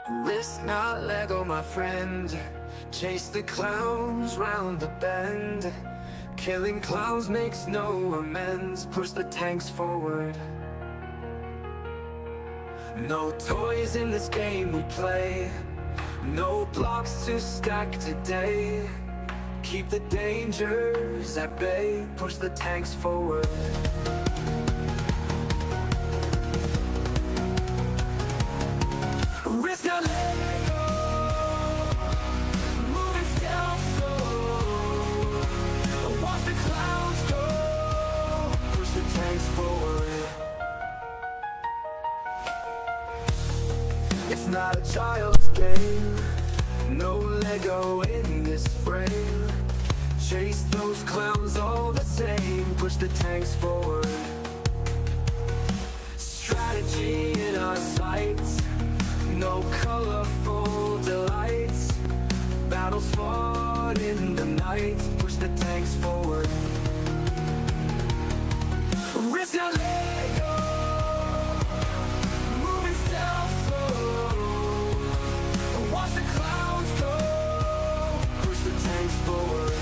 Risk not Lego, my friend. Chase the clowns round the bend. Killing clowns makes no amends. Push the tanks forward. No toys in this game we play. No blocks to stack today. Keep the dangers at bay. Push the tanks forward. Risk not letting go. Moving stealth slow. Watch the clouds go. Push the tanks forward. It's not a child's game. No Lego in this frame. Chase those clowns all the same. Push the tanks forward. Strategy in our sights. No colorful delights. Battles fought in the night. Push the tanks forward. Risk not let go. Moving stealth slow. Watch the clouds go. Push the tanks forward.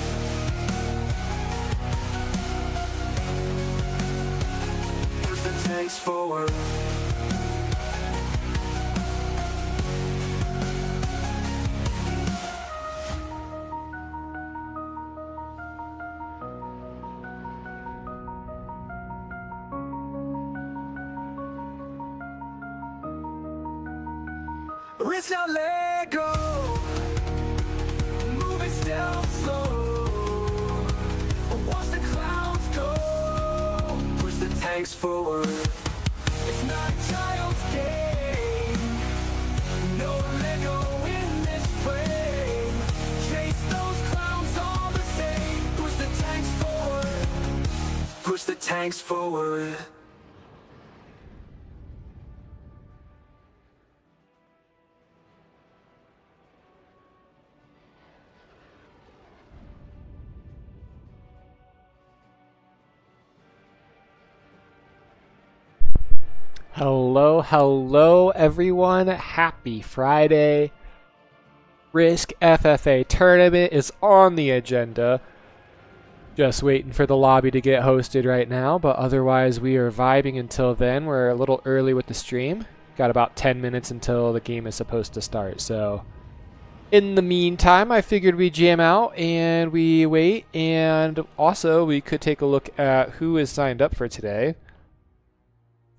Push the tanks forward. Risk not let go. Moving stealth slow. Watch the clouds go. Push the tanks forward. It's not a child's game. No Lego in this frame. Chase those clowns all the same. Push the tanks forward. Push the tanks forward. Hello everyone. Happy Friday. Risk FFA tournament is on the agenda. Just waiting for the lobby to get hosted right now, but otherwise we are vibing until then. We're a little early with the stream. Got about 10 minutes until the game is supposed to start, so in the meantime, I figured we'd jam out and we wait, and also we could take a look at who is signed up for today.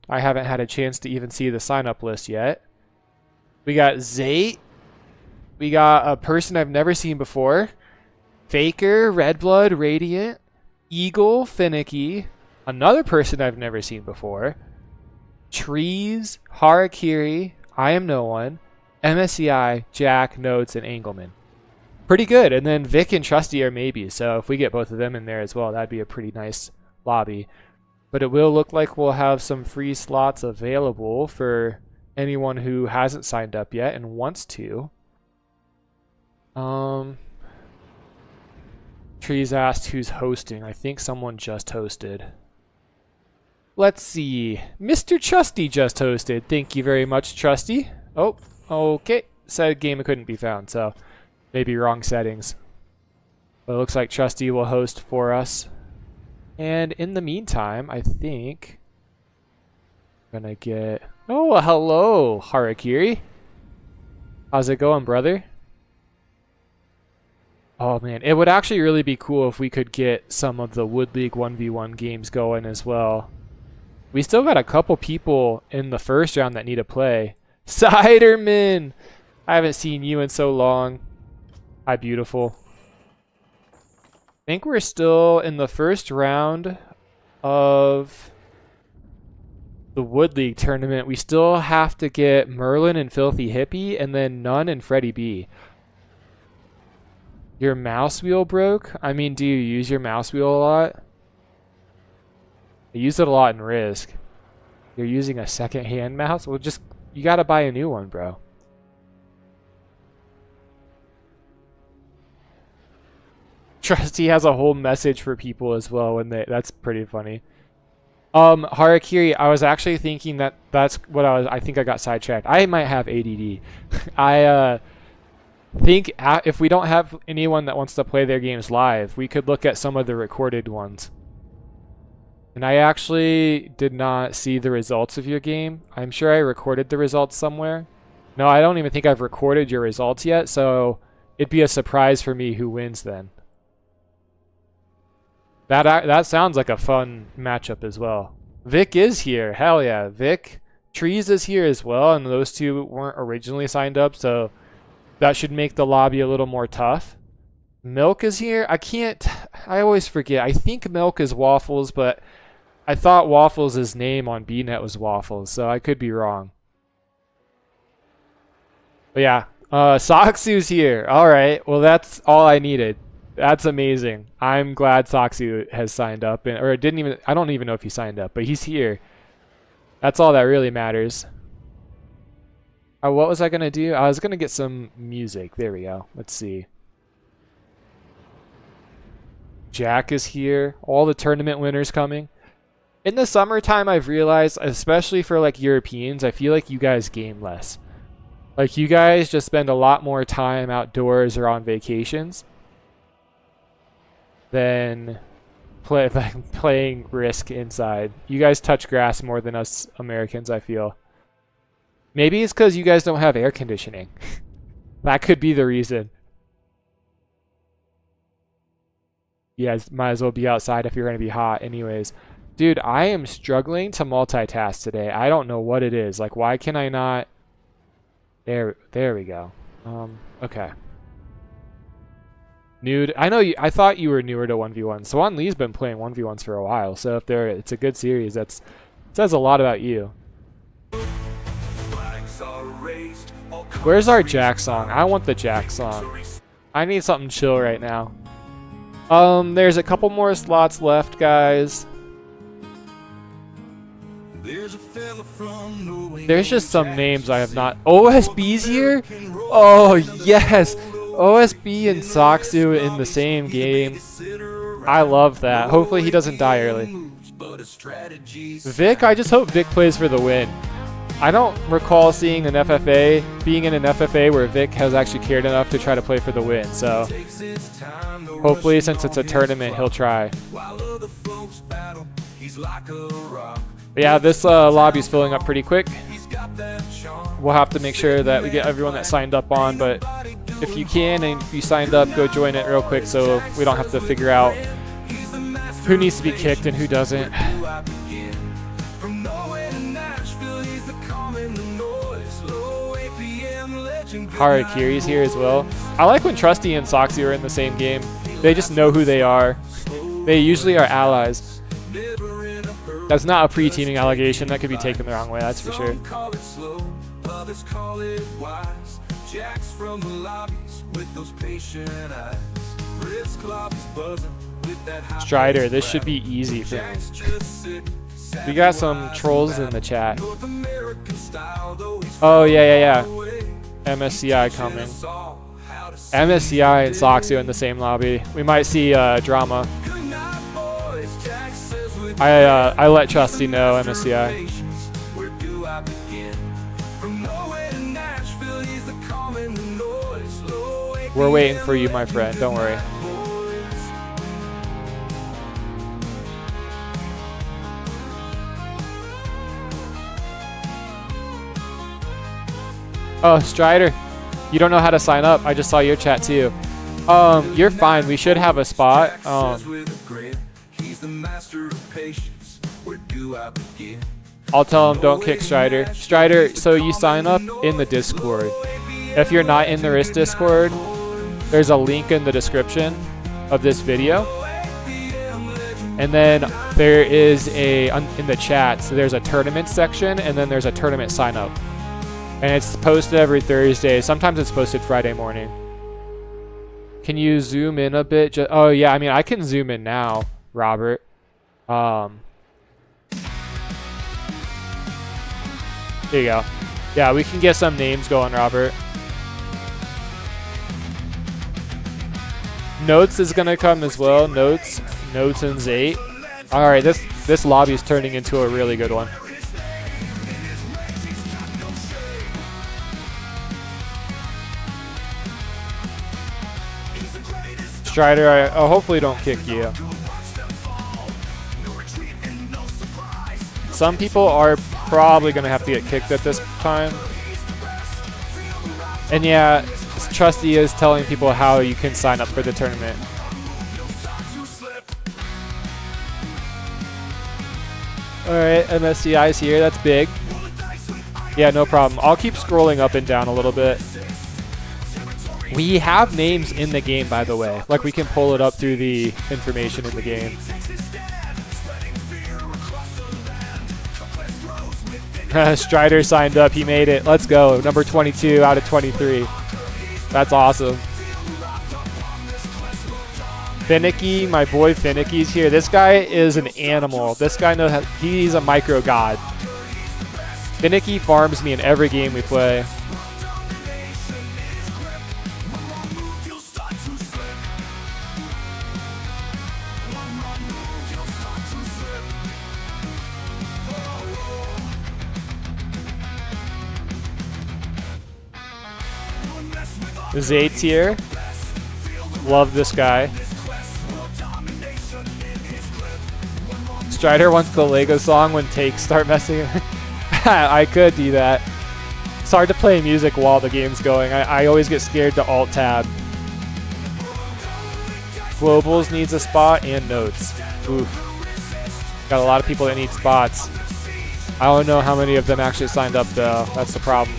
I haven't had a chance to even see the sign-up list yet. We got Zate. We got a person I've never seen before. Faker, Redblood, Radiant, Eagle, Finicky. Another person I've never seen before. Trees, Harakiri, I Am No One, MSCI, Jack, Notes, and Engelman. Pretty good. And then Vic and Trusty are maybes. So if we get both of them in there as well, that'd be a pretty nice lobby. But it will look like we'll have some free slots available for anyone who hasn't signed up yet and wants to. Trees asked who's hosting. I think someone just hosted. Let's see. Mr. Trusty just hosted. Thank you very much, Trusty. Oh, okay. Said game couldn't be found, so maybe wrong settings. But it looks like Trusty will host for us. And in the meantime, I think I'm gonna get... Oh, hello, Harakiri. How's it going, brother? Oh, man. It would actually really be cool if we could get some of the Wood League 1v1 games going as well. We still got a couple people in the first round that need to play. Siderman! I haven't seen you in so long. Hi, beautiful. I think we're still in the first round of the Wood League tournament. We still have to get Merlin and Filthy Hippie, and then Nunn and Freddie B. Your mouse wheel broke? I mean, do you use your mouse wheel a lot? I use it a lot in Risk. You're using a second-hand mouse? Well, just, you gotta buy a new one, bro. Trusty has a whole message for people as well when that's pretty funny. Harakiri, I was actually thinking that's what I think I got sidetracked. I might have ADD. I think if we don't have anyone that wants to play their games live, we could look at some of the recorded ones. And I actually did not see the results of your game. I'm sure I recorded the results somewhere. No, I don't even think I've recorded your results yet, so it'd be a surprise for me who wins then. That sounds like a fun matchup as well. Vic is here. Hell yeah. Vic. Trees is here as well, and those two weren't originally signed up, so that should make the lobby a little more tough. Milk is here. I always forget. I think Milk is Waffles, but I thought Waffles' name on BNet was Waffles, so I could be wrong. But yeah, Soxu's here. All right. Well, that's all I needed. That's amazing. I'm glad Soxu has signed up, I don't even know if he signed up, but he's here. That's all that really matters. What was I gonna do? I was gonna get some music. There we go. Let's see. Jack is here. All the tournament winners coming. In the summertime, I've realized, especially for like Europeans, I feel like you guys game less. Like you guys just spend a lot more time outdoors or on vacations than playing Risk inside. You guys touch grass more than us Americans, I feel. Maybe it's because you guys don't have air conditioning. That could be the reason. You guys might as well be outside if you're going to be hot anyways. Dude, I am struggling to multitask today. I don't know what it is. Like, why can I not... There we go. Okay. Nude. I thought you were newer to 1v1. Swan Lee's been playing 1v1s for a while, so if it's a good series, it says a lot about you. Where's our Jack song? I want the Jack song. I need something chill right now. There's a couple more slots left, guys. There's just some names I have not... OSB's here? Oh, yes! OSB and Soxu in the same game. I love that. Hopefully he doesn't die early. Vic, I just hope Vic plays for the win. I don't recall seeing an FFA, being in an FFA where Vic has actually cared enough to try to play for the win, so hopefully since it's a tournament he'll try. But yeah, this lobby's filling up pretty quick. We'll have to make sure that we get everyone that signed up on, but if you can and if you signed up, go join it real quick so we don't have to figure out who needs to be kicked and who doesn't. Harakiri's here as well. I like when Trusty and Soxy are in the same game. They just know who they are. They usually are allies. That's not a pre-teaming allegation. That could be taken the wrong way, that's for sure. Strider, this should be easy for me. We got some trolls in the chat. Oh, yeah. MSCI coming. MSCI and Soxio in the same lobby. We might see drama. I let Trusty know, MSCI. We're waiting for you, my friend. Don't worry. Oh, Strider, you don't know how to sign up. I just saw your chat too. You're fine. We should have a spot. I'll tell him don't kick Strider. Strider, so you sign up in the Discord. If you're not in the Risk Discord, there's a link in the description of this video. And then there is in the chat, so there's a tournament section and then there's a tournament sign up. And it's posted every Thursday. Sometimes it's posted Friday morning. Can you zoom in a bit? Oh yeah, I mean I can zoom in now, Robert. There you go. Yeah, we can get some names going, Robert. Notes is gonna come as well. Notes and Zate. All right, this lobby is turning into a really good one. Strider, I hopefully don't kick you. Some people are probably going to have to get kicked at this time. And yeah, Trusty is telling people how you can sign up for the tournament. Alright, MSCI's here, that's big. Yeah, no problem. I'll keep scrolling up and down a little bit. We have names in the game, by the way. Like, we can pull it up through the information in the game. Strider signed up, he made it. Let's go. Number 22 out of 23. That's awesome. Finicky, my boy Finicky's here. This guy is an animal. This guy knows how, he's a micro god. Finicky farms me in every game we play. Zayd's here. Love this guy. Strider wants the Lego song when takes start messing. I could do that. It's hard to play music while the game's going. I always get scared to alt tab. Globals needs a spot and notes. Oof. Got a lot of people that need spots. I don't know how many of them actually signed up though. That's the problem.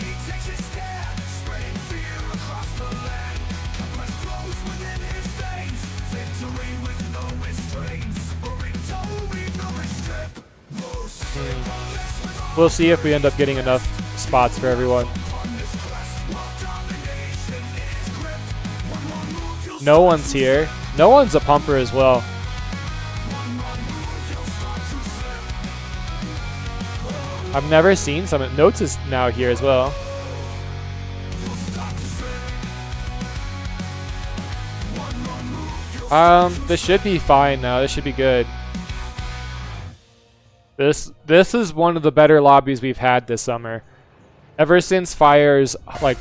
We'll see if we end up getting enough spots for everyone. No one's here. No one's a pumper as well. I've never seen some. Notes is now here as well. This should be fine now. This should be good. This is one of the better lobbies we've had this summer. Ever since Fire's, like...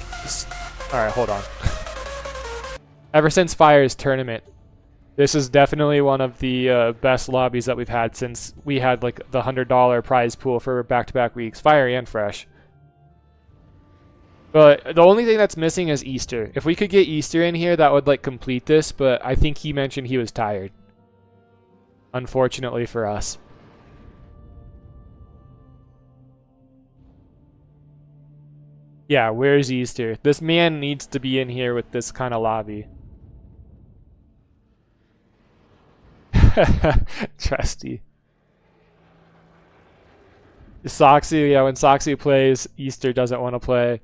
Alright, hold on. Ever since Fire's tournament, this is definitely one of the best lobbies that we've had since we had like the $100 prize pool for back-to-back weeks. Fire and Fresh. But the only thing that's missing is Easter. If we could get Easter in here, that would like complete this, but I think he mentioned he was tired. Unfortunately for us. Yeah, where's Easter? This man needs to be in here with this kind of lobby. Trusty. Soxy, yeah, when Soxy plays, Easter doesn't want to play.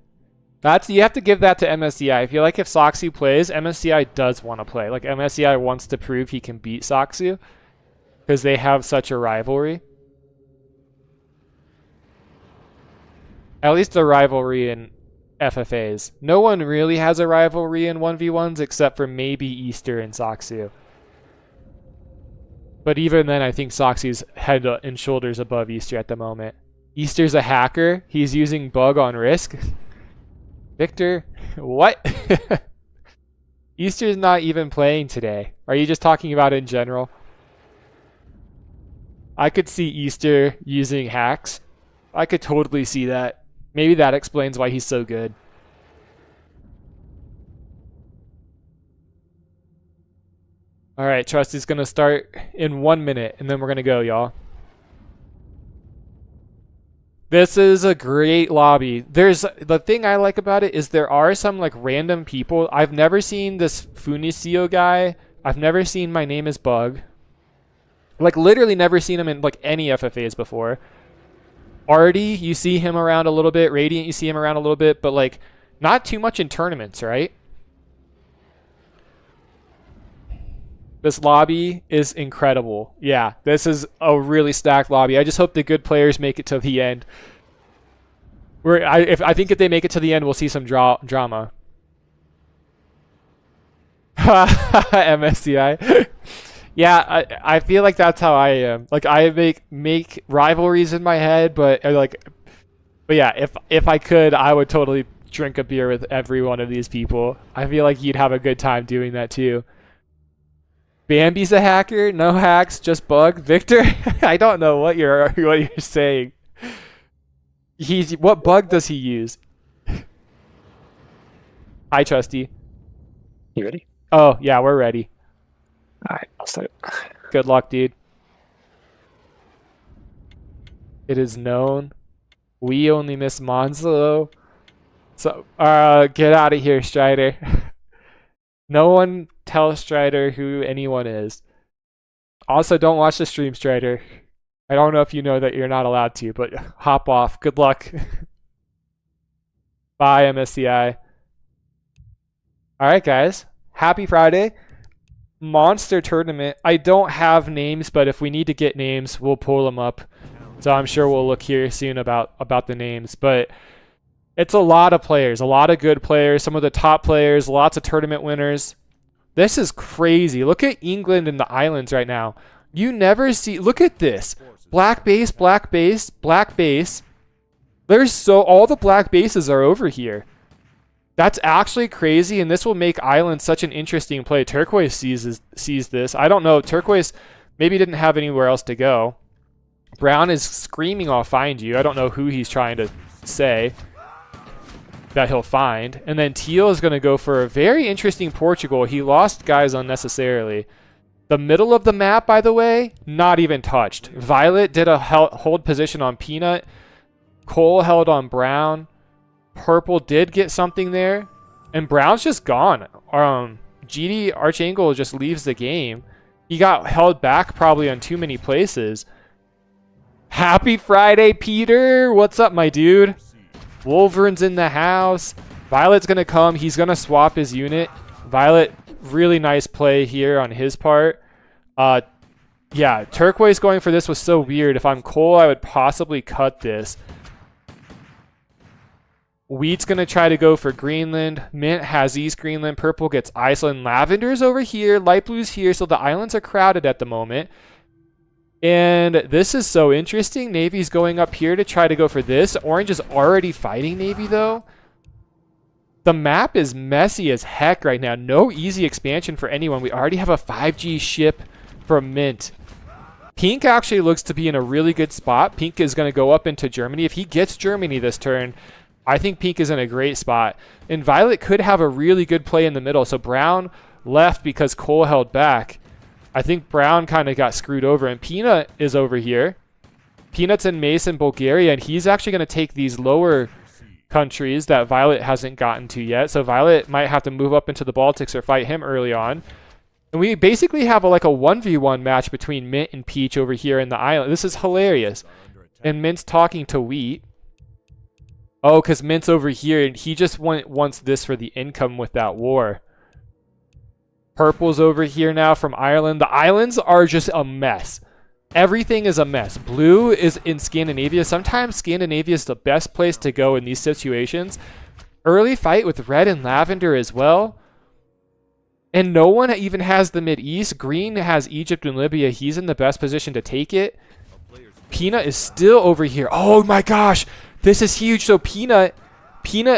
You have to give that to MSCI. I feel like if Soxy plays, MSCI does want to play. Like MSCI wants to prove he can beat Soxy because they have such a rivalry. At least a rivalry in FFAs. No one really has a rivalry in 1v1s except for maybe Easter and Soxy. But even then, I think Soxy's head and shoulders above Easter at the moment. Easter's a hacker. He's using bug on Risk. Victor, what? Easter's not even playing today. Are you just talking about in general? I could see Easter using hacks. I could totally see that. Maybe that explains why he's so good. Alright, Trusty's gonna start in 1 minute, and then we're gonna go, y'all. This is a great lobby. The thing I like about it is there are some like random people. I've never seen this Funicio guy. I've never seen My Name is Bug. Like literally never seen him in like any FFAs before. Artie, you see him around a little bit. Radiant, you see him around a little bit, but like not too much in tournaments, right? This lobby is incredible. Yeah, this is a really stacked lobby. I just hope the good players make it to the end. I think if they make it to the end, we'll see some drama. MSCI. Yeah, I feel like that's how I am. Like I make rivalries in my head, but but yeah, if I could, I would totally drink a beer with every one of these people. I feel like you'd have a good time doing that too. Bambi's a hacker, no hacks, just bug. Victor, I don't know what you're saying. What bug does he use? Hi, Trusty. You ready? Oh yeah, we're ready. All right, I'll start. Good luck, dude. It is known. We only miss Monzo. So, get out of here, Strider. No one tell Strider who anyone is. Also, don't watch the stream, Strider. I don't know if you know that you're not allowed to, but hop off. Good luck. Bye, MSCI. Alright, guys. Happy Friday. Monster tournament. I don't have names, but if we need to get names, we'll pull them up. So I'm sure we'll look here soon about the names. But it's a lot of players, a lot of good players, some of the top players, lots of tournament winners. This is crazy. Look at England and the islands right now. You never see, look at this. Black base, black base, black base. All the black bases are over here. That's actually crazy, and this will make Island such an interesting play. Turquoise sees this. I don't know. Turquoise maybe didn't have anywhere else to go. Brown is screaming, I'll find you. I don't know who he's trying to say that he'll find. And then Teal is going to go for a very interesting Portugal. He lost guys unnecessarily. The middle of the map, by the way, not even touched. Violet did a hold position on Peanut. Cole held on Brown. Purple did get something there, and Brown's just gone. GD Archangel just leaves the game. He got held back probably on too many places. Happy Friday, Peter. What's up, my dude? Wolverine's in the house. Violet's gonna come. He's gonna swap his unit. Violet, really nice play here on his part. Yeah, Turquoise going for this was so weird. If I'm Cole, I would possibly cut this. Wheat's going to try to go for Greenland. Mint has East Greenland. Purple gets Iceland. Lavender's over here. Light blue's here. So the islands are crowded at the moment. And this is so interesting. Navy's going up here to try to go for this. Orange is already fighting Navy, though. The map is messy as heck right now. No easy expansion for anyone. We already have a 5G ship from Mint. Pink actually looks to be in a really good spot. Pink is going to go up into Germany. If he gets Germany this turn, I think Pink is in a great spot. And Violet could have a really good play in the middle. So Brown left because Cole held back. I think Brown kind of got screwed over. And Peanut is over here. Peanut's in Mason, Bulgaria. And he's actually going to take these lower countries that Violet hasn't gotten to yet. So Violet might have to move up into the Baltics or fight him early on. And we basically have like a 1v1 match between Mint and Peach over here in the island. This is hilarious. And Mint's talking to Wheat. Oh, because Mint's over here, and he just wants this for the income with that war. Purple's over here now from Ireland. The islands are just a mess. Everything is a mess. Blue is in Scandinavia. Sometimes Scandinavia is the best place to go in these situations. Early fight with red and lavender as well. And no one even has the Mid-East. Green has Egypt and Libya. He's in the best position to take it. Peanut is still over here. Oh my gosh. This is huge. So Peanut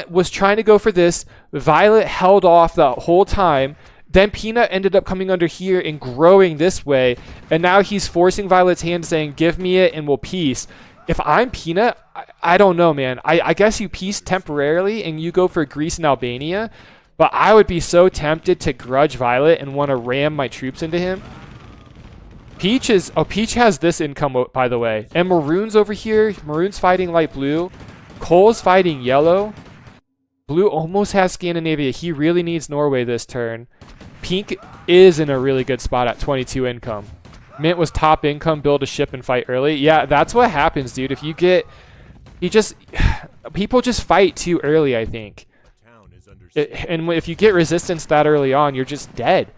was trying to go for this. Violet held off the whole time. Then Peanut ended up coming under here and growing this way. And now he's forcing Violet's hand, saying, give me it and we'll peace. If I'm Peanut, I don't know, man. I guess you peace temporarily and you go for Greece and Albania. But I would be so tempted to grudge Violet and want to ram my troops into him. Peach has this income, by the way. And Maroon's over here. Maroon's fighting light blue. Cole's fighting yellow. Blue almost has Scandinavia. He really needs Norway this turn. Pink is in a really good spot at 22 income. Mint was top income, build a ship and fight early. Yeah, that's what happens, dude. If you get... people just fight too early, I think. And if you get resistance that early on, you're just dead.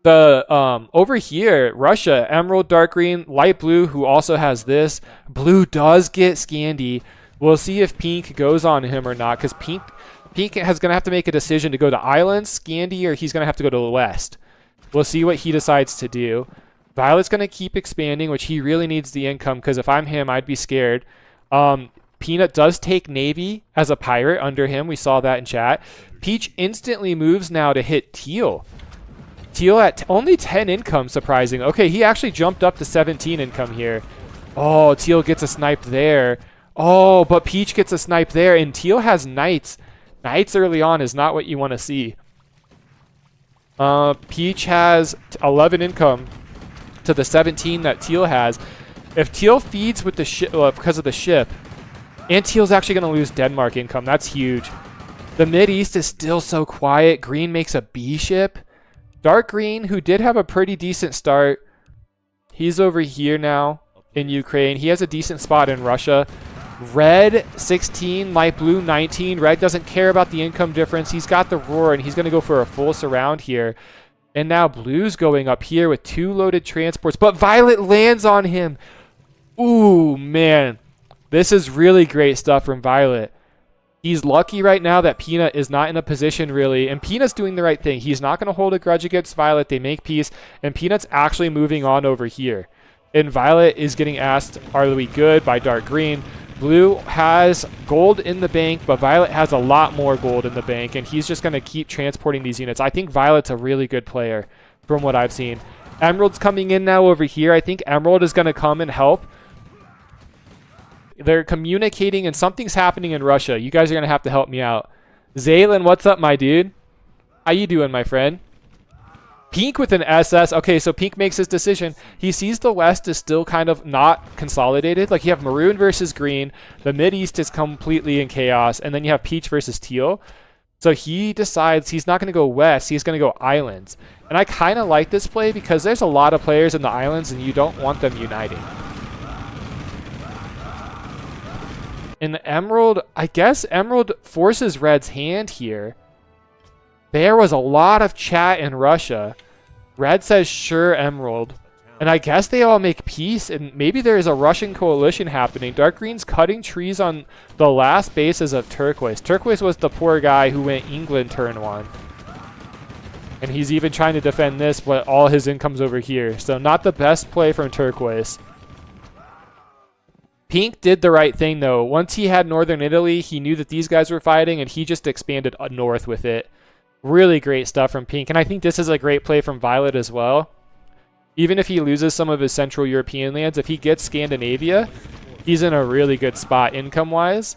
The over here, Russia, emerald, dark green, light blue, who also has this. Blue does get Scandi. We'll see if Pink goes on him or not, because Pink is going to have to make a decision to go to islands, Scandi, or he's going to have to go to the west. We'll see what he decides to do. Violet's going to keep expanding, which he really needs the income, because if I'm him, I'd be scared. Peanut does take Navy as a pirate under him. We saw that in chat. Peach instantly moves now to hit Teal. Teal at only 10 income, surprising. Okay, he actually jumped up to 17 income here. Oh, Teal gets a snipe there. Oh, but Peach gets a snipe there, and Teal has Knights. Knights early on is not what you want to see. Peach has 11 income to the 17 that Teal has. If Teal feeds with the ship, because of the ship, and Teal's actually going to lose Denmark income. That's huge. The Mid-East is still so quiet. Green makes a B ship. Dark Green, who did have a pretty decent start, he's over here now in Ukraine. He has a decent spot in Russia. Red 16, light blue 19. Red doesn't care about the income difference. He's got the roar, and he's going to go for a full surround here. And now blue's going up here with 2 loaded transports, but Violet lands on him. Ooh, man. This is really great stuff from Violet. He's lucky right now that Peanut is not in a position really, and Peanut's doing the right thing. He's not going to hold a grudge against Violet. They make peace, and Peanut's actually moving on over here. And Violet is getting asked, are we good, by Dark Green. Blue has gold in the bank, but Violet has a lot more gold in the bank, and he's just going to keep transporting these units. I think Violet's a really good player from what I've seen. Emerald's coming in now over here. I think Emerald is going to come and help. They're communicating, and something's happening in Russia. You guys are going to have to help me out. Zaylin, what's up, my dude? How you doing, my friend? Pink with an SS. Okay, so Pink makes his decision. He sees the West is still kind of not consolidated. Like, you have Maroon versus Green. The Mid-East is completely in chaos. And then you have Peach versus Teal. So he decides he's not going to go West. He's going to go Islands. And I kind of like this play because there's a lot of players in the Islands, and you don't want them uniting. And Emerald, I guess Emerald forces Red's hand here. There was a lot of chat in Russia. Red says, sure, Emerald. And I guess they all make peace, and maybe there is a Russian coalition happening. Dark Green's cutting trees on the last bases of Turquoise. Turquoise was the poor guy who went England turn 1. And he's even trying to defend this, but all his income's over here. So not the best play from Turquoise. Pink did the right thing, though. Once he had Northern Italy, he knew that these guys were fighting, and he just expanded north with it. Really great stuff from Pink, and I think this is a great play from Violet as well. Even if he loses some of his Central European lands, if he gets Scandinavia, he's in a really good spot income-wise.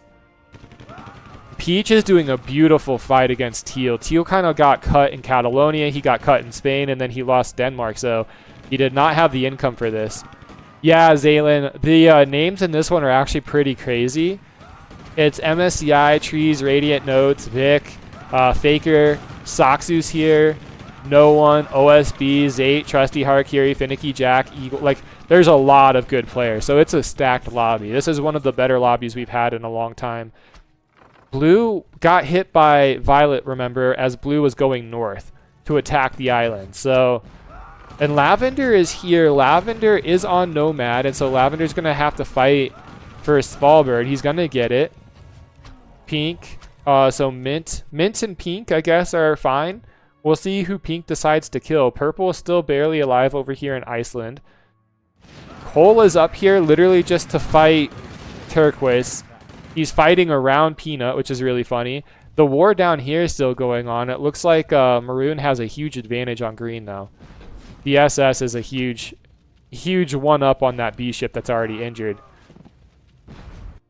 Peach is doing a beautiful fight against Teal. Teal kind of got cut in Catalonia, he got cut in Spain, and then he lost Denmark, so he did not have the income for this. Yeah, Zaylin, the names in this one are actually pretty crazy. It's MSCI, Trees, Radiant Notes, Vic, Faker, Soxu's here, No One, OSB, Zate, Trusty Harakiri, Finicky Jack, Eagle. Like, there's a lot of good players, so it's a stacked lobby. This is one of the better lobbies we've had in a long time. Blue got hit by Violet, remember, as Blue was going north to attack the island. So... And Lavender is here. Lavender is on Nomad, and so Lavender's going to have to fight for Svalbard. He's going to get it. Pink. So Mint and Pink, I guess, are fine. We'll see who Pink decides to kill. Purple is still barely alive over here in Iceland. Cole is up here literally just to fight Turquoise. He's fighting around Peanut, which is really funny. The war down here is still going on. It looks like Maroon has a huge advantage on Green, though. The SS is a huge one-up on that B ship that's already injured.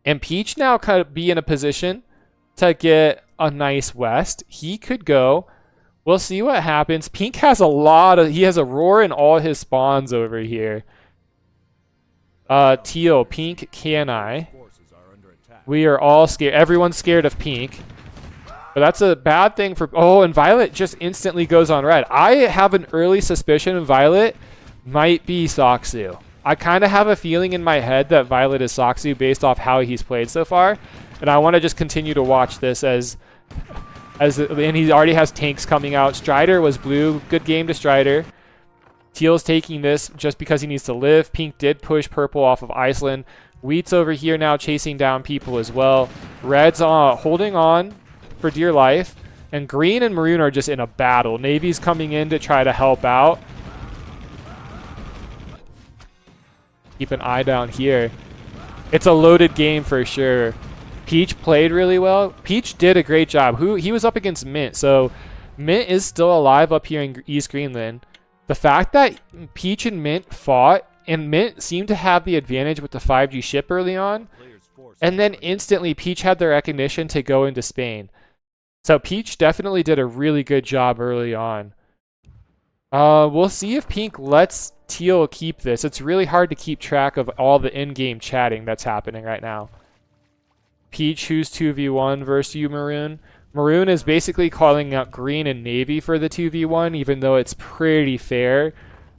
And Peach now could be in a position to get a nice West. He could go. We'll see what happens. Pink has a lot of... He has a roar in all his spawns over here. Teal, Pink, can I? We are all scared. Everyone's scared of Pink. But that's a bad thing for... Oh, and Violet just instantly goes on red. I have an early suspicion Violet might be Soxu. I kind of have a feeling in my head that Violet is Soxu based off how he's played so far. And I want to just continue to watch this and he already has tanks coming out. Strider was blue. Good game to Strider. Teal's taking this just because he needs to live. Pink did push purple off of Iceland. Wheat's over here now chasing down people as well. Red's holding on for dear life. And green and maroon are just in a battle. Navy's coming in to try to help out. Keep an eye down here. It's a loaded game for sure. Peach played really well. Peach did a great job. He was up against Mint, so Mint is still alive up here in East Greenland. The fact that Peach and Mint fought, and Mint seemed to have the advantage with the 5G ship early on, and then instantly Peach had the recognition to go into Spain. So Peach definitely did a really good job early on. We'll see if Pink lets Teal keep this. It's really hard to keep track of all the in-game chatting that's happening right now. Peach, who's 2v1 versus you, Maroon. Maroon is basically calling out Green and Navy for the 2v1, even though it's pretty fair,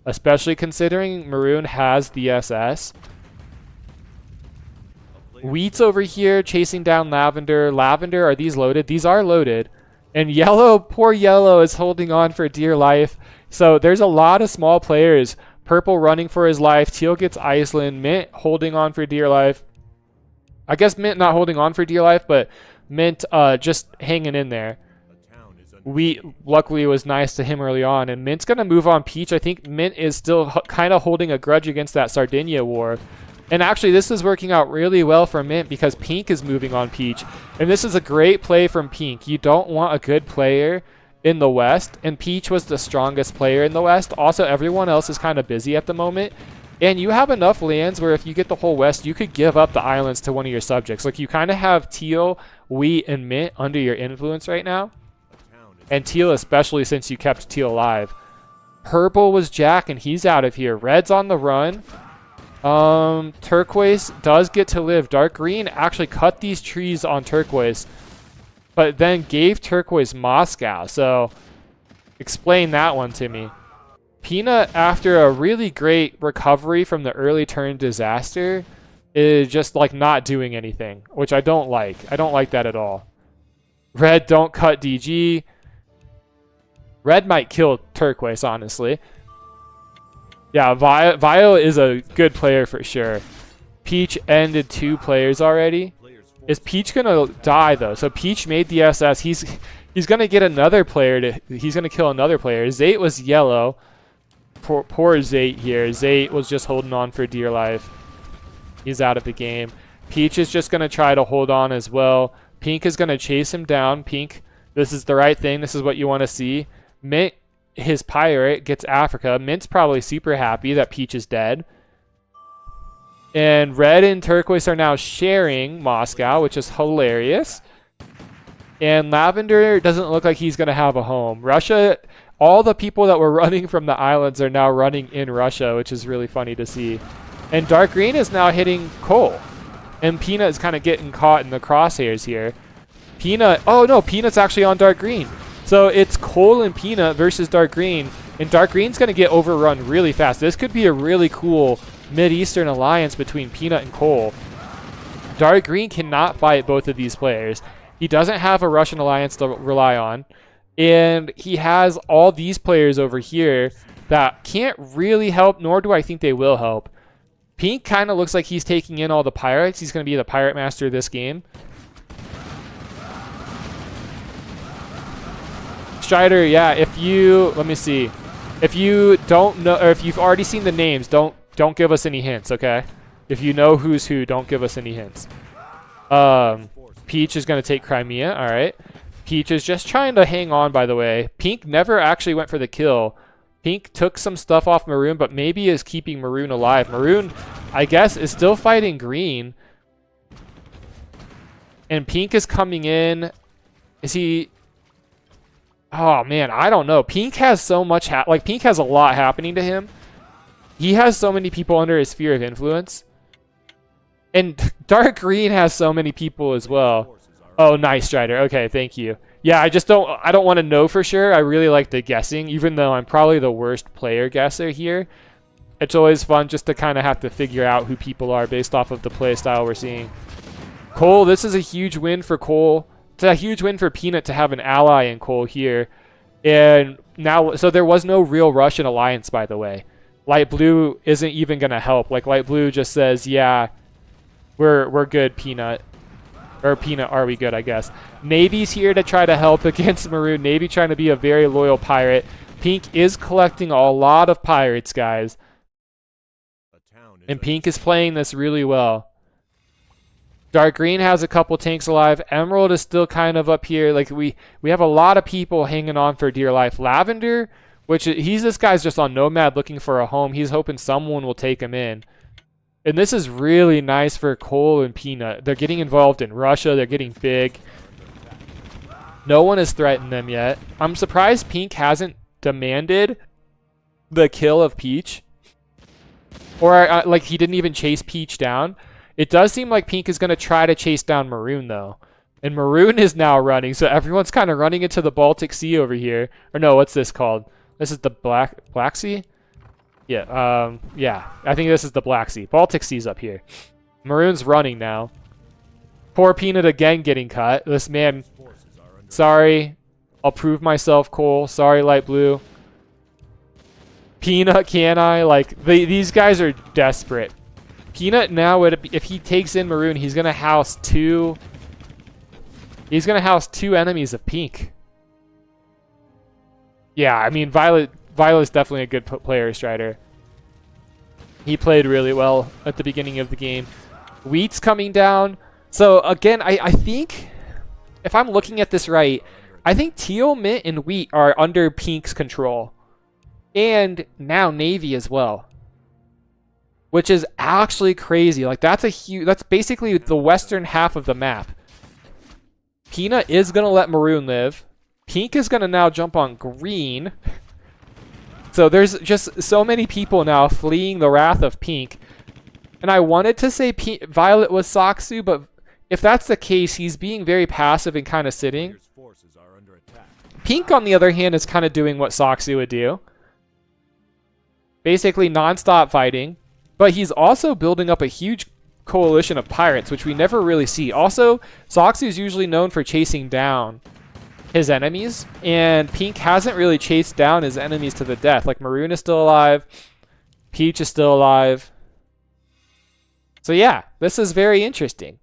especially considering Maroon has the SS. Wheat's over here chasing down Lavender. Lavender, are these loaded? These are loaded. And Yellow, poor Yellow, is holding on for dear life. So there's a lot of small players. Purple running for his life. Teal gets Iceland. Mint holding on for dear life. I guess Mint not holding on for dear life, but Mint just hanging in there. Wheat, luckily, was nice to him early on. And Mint's going to move on Peach. I think Mint is still kind of holding a grudge against that Sardinia war. And actually, this is working out really well for Mint because Pink is moving on Peach. And this is a great play from Pink. You don't want a good player in the West. And Peach was the strongest player in the West. Also, everyone else is kind of busy at the moment. And you have enough lands where if you get the whole West, you could give up the islands to one of your subjects. Like, you kind of have Teal, Wheat, and Mint under your influence right now. And Teal especially, since you kept Teal alive. Purple was Jack, and he's out of here. Red's on the run. Turquoise does get to live. Dark Green actually cut these trees on Turquoise, but then gave Turquoise Moscow. So explain that one to me. Peanut, after a really great recovery from the early turn disaster, is just like not doing anything, which I don't like. I don't like that at all. Red, don't cut DG. Red might kill Turquoise, honestly. Yeah, Vio is a good player for sure. Peach ended 2 players already. Is Peach gonna die though? So Peach made the SS. He's gonna get another player he's gonna kill another player. Zate was yellow. Poor Zate here. Zate was just holding on for dear life. He's out of the game. Peach is just gonna try to hold on as well. Pink is gonna chase him down. Pink, this is the right thing. This is what you want to see. Mint, his pirate, gets Africa. Mint's probably super happy that Peach is dead. And Red and Turquoise are now sharing Moscow, which is hilarious. And Lavender doesn't look like he's going to have a home. Russia, all the people that were running from the islands are now running in Russia, which is really funny to see. And Dark Green is now hitting Coal. And Peanut is kind of getting caught in the crosshairs here. Peanut, oh no, Peanut's actually on Dark Green. So it's Coal and Peanut versus Dark Green, and Dark Green's going to get overrun really fast. This could be a really cool Mid-Eastern alliance between Peanut and Coal. Dark Green cannot fight both of these players. He doesn't have a Russian alliance to rely on, and he has all these players over here that can't really help, nor do I think they will help. Pink kind of looks like he's taking in all the pirates. He's going to be the pirate master of this game. Strider, yeah, if you, let me see. If you don't know, or if you've already seen the names, don't give us any hints, okay? If you know who's who, don't give us any hints. Peach is going to take Crimea, all right. Peach is just trying to hang on, by the way. Pink never actually went for the kill. Pink took some stuff off Maroon, but maybe is keeping Maroon alive. Maroon, I guess, is still fighting Green. And Pink is coming in. Is he... Oh, man, I don't know. Pink has so much... Pink has a lot happening to him. He has so many people under his sphere of influence. And Dark Green has so many people as well. Oh, nice, Strider. Okay, thank you. Yeah, I don't want to know for sure. I really like the guessing, even though I'm probably the worst player guesser here. It's always fun just to kind of have to figure out who people are based off of the play style we're seeing. Cole, this is a huge win for Cole. It's a huge win for Peanut to have an ally in Cole here. And now, so there was no real Russian alliance, by the way. Light Blue isn't even going to help. Like, Light Blue just says, yeah, we're good, Peanut. Or Peanut, are we good, I guess. Navy's here to try to help against Maroon. Navy trying to be a very loyal pirate. Pink is collecting a lot of pirates, guys. And Pink is playing this really well. Dark Green has a couple tanks alive. Emerald is still kind of up here. Like we have a lot of people hanging on for dear life. Lavender, this guy's just on Nomad looking for a home. He's hoping someone will take him in. And this is really nice for Cole and Peanut. They're getting involved in Russia. They're getting big. No one has threatened them yet. I'm surprised Pink hasn't demanded the kill of Peach. Or like he didn't even chase Peach down. It does seem like Pink is going to try to chase down Maroon, though. And Maroon is now running, so everyone's kind of running into the Baltic Sea over here. Or no, what's this called? This is the Black Sea? Yeah, yeah. I think this is the Black Sea. Baltic Sea's up here. Maroon's running now. Poor Peanut again getting cut. This man... Sorry. I'll prove myself, Cole. Sorry, Light Blue. Peanut, can I? Like, these guys are desperate. Peanut now, if he takes in Maroon, he's gonna house two enemies of Pink. Yeah, I mean Violet's definitely a good player, Strider. He played really well at the beginning of the game. Wheat's coming down. So again, I think if I'm looking at this right, I think Teal, Mint, and Wheat are under Pink's control. And now Navy as well. Which is actually crazy. Like that's basically the western half of the map. Peanut is gonna let Maroon live. Pink is gonna now jump on Green. So there's just so many people now fleeing the wrath of Pink. And I wanted to say Violet was Saksu, but if that's the case, he's being very passive and kind of sitting. Pink, on the other hand, is kind of doing what Saksu would do. Basically non-stop fighting. But he's also building up a huge coalition of pirates, which we never really see. Also, Saksu is usually known for chasing down his enemies, and Pink hasn't really chased down his enemies to the death. Like Maroon is still alive, Peach is still alive. So yeah, this is very interesting.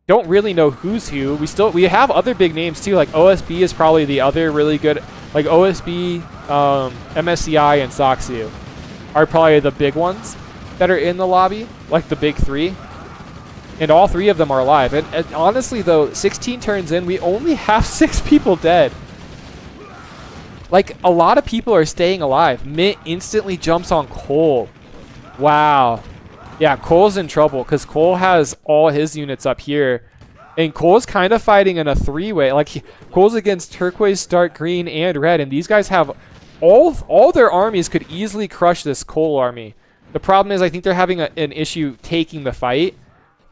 Don't really know who's who. We have other big names too. Like OSB is probably the other really good. Like OSB, MSCI, and Saksu are probably the big ones that are in the lobby, like the big three. And all three of them are alive. And honestly, though, 16 turns in, we only have 6 people dead. Like, a lot of people are staying alive. Mint instantly jumps on Cole. Wow. Yeah, Cole's in trouble because Cole has all his units up here. And Cole's kind of fighting in a 3-way. Like, Cole's against Turquoise, Dark Green, and Red. And these guys have all their armies could easily crush this Cole army. The problem is I think they're having an issue taking the fight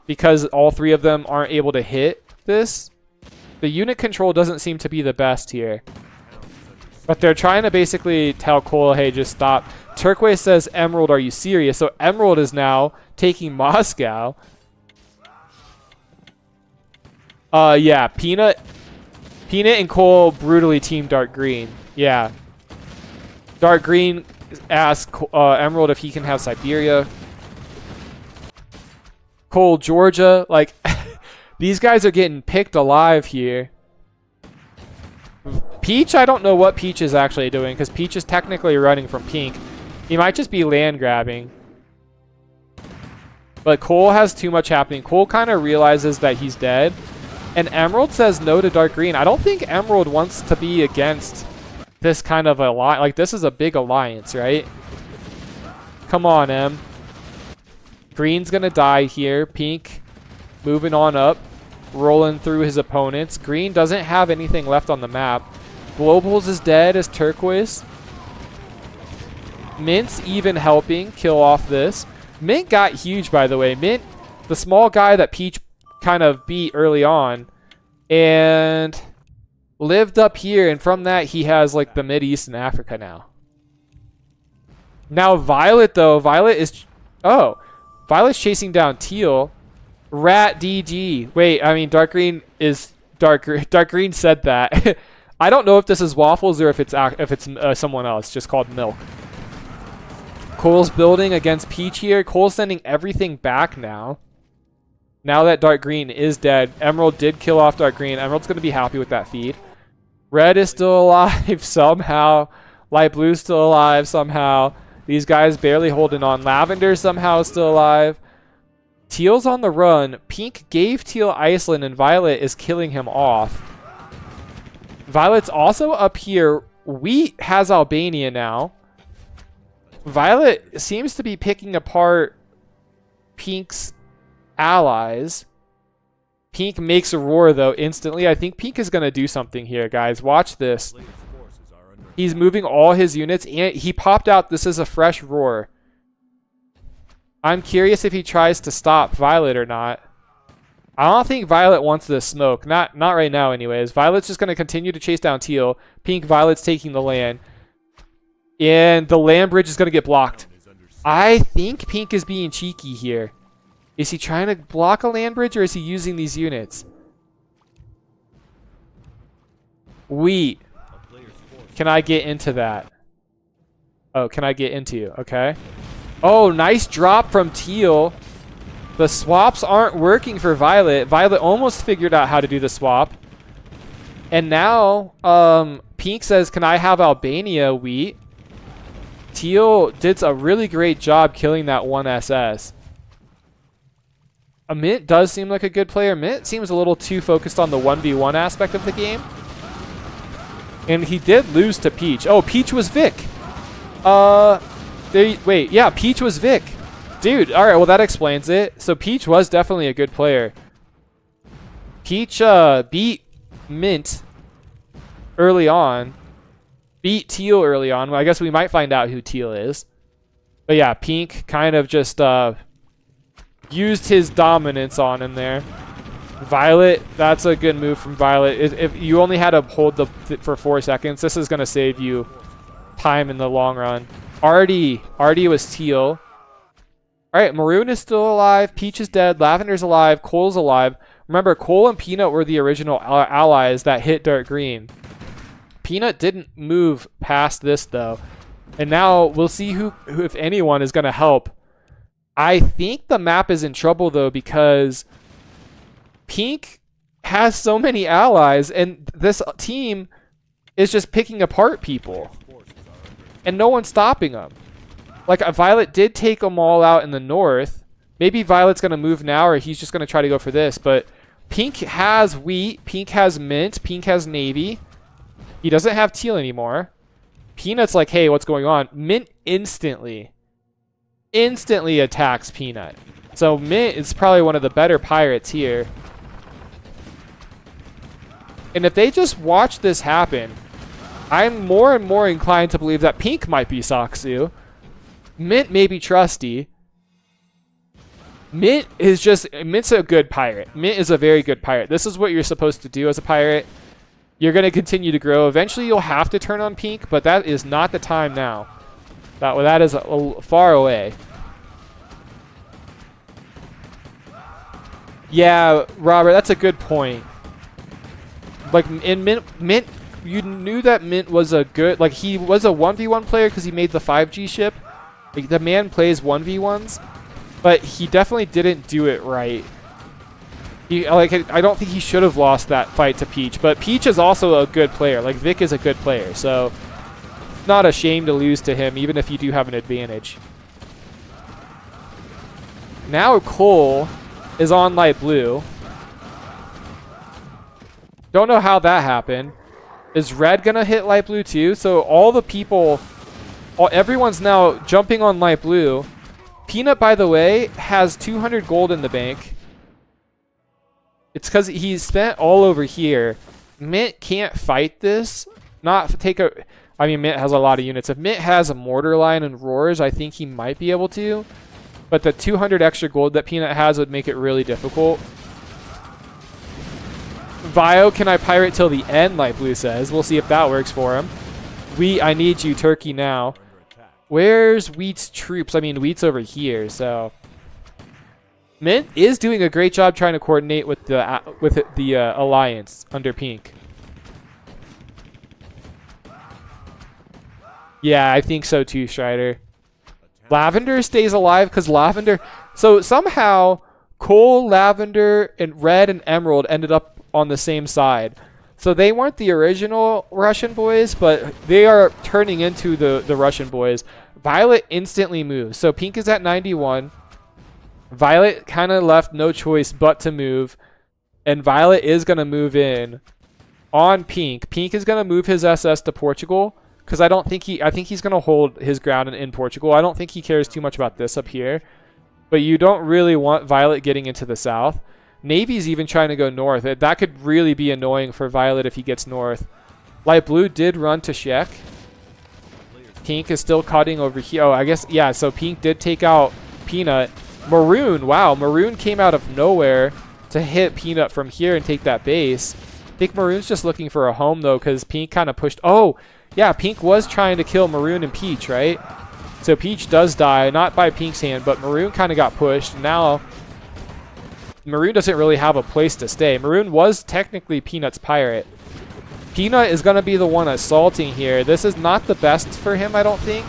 because all 3 of them aren't able to hit this. The unit control doesn't seem to be the best here. But they're trying to basically tell Cole, hey, just stop. Turquoise says, Emerald, are you serious? So Emerald is now taking Moscow. Yeah, Peanut and Cole brutally team Dark Green. Yeah. Dark Green ask Emerald if he can have Siberia. Cole, Georgia. Like, these guys are getting picked alive here. Peach, I don't know what Peach is actually doing because Peach is technically running from Pink. He might just be land grabbing. But Cole has too much happening. Cole kind of realizes that he's dead. And Emerald says no to Dark Green. I don't think Emerald wants to be against this kind of alliance. Like, this is a big alliance, right? Come on, Em. Green's gonna die here. Pink moving on up, rolling through his opponents. Green doesn't have anything left on the map. Globals is dead as Turquoise. Mint's even helping kill off this. Mint got huge, by the way. Mint, the small guy that Peach kind of beat early on, and lived up here, and from that he has like the Mideast and Africa now. Now Violet, though, Violet's chasing down Teal. Rat DG. Wait, I mean Dark Green is Dark Green said that. I don't know if this is Waffles or if it's someone else just called Milk. Cole's building against Peach here. Cole's sending everything back now. Now that dark green is dead, Emerald did kill off dark green. Emerald's going to be happy with that feed. Red is still alive somehow. Light blue's still alive somehow. These guys barely holding on. Lavender somehow is still alive. Teal's on the run. Pink gave Teal Iceland, and Violet is killing him off. Violet's also up here. Wheat has Albania now. Violet seems to be picking apart Pink's allies. Pink makes a roar, though, instantly. I think Pink is going to do something here, guys. Watch this. He's moving all his units, and he popped out. This is a fresh roar. I'm curious if he tries to stop Violet or not. I don't think Violet wants this smoke. Not right now, anyways. Violet's just going to continue to chase down Teal. Pink, Violet's taking the land. And the land bridge is going to get blocked. I think Pink is being cheeky here. Is he trying to block a land bridge, or is he using these units? Wheat. Can I get into that? Oh, can I get into? Okay. Oh, nice drop from Teal. The swaps aren't working for Violet. Violet almost figured out how to do the swap. And now, Pink says, can I have Albania, Wheat? Teal did a really great job killing that one SS. Mint does seem like a good player. Mint seems a little too focused on the 1v1 aspect of the game. And he did lose to Peach. Oh, Peach was Vic. Wait, yeah, Peach was Vic. Dude, all right, well, that explains it. So Peach was definitely a good player. Peach beat Mint early on. Beat Teal early on. Well, I guess we might find out who Teal is. But yeah, Pink kind of just used his dominance on him there. Violet, that's a good move from Violet. If you only had to hold for 4 seconds, this is going to save you time in the long run. Artie was Teal. All right, Maroon is still alive. Peach is dead. Lavender's alive. Cole's alive. Remember, Cole and Peanut were the original allies that hit dark green. Peanut didn't move past this, though. And now we'll see who if anyone, is going to help. I think the map is in trouble, though, because Pink has so many allies, and this team is just picking apart people. And no one's stopping them. Like, Violet did take them all out in the north. Maybe Violet's going to move now, or he's just going to try to go for this. But Pink has Wheat. Pink has Mint. Pink has Navy. He doesn't have Teal anymore. Peanut's like, hey, what's going on? Mint instantly attacks Peanut. So Mint is probably one of the better pirates here. And if they just watch this happen, I'm more and more inclined to believe that Pink might be Saksu. Mint may be Trusty. Mint's a good pirate. Mint is a very good pirate. This is what you're supposed to do as a pirate. You're going to continue to grow. Eventually, you'll have to turn on Pink, but that is not the time now. That is far away. Yeah, Robert, that's a good point. Like, in Mint, you knew that Mint was a good... Like, he was a 1v1 player because he made the 5G ship. Like, the man plays 1v1s, but he definitely didn't do it right. I don't think he should have lost that fight to Peach, but Peach is also a good player. Like, Vic is a good player, so not a shame to lose to him, even if you do have an advantage. Now Cole is on light blue. Don't know how that happened. Is red gonna hit light blue too? So all the people, everyone's now jumping on light blue. Peanut, by the way, has 200 gold in the bank. It's because he spent all over here. Mint can't fight this. I mean, Mint has a lot of units. If Mint has a mortar line and roars, I think he might be able to. But the 200 extra gold that Peanut has would make it really difficult. Vio, can I pirate till the end, Light Blue says. We'll see if that works for him. I need you, Turkey, now. Where's Wheat's troops? I mean, Wheat's over here, so... Mint is doing a great job trying to coordinate with the alliance under Pink. Yeah, I think so too, Strider. Lavender stays alive because Lavender... So somehow Coal, lavender, and red and emerald ended up on the same side. So they weren't the original Russian boys, but they are turning into the Russian boys. Violet instantly moves. So pink is at 91. Violet kind of left no choice but to move. And Violet is going to move in on pink. Pink is going to move his SS to Portugal. Because I think he's going to hold his ground in Portugal. I don't think he cares too much about this up here. But you don't really want Violet getting into the south. Navy's even trying to go north. That could really be annoying for Violet if he gets north. Light blue did run to Shek. Pink is still cutting over here. Oh, I guess, yeah, so pink did take out Peanut. Maroon, wow, Maroon came out of nowhere to hit Peanut from here and take that base. I think Maroon's just looking for a home, though, because pink kind of pushed. Oh, yeah, pink was trying to kill Maroon and Peach, right? So Peach does die, not by pink's hand, but Maroon kind of got pushed. Now, Maroon doesn't really have a place to stay. Maroon was technically Peanut's pirate. Peanut is going to be the one assaulting here. This is not the best for him, I don't think.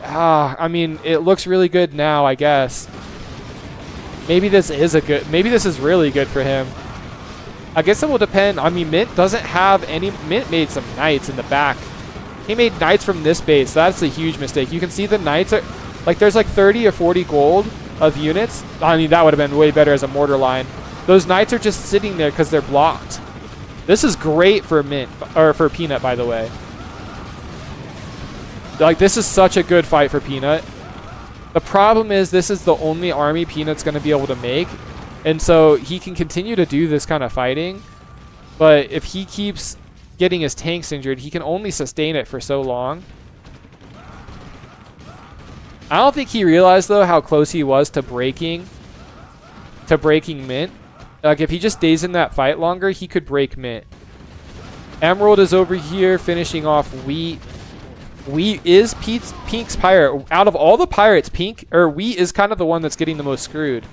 I mean, it looks really good now, I guess. Maybe this is really good for him. I guess it will depend. I mean, Mint doesn't have any. Mint made some knights in the back. He made knights from this base. That's a huge mistake. You can see the knights are like there's like 30 or 40 gold of units. I mean, that would have been way better as a mortar line. Those knights are just sitting there because they're blocked. This is great for Mint, or for Peanut, by the way. Like, this is such a good fight for Peanut. The problem is this is the only army Peanut's going to be able to make. And so he can continue to do this kind of fighting. But if he keeps getting his tanks injured, he can only sustain it for so long. I don't think he realized, though, how close he was to breaking Mint. Like, if he just stays in that fight longer, he could break Mint. Emerald is over here finishing off Wheat. Wheat is Pink's pirate. Out of all the pirates, Wheat is kind of the one that's getting the most screwed.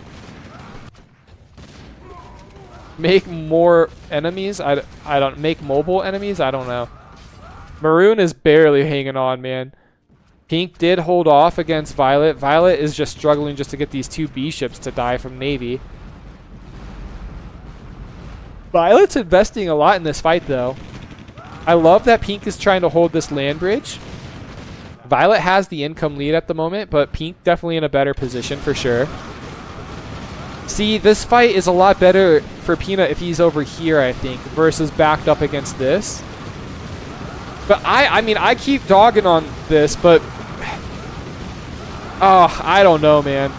Make more enemies? I don't make mobile enemies? I don't know. Maroon is barely hanging on, man. Pink did hold off against Violet. Violet is just struggling just to get these 2 B ships to die from Navy. Violet's investing a lot in this fight, though. I love that Pink is trying to hold this land bridge. Violet has the income lead at the moment, but Pink definitely in a better position for sure. See, this fight is a lot better for Peanut if he's over here, I think, versus backed up against this. But I mean, I keep dogging on this, but oh, I don't know, man.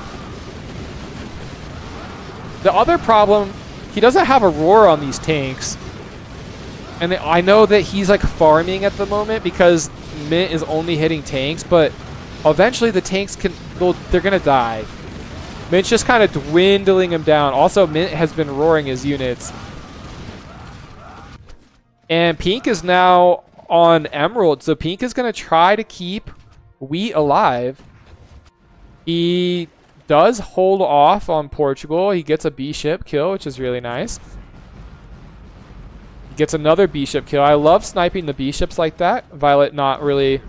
The other problem, he doesn't have a roar on these tanks. And I know that he's like farming at the moment because Mint is only hitting tanks, but eventually the tanks they're going to die. Mint's just kind of dwindling him down. Also, Mint has been roaring his units. And Pink is now on Emerald, so Pink is going to try to keep Wheat alive. He does hold off on Portugal. He gets a B ship kill, which is really nice. He gets another B ship kill. I love sniping the B ships like that. Violet not really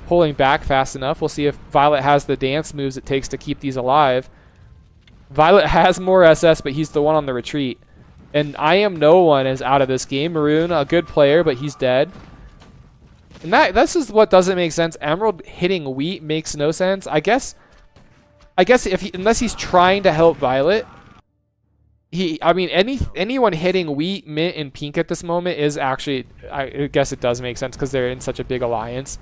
pulling back fast enough. We'll see if Violet has the dance moves it takes to keep these alive. Violet has more SS, but he's the one on the retreat. And I Am No One is out of this game. Maroon, a good player, but he's dead. And this is what doesn't make sense. Emerald hitting Wheat makes no sense. I guess unless he's trying to help Violet, anyone hitting Wheat, Mint, and Pink at this moment is actually, I guess it does make sense because they're in such a big alliance.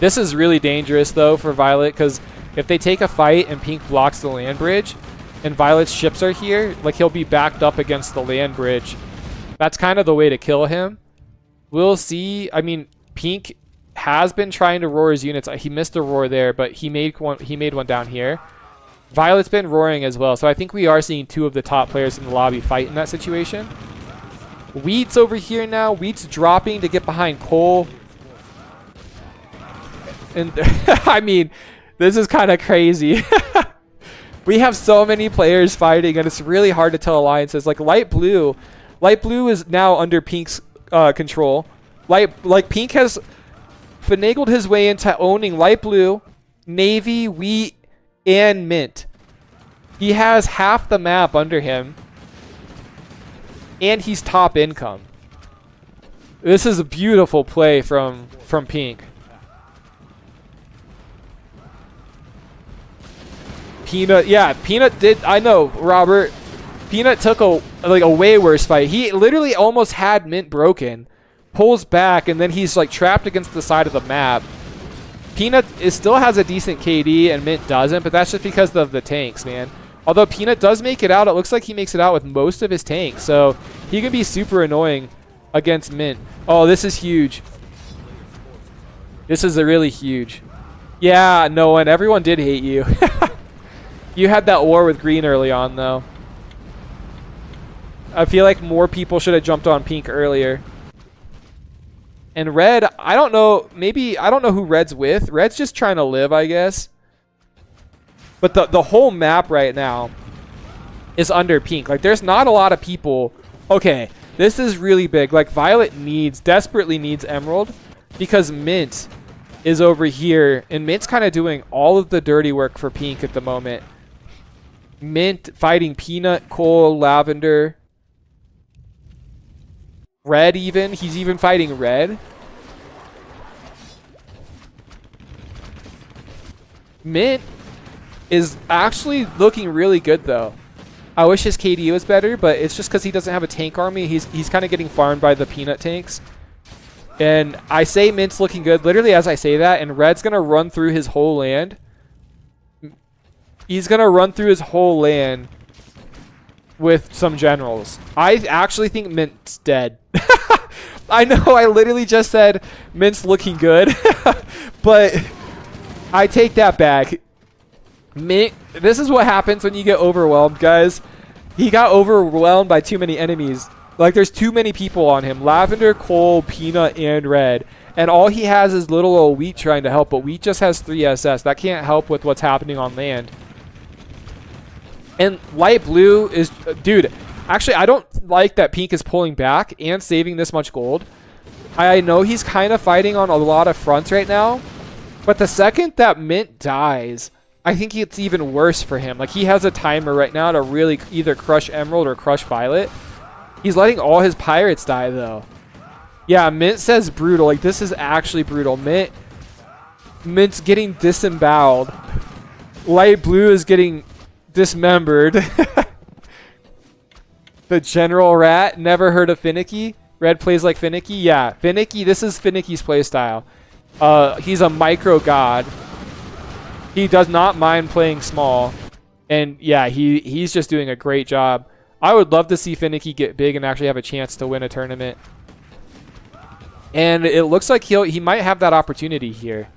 This is really dangerous though for Violet because if they take a fight and Pink blocks the land bridge and Violet's ships are here, like he'll be backed up against the land bridge. That's kind of the way to kill him. We'll see. I mean, Pink has been trying to roar his units. He missed a roar there, but he made one down here. Violet's been roaring as well, so I think we are seeing 2 of the top players in the lobby fight in that situation. Wheat's over here now. Wheat's dropping to get behind Cole. And I mean, this is kind of crazy. We have so many players fighting, and it's really hard to tell alliances. Like Light Blue is now under Pink's control. Pink has finagled his way into owning Light Blue, Navy, Wheat, and Mint. He has half the map under him. And he's top income. This is a beautiful play from Pink. Peanut, yeah, Peanut did, I know, Robert. Peanut took a way worse fight. He literally almost had Mint broken. Pulls back, and then he's like trapped against the side of the map. Peanut still has a decent KD, and Mint doesn't, but that's just because of the tanks, man. Although Peanut does make it out, it looks like he makes it out with most of his tanks, so he can be super annoying against Mint. Oh, this is huge. This is a really huge. Yeah, no one. Everyone did hate you. You had that war with Green early on, though. I feel like more people should have jumped on Pink earlier. And Red, I don't know. Maybe, I don't know who Red's with. Red's just trying to live, I guess. But the whole map right now is under Pink. Like, there's not a lot of people. Okay, this is really big. Like, Violet desperately needs Emerald because Mint is over here. And Mint's kind of doing all of the dirty work for Pink at the moment. Mint fighting Peanut, Cole, Lavender. Red even. He's even fighting Red. Mint is actually looking really good, though. I wish his KD was better, but it's just because he doesn't have a tank army. He's kind of getting farmed by the Peanut tanks. And I say Mint's looking good literally as I say that, and Red's going to run through his whole land. He's going to run through his whole land with some generals. I actually think Mint's dead. I know I literally just said Mint's looking good, but I take that back. Mint, this is what happens when you get overwhelmed, guys. He got overwhelmed by too many enemies. Like, there's too many people on him. Lavender, Cole, Peanut, and Red. And all he has is little old Wheat trying to help, but Wheat just has 3 SS. That can't help with what's happening on land. And Light Blue is... Dude, actually, I don't like that Pink is pulling back and saving this much gold. I know he's kind of fighting on a lot of fronts right now. But the second that Mint dies, I think it's even worse for him. Like, he has a timer right now to really either crush Emerald or crush Violet. He's letting all his pirates die, though. Yeah, Mint says brutal. Like, this is actually brutal. Mint's getting disemboweled. Light Blue is getting dismembered. The General Rat. Never heard of Finicky. Red plays like Finicky. Yeah, Finicky. This is Finicky's playstyle. He's a micro god. He does not mind playing small. And yeah, he's just doing a great job. I would love to see Finicky get big and actually have a chance to win a tournament. And it looks like he might have that opportunity here.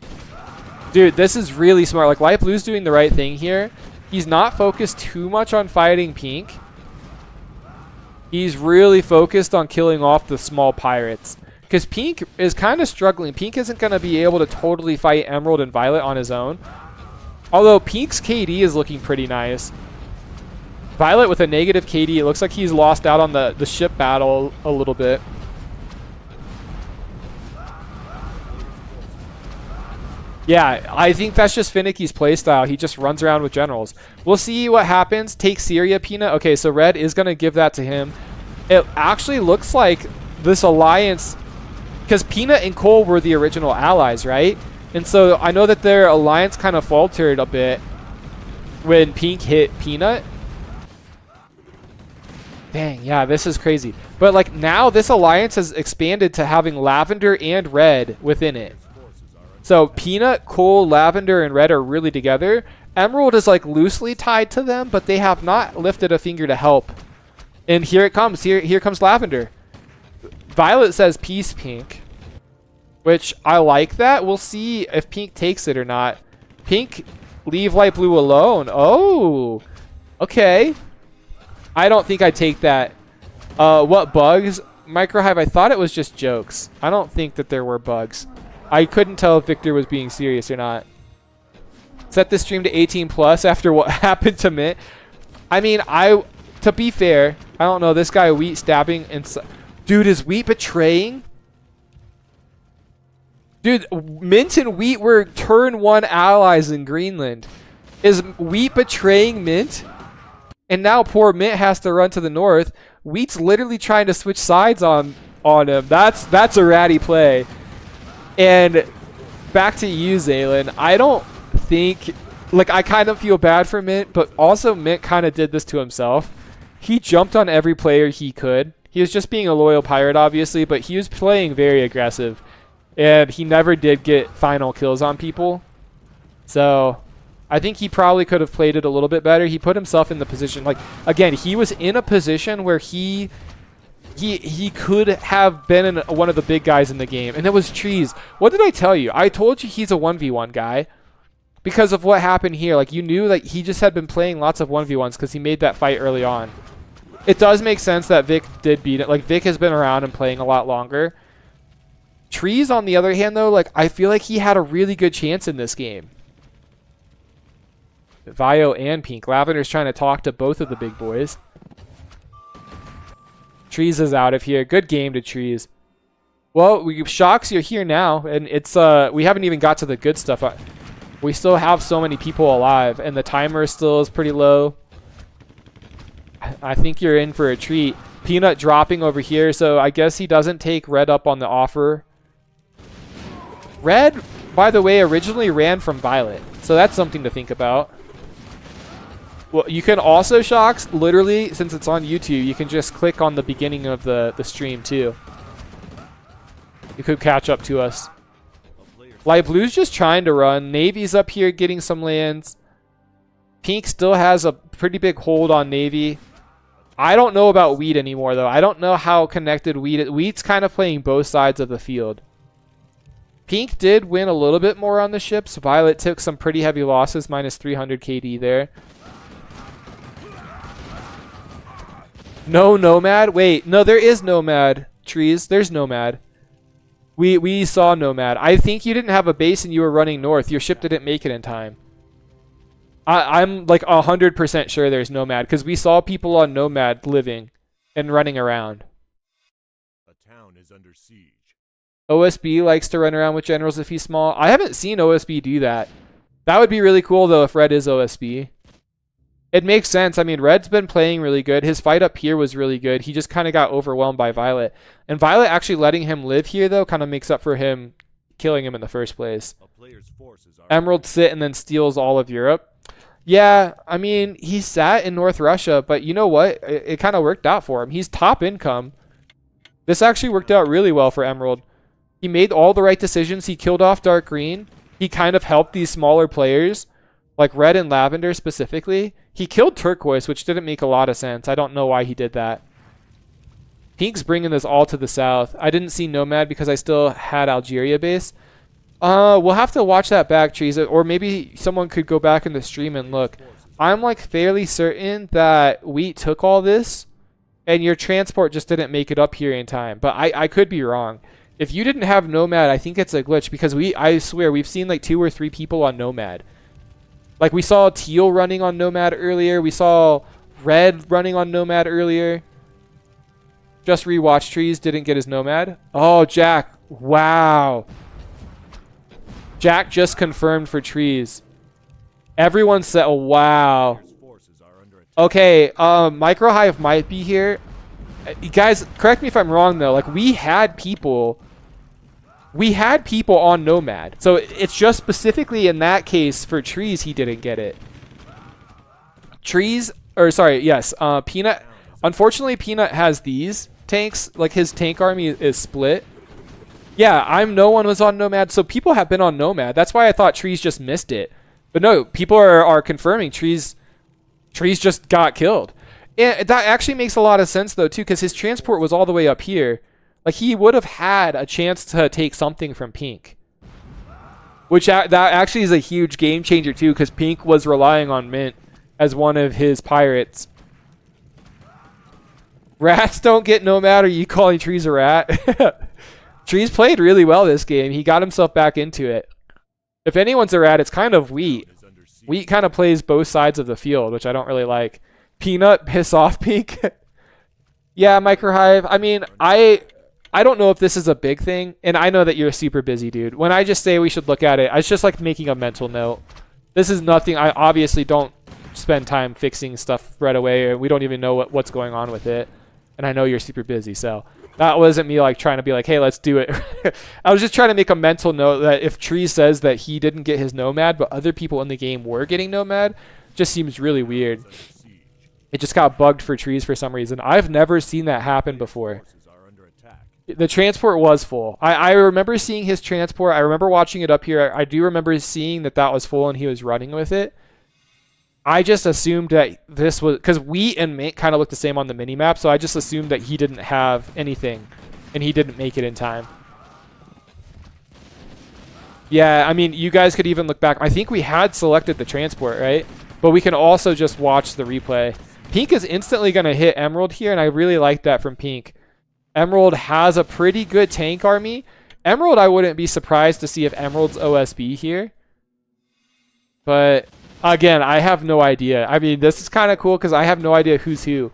Dude, this is really smart. Like, Light Blue's doing the right thing here. He's not focused too much on fighting Pink. He's really focused on killing off the small pirates. Because Pink is kind of struggling. Pink isn't going to be able to totally fight Emerald and Violet on his own. Although Pink's KD is looking pretty nice. Violet with a negative KD. It looks like he's lost out on the ship battle a little bit. Yeah, I think that's just Finicky's playstyle. He just runs around with generals. We'll see what happens. Take Syria, Peanut. Okay, so Red is going to give that to him. It actually looks like this alliance... Because Peanut and Cole were the original allies, right? And so I know that their alliance kind of faltered a bit when Pink hit Peanut. Dang, yeah, this is crazy. But like now this alliance has expanded to having Lavender and Red within it. So Peanut, Cole, Lavender, and Red are really together. Emerald is like loosely tied to them, but they have not lifted a finger to help. And here it comes. Here comes Lavender. Violet says peace, Pink. Which I like that. We'll see if Pink takes it or not. Pink, leave Light Blue alone. Oh, okay. I don't think I'd take that. What bugs? Microhive, I thought it was just jokes. I don't think that there were bugs. I couldn't tell if Victor was being serious or not. Set this stream to 18 plus after what happened to Mint. I mean, to be fair, I don't know. This guy Wheat stabbing and dude, is Wheat betraying? Dude, Mint and Wheat were turn 1 allies in Greenland. is Wheat betraying Mint, and now poor Mint has to run to the north. Wheat's literally trying to switch sides on him. That's a ratty play. And back to you, Zaylin. I don't think, like, I kind of feel bad for Mint, but also Mint kind of did this to himself. He jumped on every player he could. He was just being a loyal pirate, obviously, but he was playing very aggressive. And he never did get final kills on people. So I think he probably could have played it a little bit better. He put himself in the position, like, again, he was in a position where he could have been one of the big guys in the game. And it was Trees. What did I tell you? I told you he's a 1v1 guy because of what happened here. Like, you knew that he just had been playing lots of 1v1s because he made that fight early on. It does make sense that Vic did beat it. Like, Vic has been around and playing a lot longer. Trees, on the other hand, though, like, I feel like he had a really good chance in this game. Vio and Pink. Lavender's trying to talk to both of the big boys. Trees is out of here. Good game to Trees. Well, Shocks, you're here now, and it's we haven't even got to the good stuff. We still have so many people alive, and the timer still is pretty low. I think you're in for a treat. Peanut dropping over here, so I guess he doesn't take Red up on the offer. Red, by the way, originally ran from Violet, so that's something to think about. Well, you can also, Shocks, literally, since it's on YouTube, you can just click on the beginning of the stream, too. You could catch up to us. Light Blue's just trying to run. Navy's up here getting some lands. Pink still has a pretty big hold on Navy. I don't know about Wheat anymore, though. I don't know how connected Wheat is. Wheat's kind of playing both sides of the field. Pink did win a little bit more on the ships. Violet took some pretty heavy losses, minus 300 KD there. No Nomad? Wait, no, there is Nomad. Trees, there's Nomad. We saw Nomad. I think you didn't have a base and you were running north. Your ship didn't make it in time. I'm like 100% sure there's Nomad because we saw people on Nomad living and running around. A town is under siege. OSB likes to run around with generals if he's small. I haven't seen OSB do that. That would be really cool, though, if Red is OSB. It makes sense. I mean, Red's been playing really good. His fight up here was really good. He just kind of got overwhelmed by Violet. And Violet actually letting him live here, though, kind of makes up for him killing him in the first place. Emerald sit and then steals all of Europe. Yeah, I mean, he sat in North Russia, but you know what? It kind of worked out for him. He's top income. This actually worked out really well for Emerald. He made all the right decisions. He killed off Dark Green. He kind of helped these smaller players, like Red and Lavender specifically. He killed Turquoise, which didn't make a lot of sense. I don't know why he did that. Pink's bringing this all to the south. I didn't see Nomad because I still had Algeria base. We'll have to watch that back, Trees, or maybe someone could go back in the stream and look. I'm like fairly certain that Wheat took all this and your transport just didn't make it up here in time. But I could be wrong. If you didn't have Nomad, I think it's a glitch because I swear we've seen like 2 or 3 people on Nomad. Like we saw Teal running on Nomad earlier. We saw Red running on Nomad earlier. Just rewatched Trees, didn't get his Nomad. Oh, Jack. Wow. Jack just confirmed for Trees. Everyone said, oh, wow. Okay, Microhive might be here. You guys, correct me if I'm wrong, though. Like, we had people on Nomad. So it's just specifically in that case for Trees he didn't get it. Trees, or sorry, yes, Peanut. Unfortunately, Peanut has these tanks. Like, his tank army is split. Yeah, no one was on Nomad, so people have been on Nomad. That's why I thought Trees just missed it. But no, people are confirming Trees just got killed. And that actually makes a lot of sense, though, too, because his transport was all the way up here. Like, he would have had a chance to take something from Pink. Which, that actually is a huge game changer, too, because Pink was relying on Mint as one of his pirates. Rats don't get Nomad. Are you calling Trees a rat? Trees played really well this game. He got himself back into it. If anyone's a rat, it's kind of Wheat. Wheat kind of plays both sides of the field, which I don't really like. Peanut, piss off, Pink. Yeah, Microhive. I mean, I don't know if this is a big thing, and I know that you're super busy, dude. When I just say we should look at it, it's just like making a mental note. This is nothing. I obviously don't spend time fixing stuff right away. We don't even know what's going on with it. And I know you're super busy, so that wasn't me like trying to be like, hey, let's do it. I was just trying to make a mental note that if Tree says that he didn't get his nomad, but other people in the game were getting nomad, just seems really weird. It just got bugged for Trees for some reason. I've never seen that happen before. The transport was full. I remember seeing his transport. I remember watching it up here. I do remember seeing that was full and he was running with it. I just assumed that this was because Wheat and Mint kind of looked the same on the mini map, so I just assumed that he didn't have anything and he didn't make it in time. Yeah, I mean, you guys could even look back. I think we had selected the transport, right? But we can also just watch the replay. Pink is instantly going to hit Emerald here, and I really like that from Pink. Emerald has a pretty good tank army. Emerald, I wouldn't be surprised to see if Emerald's OSB here. But again, I have no idea. I mean, this is kind of cool because I have no idea who's who.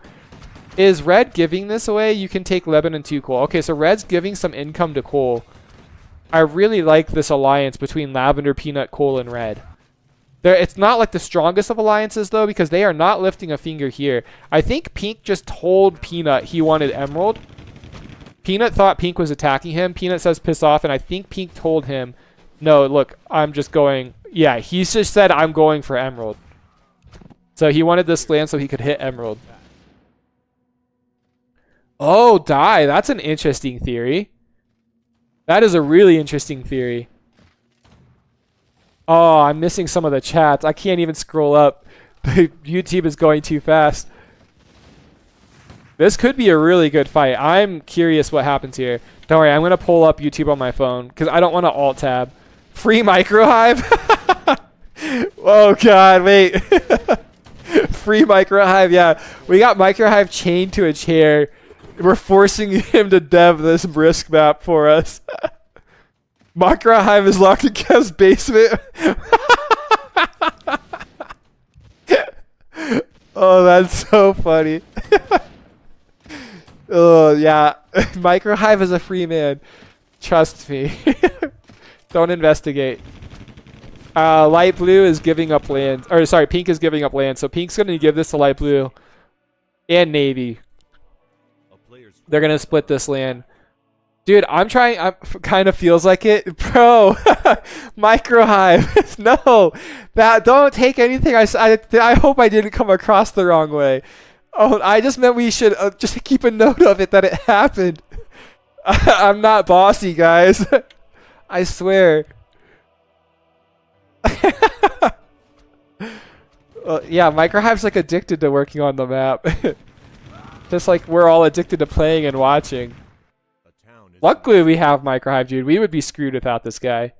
Is Red giving this away? You can take Lebanon 2 Coal. Okay, so Red's giving some income to Coal. I really like this alliance between Lavender, Peanut, Coal, and Red. It's not like the strongest of alliances, though, because they are not lifting a finger here. I think Pink just told Peanut he wanted Emerald. Peanut thought Pink was attacking him. Peanut says piss off, and I think Pink told him, no, look, I'm just going... Yeah, he just said, I'm going for Emerald. So he wanted this land so he could hit Emerald. Oh, die. That's an interesting theory. That is a really interesting theory. Oh, I'm missing some of the chats. I can't even scroll up. YouTube is going too fast. This could be a really good fight. I'm curious what happens here. Don't worry, I'm going to pull up YouTube on my phone because I don't want to alt-tab. Free microhive? Oh, God, wait. Free microhive, yeah. We got microhive chained to a chair. We're forcing him to dev this brisk map for us. Microhive is locked in Kev's basement. Oh, that's so funny. Oh, yeah. Microhive is a free man. Trust me. Don't investigate. Light blue is giving up land. Or, sorry, pink is giving up land. So pink's going to give this to light blue and navy. They're going to split this land. Dude, I'm trying. Kind of feels like it. Bro, microhive. No, don't take anything. I hope I didn't come across the wrong way. Oh, I just meant we should just keep a note of it that it happened. I'm not bossy, guys. I swear. Yeah, microhive's like addicted to working on the map. Just like we're all addicted to playing and watching. Luckily, we have microhive, dude. We would be screwed without this guy.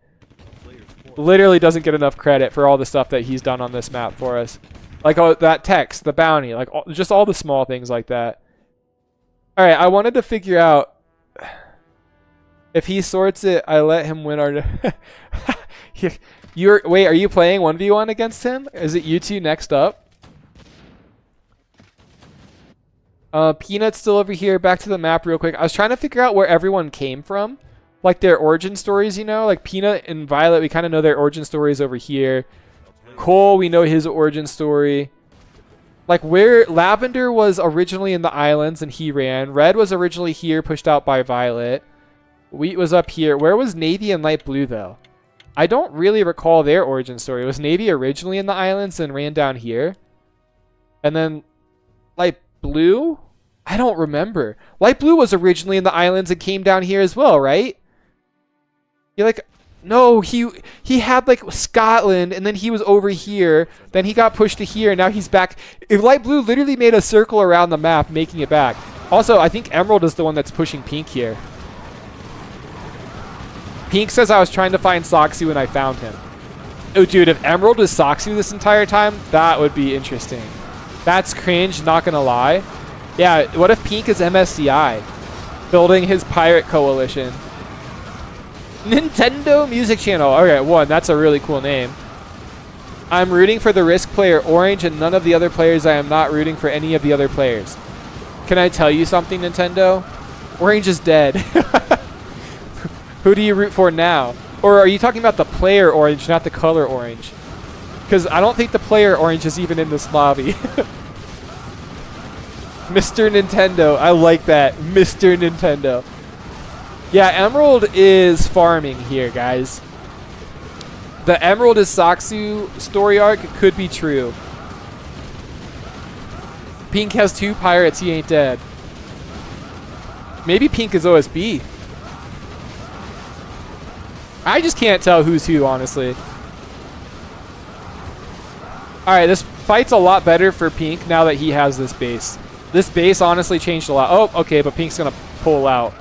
Literally doesn't get enough credit for all the stuff that he's done on this map for us. Like that text, the bounty, like just all the small things like that. All right, I wanted to figure out if he sorts it, I let him win our... Wait, are you playing 1v1 against him? Is it you two next up? Peanut's still over here. Back to the map real quick. I was trying to figure out where everyone came from. Like their origin stories, you know? Like Peanut and Violet, we kind of know their origin stories over here. Cole, we know his origin story. Like where Lavender was originally in the islands and he ran. Red was originally here, pushed out by Violet. Wheat was up here. Where was Navy and Light Blue, though? I don't really recall their origin story. Was Navy originally in the islands and ran down here? And then Light Blue? I don't remember. Light Blue was originally in the islands and came down here as well, right? You're like, no, he had like Scotland and then he was over here. Then he got pushed to here and now he's back. If Light Blue literally made a circle around the map, making it back. Also, I think Emerald is the one that's pushing Pink here. Pink says I was trying to find Soxy when I found him. Oh, dude, if Emerald is Soxy this entire time, that would be interesting. That's cringe, not gonna lie. Yeah, what if Pink is MSCI? Building his pirate coalition. Nintendo Music Channel. Okay, one, that's a really cool name. I'm rooting for the Risk player Orange and none of the other players. I am not rooting for any of the other players. Can I tell you something, Nintendo? Orange is dead. Who do you root for now? Or are you talking about the player Orange, not the color Orange? Because I don't think the player orange is even in this lobby. Mr. Nintendo. I like that. Mr. Nintendo. Yeah, Emerald is farming here, guys. The Emerald is Saksu story arc could be true. Pink has 2 pirates. He ain't dead. Maybe Pink is OSB. I just can't tell who's who, honestly. Alright, this fight's a lot better for Pink now that he has this base. This base honestly changed a lot. Oh, okay, but Pink's going to pull out.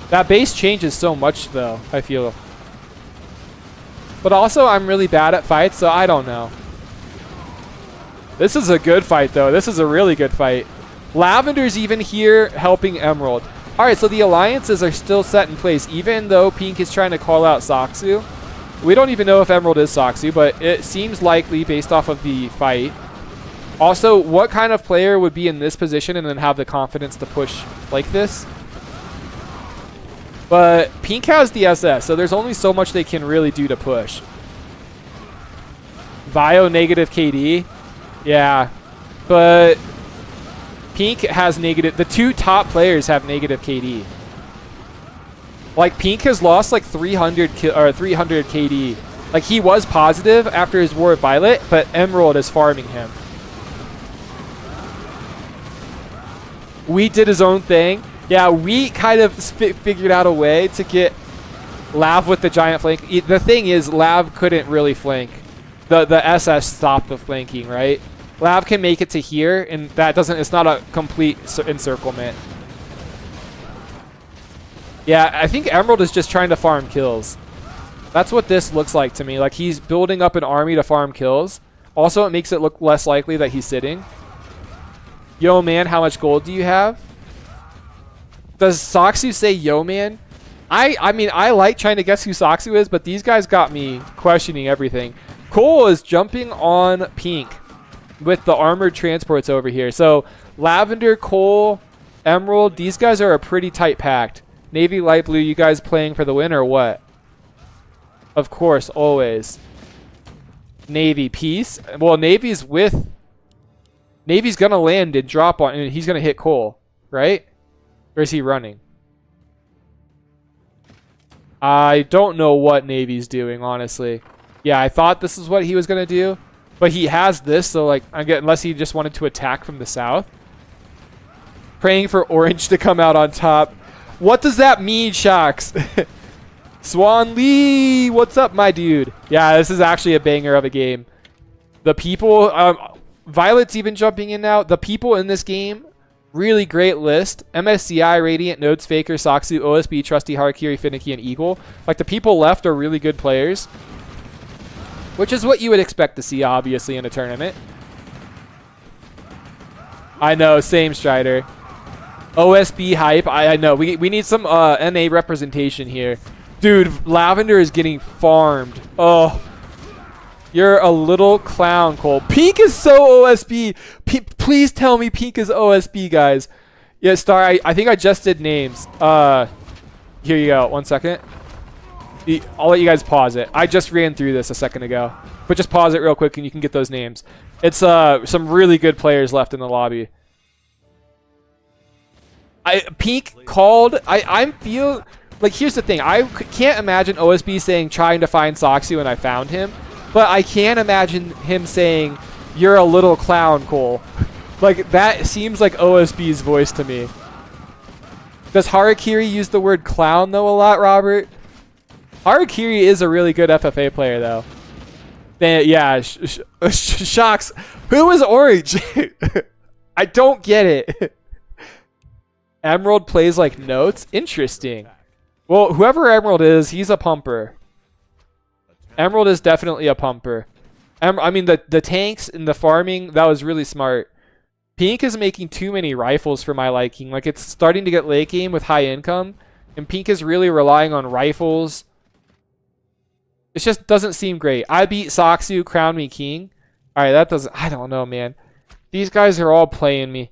That base changes so much, though, I feel. But also, I'm really bad at fights, so I don't know. This is a good fight, though. This is a really good fight. Lavender's even here helping Emerald. Alright, so the alliances are still set in place, even though Pink is trying to call out Saksu. We don't even know if Emerald is Saksu, but it seems likely based off of the fight. Also, what kind of player would be in this position and then have the confidence to push like this? But Pink has the SS, so there's only so much they can really do to push. Vio negative KD. Yeah, but Pink has negative. The 2 top players have negative KD. Like Pink has lost like 300 KD. Like he was positive after his war with Violet, but Emerald is farming him. Wheat did his own thing. Yeah, Wheat kind of figured out a way to get Lav with the giant flank. The thing is, Lav couldn't really flank. The SS stopped the flanking, right? Lav can make it to here, and that doesn't. It's not a complete encirclement. Yeah, I think Emerald is just trying to farm kills. That's what this looks like to me. Like he's building up an army to farm kills. Also, it makes it look less likely that he's sitting. Yo, man, how much gold do you have? Does Saksu say yo, man? I mean, I like trying to guess who Saksu is, but these guys got me questioning everything. Cole is jumping on Pink with the armored transports over here. So, Lavender, Cole, Emerald, these guys are a pretty tight packed. Navy, Light Blue, you guys playing for the win or what? Of course, always. Navy, peace. Well, Navy's with... Navy's going to land and drop on... And he's going to hit Cole, right? Or is he running? I don't know what Navy's doing, honestly. Yeah, I thought this is what he was going to do. But he has this, so like, unless he just wanted to attack from the south. Praying for Orange to come out on top. What does that mean, Shocks? Swan Lee, what's up, my dude? Yeah, this is actually a banger of a game. The people, Violet's even jumping in now. The people in this game, really great list. MSCI, Radiant, Nodes, Faker, Saksu, OSB, Trusty, Harakiri, Finicky, and Eagle. Like, the people left are really good players. Which is what you would expect to see, obviously, in a tournament. I know, same Strider. OSB hype. I know. We need some NA representation here. Dude, Lavender is getting farmed. Oh. You're a little clown, Cole. Pink is so OSB. Please tell me Pink is OSB, guys. Yeah, Star, I think I just did names. Here you go. 1 second. I'll let you guys pause it. I just ran through this a second ago. But just pause it real quick and you can get those names. It's some really good players left in the lobby. Pink called. I feel like, here's the thing. I can't imagine OSB saying trying to find Saksu and I found him. But I can imagine him saying, you're a little clown, Cole. Like, that seems like OSB's voice to me. Does Harakiri use the word clown, though, a lot, Robert? Harakiri is a really good FFA player, though. Yeah, Shocks. Who is Orange? I don't get it. Emerald plays like Notes? Interesting. Well, whoever Emerald is, he's a pumper. Emerald is definitely a pumper. I mean, the tanks and the farming, that was really smart. Pink is making too many rifles for my liking. Like, it's starting to get late game with high income. And Pink is really relying on rifles. It just doesn't seem great. I beat Saksu, crown me king. Alright, that doesn't... I don't know, man. These guys are all playing me.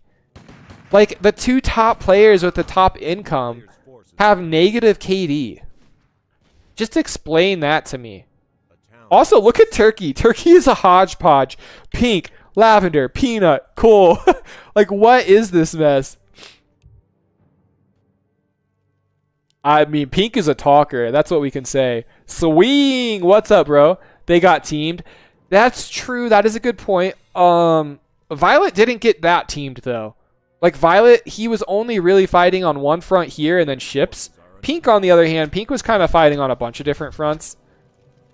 Like, the 2 top players with the top income have negative KD. Just explain that to me. Also, look at Turkey. Turkey is a hodgepodge. Pink, lavender, peanut, cool. Like, what is this mess? I mean, Pink is a talker. That's what we can say. Swing! What's up, bro? They got teamed. That's true. That is a good point. Violet didn't get that teamed, though. Like, Violet, he was only really fighting on one front here and then ships. Pink, on the other hand, Pink was kind of fighting on a bunch of different fronts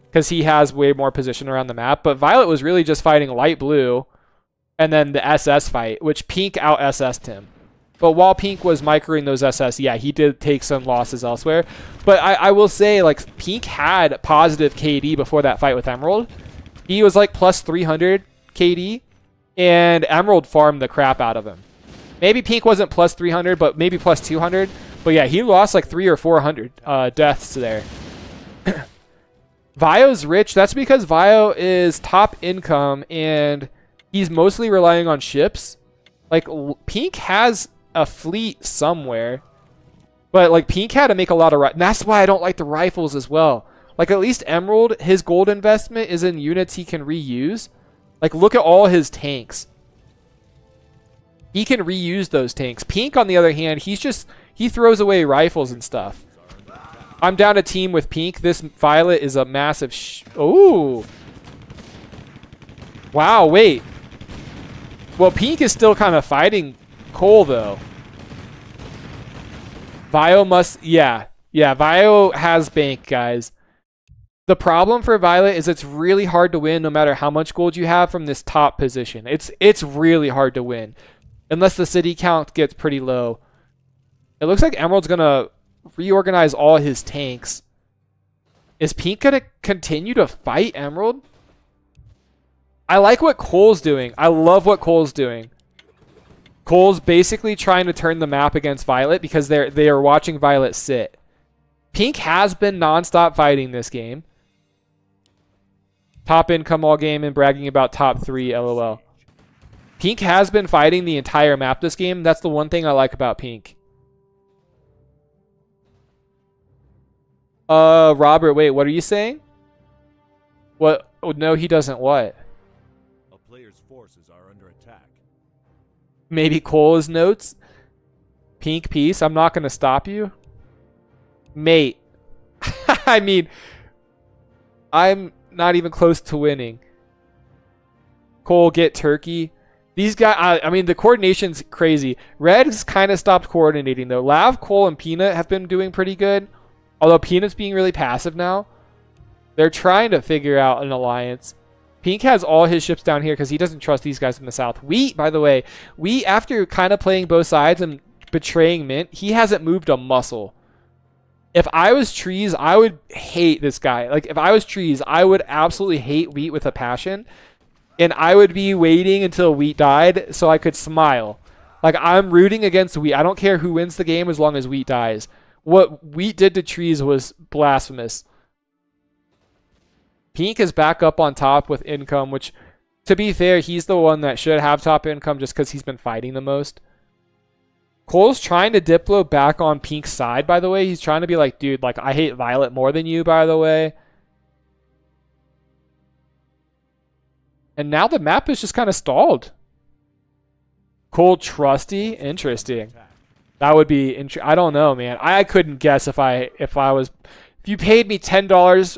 because he has way more position around the map. But Violet was really just fighting light blue and then the SS fight, which Pink out-SS'd him. But while Pink was microing those SS, yeah, he did take some losses elsewhere. But I will say, like, Pink had positive KD before that fight with Emerald. He was, like, plus 300 KD, and Emerald farmed the crap out of him. Maybe Pink wasn't plus 300, but maybe plus 200. But, yeah, he lost, like, 300 or 400 deaths there. Vio's rich. That's because Vio is top income, and he's mostly relying on ships. Like, Pink has a fleet somewhere, but like Pink had to make a lot of and that's why I don't like the rifles as well. Like, at least Emerald, his gold investment is in units he can reuse. Like, look at all his tanks. He can reuse those tanks. Pink, on the other hand, he throws away rifles and stuff. I'm down a team with Pink. This Violet is a massive ooh. Wow, wait. Well, Pink is still kind of fighting Cole, though. Vio must... Yeah, Vio has bank, guys. The problem for Violet is it's really hard to win no matter how much gold you have from this top position. It's really hard to win. Unless the city count gets pretty low. It looks like Emerald's going to reorganize all his tanks. Is Pink going to continue to fight Emerald? I like what Cole's doing. I love what Cole's doing. Cole's basically trying to turn the map against Violet because they are watching Violet sit. Pink has been non-stop fighting this game. Top income all game and bragging about top 3, LOL. Pink has been fighting the entire map this game. That's the one thing I like about Pink. Robert, wait, what are you saying? What? Oh, no, he doesn't what? A player's forces are under attack. Maybe Cole's notes. Pink piece. I'm not going to stop you. Mate. I mean, I'm not even close to winning. Cole, get Turkey. These guys, I mean, the coordination's crazy. Red's kind of stopped coordinating, though. Lav, Cole, and Peanut have been doing pretty good. Although Peanut's being really passive now. They're trying to figure out an alliance. Pink has all his ships down here because he doesn't trust these guys in the south. Wheat, by the way, Wheat, after kind of playing both sides and betraying Mint, he hasn't moved a muscle. If I was Trees, I would hate this guy. Like, if I was Trees, I would absolutely hate Wheat with a passion. And I would be waiting until Wheat died so I could smile. Like, I'm rooting against Wheat. I don't care who wins the game as long as Wheat dies. What Wheat did to Trees was blasphemous. Pink is back up on top with income, which, to be fair, he's the one that should have top income just because he's been fighting the most. Cole's trying to Diplo back on Pink's side, by the way. He's trying to be like, dude, like, I hate Violet more than you, by the way. And now the map is just kind of stalled. Cole trusty? Interesting. That would be I don't know, man. I couldn't guess if you paid me $10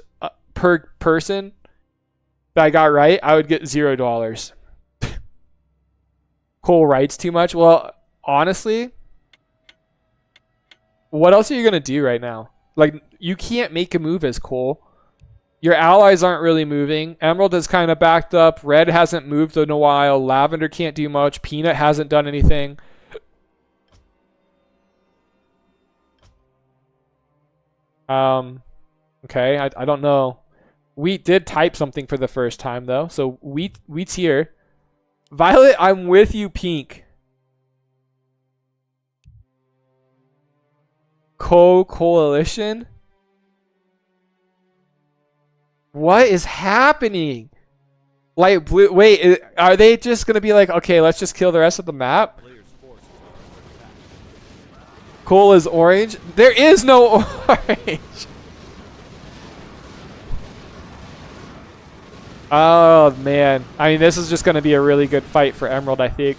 per person that I got right, I would get $0. Cole writes too much. Well, honestly, what else are you gonna do right now? Like, you can't make a move as Cole. Your allies aren't really moving. Emerald is kind of backed up. Red hasn't moved in a while. Lavender can't do much. Peanut hasn't done anything. Okay, I don't know. Wheat did type something for the first time, though. So Wheat's here. Violet, I'm with you, Pink. Coalition? What is happening? Light blue. Wait, are they just going to be like, okay, let's just kill the rest of the map? Cole is orange. There is no orange. Oh, man. I mean, this is just going to be a really good fight for Emerald, I think.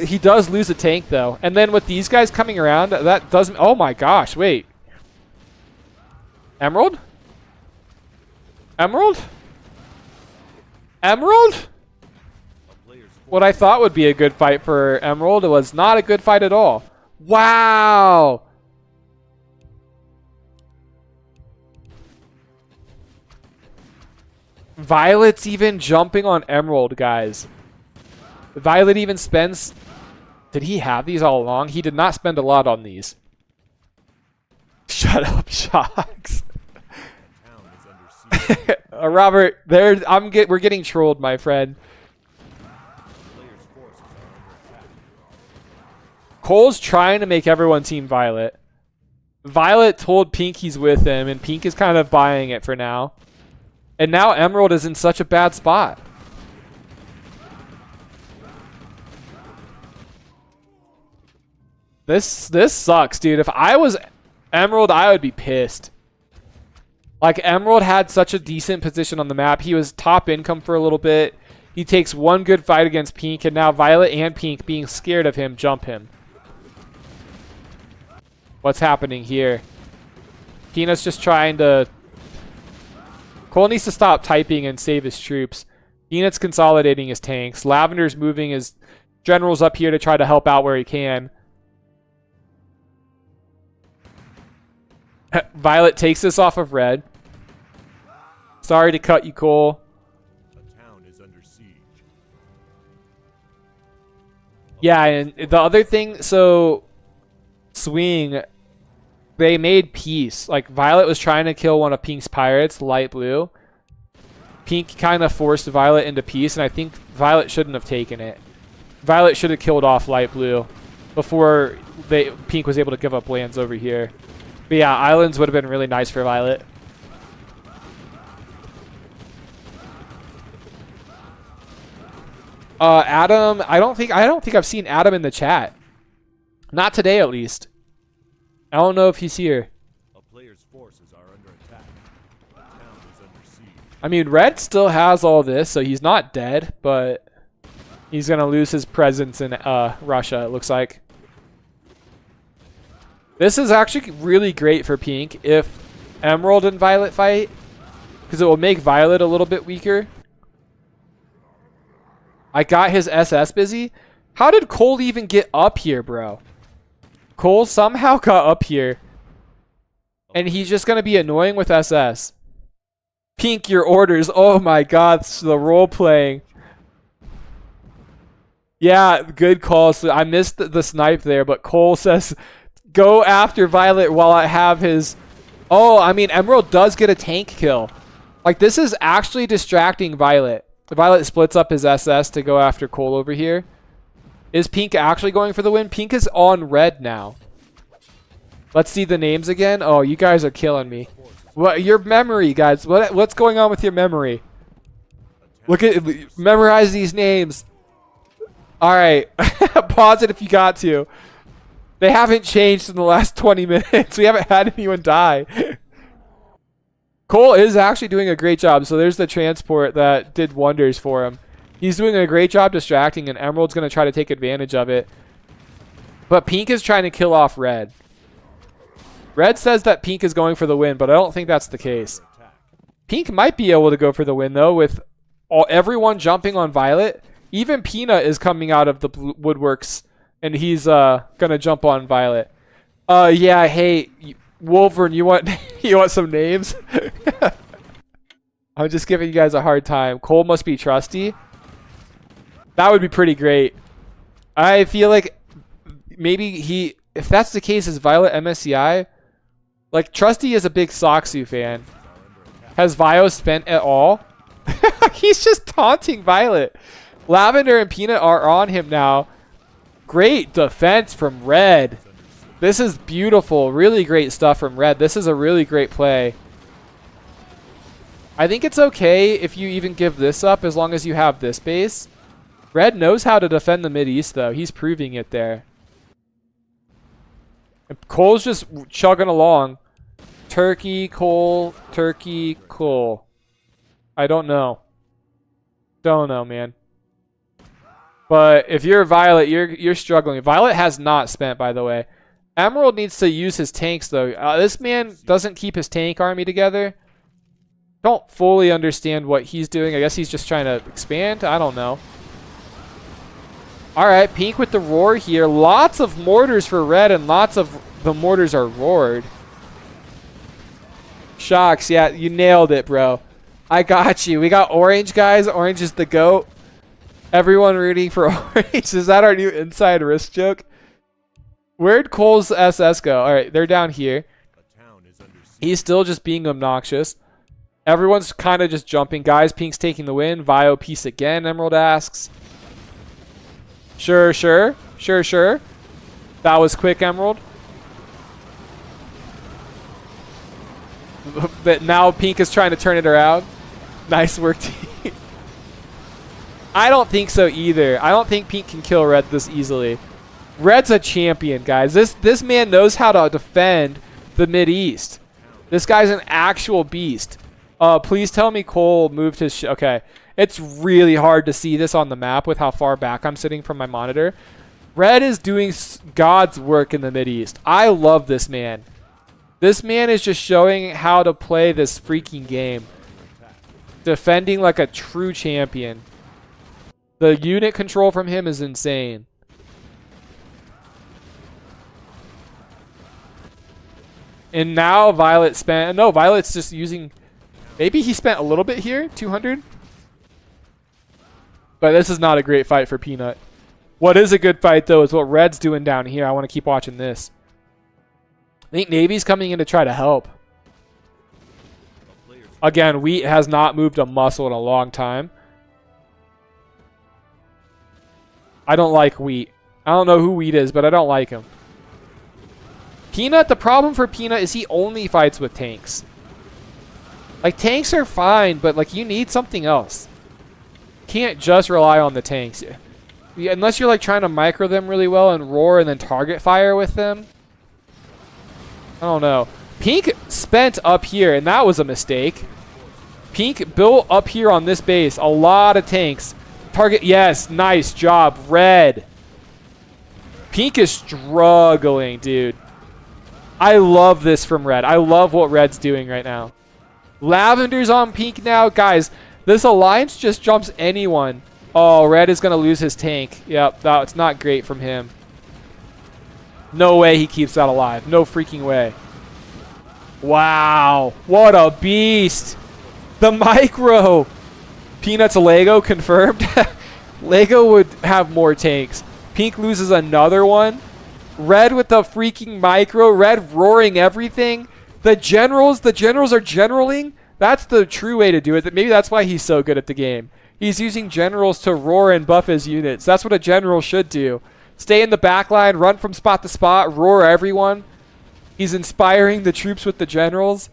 He does lose a tank, though. And then with these guys coming around, that doesn't... Oh, my gosh. Wait. Emerald? Emerald? Emerald? What I thought would be a good fight for Emerald was not a good fight at all. Wow! Violet's even jumping on Emerald, guys. Violet even spends... Did he have these all along? He did not spend a lot on these. Shut up, Shocks. Robert, we're getting trolled, my friend. Cole's trying to make everyone team Violet. Violet told Pink he's with him, and Pink is kind of buying it for now. And now Emerald is in such a bad spot. This sucks, dude. If I was Emerald, I would be pissed. Like, Emerald had such a decent position on the map. He was top income for a little bit. He takes one good fight against Pink, and now Violet and Pink, being scared of him, jump him. What's happening here? Peanut's just trying to... Cole needs to stop typing and save his troops. Peanut's consolidating his tanks. Lavender's moving his generals up here to try to help out where he can. Violet takes this off of Red. Sorry to cut you, Cole. The town is under siege. Yeah, and the other thing, so... Swing... They made peace. Like, Violet was trying to kill one of Pink's pirates, light blue. Pink kind of forced Violet into peace, and I think Violet shouldn't have taken it. Violet should have killed off light blue before Pink was able to give up lands over here. But yeah, islands would have been really nice for Violet. Adam, I don't think I've seen Adam in the chat. Not today, at least. I don't know if he's here. A player's forces are under attack. The town is under siege. I mean, Red still has all this, so he's not dead, but he's going to lose his presence in Russia, it looks like. This is actually really great for Pink if Emerald and Violet fight, because it will make Violet a little bit weaker. I got his SS busy. How did Cole even get up here, bro? Cole somehow got up here. And he's just going to be annoying with SS. Pink, your orders. Oh my god, the role playing. Yeah, good call. So I missed the snipe there, but Cole says, go after Violet while I have his... Oh, I mean, Emerald does get a tank kill. Like, this is actually distracting Violet. Violet splits up his SS to go after Cole over here. Is Pink actually going for the win? Pink is on Red now. Let's see the names again. Oh, you guys are killing me. What your memory, guys? What's going on with your memory? Look at memorize these names. All right, pause it if you got to. They haven't changed in the last 20 minutes. We haven't had anyone die. Cole is actually doing a great job. So there's the transport that did wonders for him. He's doing a great job distracting, and Emerald's going to try to take advantage of it. But Pink is trying to kill off Red. Red says that Pink is going for the win, but I don't think that's the case. Pink might be able to go for the win, though, with everyone jumping on Violet. Even Peanut is coming out of the woodworks, and he's going to jump on Violet. Yeah, hey, Wolverine, you want some names? I'm just giving you guys a hard time. Cole must be trusty. That would be pretty great. I feel like maybe if that's the case, is Violet MSCI? Like, Trusty is a big Soxu fan. Has Vio spent at all? He's just taunting Violet. Lavender and Peanut are on him now. Great defense from Red. This is beautiful. Really great stuff from Red. This is a really great play. I think it's okay if you even give this up as long as you have this base. Red knows how to defend the Mideast, though. He's proving it there. And Cole's just chugging along. Turkey, coal, turkey, coal. I don't know. Don't know, man. But if you're Violet, you're struggling. Violet has not spent, by the way. Emerald needs to use his tanks, though. This man doesn't keep his tank army together. Don't fully understand what he's doing. I guess he's just trying to expand. I don't know. All right, Pink with the roar here. Lots of mortars for red, and lots of the mortars are roared. Shocks, yeah, you nailed it, bro. I got you. We got orange, guys. Orange is the GOAT. Everyone rooting for orange. Is that our new inside risk joke? Where'd Cole's SS go? All right, they're down here. He's still just being obnoxious. Everyone's kind of just jumping. Guys, Pink's taking the win. Vio piece again, Emerald asks. Sure, sure. Sure, sure. That was quick, Emerald. But now Pink is trying to turn it around. Nice work, team. I don't think so either. I don't think Pink can kill Red this easily. Red's a champion, guys. This man knows how to defend the Mid-East. This guy's an actual beast. Please tell me Cole moved his... Okay. It's really hard to see this on the map with how far back I'm sitting from my monitor. Red is doing God's work in the Mid-East. I love this man. This man is just showing how to play this freaking game. Defending like a true champion. The unit control from him is insane. And now Violet spent... No, Violet's just using... Maybe he spent a little bit here. 200. But this is not a great fight for Peanut. What is a good fight, though, is what Red's doing down here. I want to keep watching this. I think Navy's coming in to try to help. Again, Wheat has not moved a muscle in a long time. I don't like Wheat. I don't know who Wheat is, but I don't like him. Peanut, the problem for Peanut is he only fights with tanks. Like, tanks are fine, but, like, you need something else. Can't just rely on the tanks. Unless you're, like, trying to micro them really well and roar and then target fire with them. I don't know. Pink spent up here, and that was a mistake. Pink built up here on this base. A lot of tanks. Target, yes, nice job. Red. Pink is struggling, dude. I love this from Red. I love what Red's doing right now. Lavender's on Pink now. Guys, this alliance just jumps anyone. Oh, Red is going to lose his tank. Yep, that's not great from him. No way he keeps that alive. No freaking way. Wow. What a beast. The micro. Peanut's Lego confirmed. Lego would have more tanks. Pink loses another one. Red with the freaking micro. Red roaring everything. The generals are generaling. That's the true way to do it. Maybe that's why he's so good at the game. He's using generals to roar and buff his units. That's what a general should do. Stay in the back line, run from spot to spot, roar everyone. He's inspiring the troops with the generals.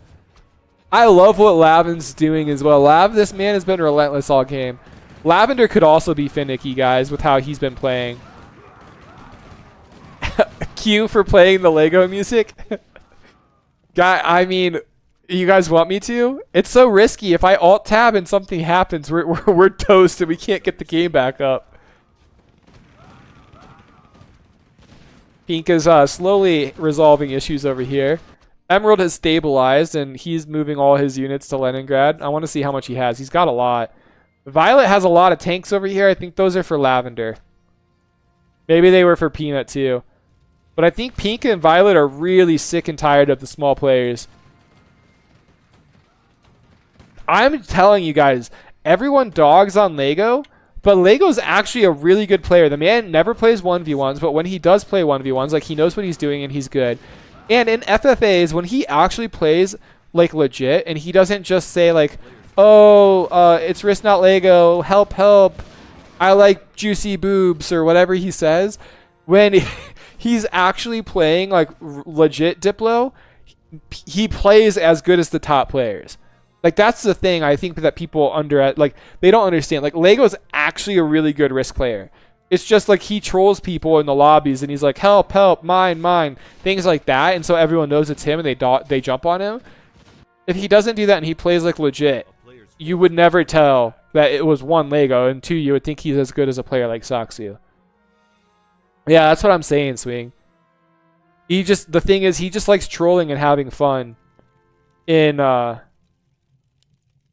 I love what Laven's doing as well. This man has been relentless all game. Lavender could also be finicky, guys, with how he's been playing. Q for playing the Lego music. Guy, I mean, you guys want me to? It's so risky. If I alt tab and something happens, we're toast and we can't get the game back up. Pink is slowly resolving issues over here. Emerald has stabilized and he's moving all his units to Leningrad. I want to see how much he has. He's got a lot. Violet has a lot of tanks over here. I think those are for Lavender. Maybe they were for Peanut too. But I think Pink and Violet are really sick and tired of the small players. I'm telling you guys, everyone dogs on Lego, but Lego's actually a really good player. The man never plays 1v1s, but when he does play 1v1s, like, he knows what he's doing and he's good. And in FFAs, when he actually plays, like, legit, and he doesn't just say, like, oh, it's Risk Not Lego, help, help, I like juicy boobs, or whatever he says, when he's actually playing, like, legit Diplo, he plays as good as the top players. Like, that's the thing I think that people they don't understand. Like, Lego is actually a really good Risk player. It's just like he trolls people in the lobbies and he's like, help, help, mine, mine, things like that. And so everyone knows it's him and they jump on him. If he doesn't do that and he plays like legit, you would never tell that it was one, Lego, and two, you would think he's as good as a player like Soxu. Yeah, that's what I'm saying, Swing. The thing is, he just likes trolling and having fun in, that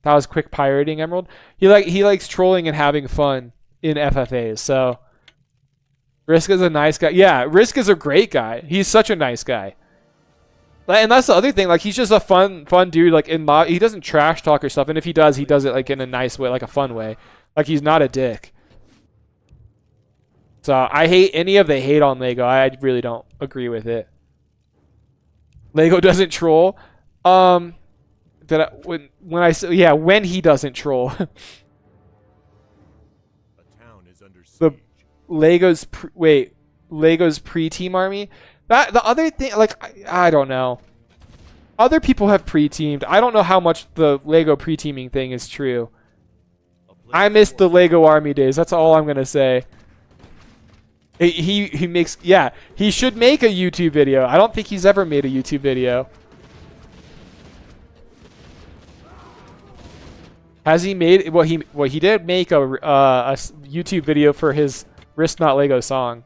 was quick pirating, Emerald. He likes trolling and having fun in FFAs, so Risk is a nice guy. Yeah, Risk is a great guy. He's such a nice guy. And that's the other thing. Like, he's just a fun dude. Like, he doesn't trash talk or stuff. And if he does it like in a nice way, like a fun way. Like, he's not a dick. So I hate any of the hate on Lego. I really don't agree with it. Lego doesn't troll. When he doesn't troll. The Lego's Lego's pre-team army. The other thing, like, I don't know. Other people have pre-teamed. I don't know how much the Lego pre-teaming thing is true. I miss the Lego army days. That's all I'm gonna say. He makes, yeah, he should make a YouTube video. I don't think he's ever made a YouTube video. Has he made, well he did make a YouTube video for his Risk Not Lego song.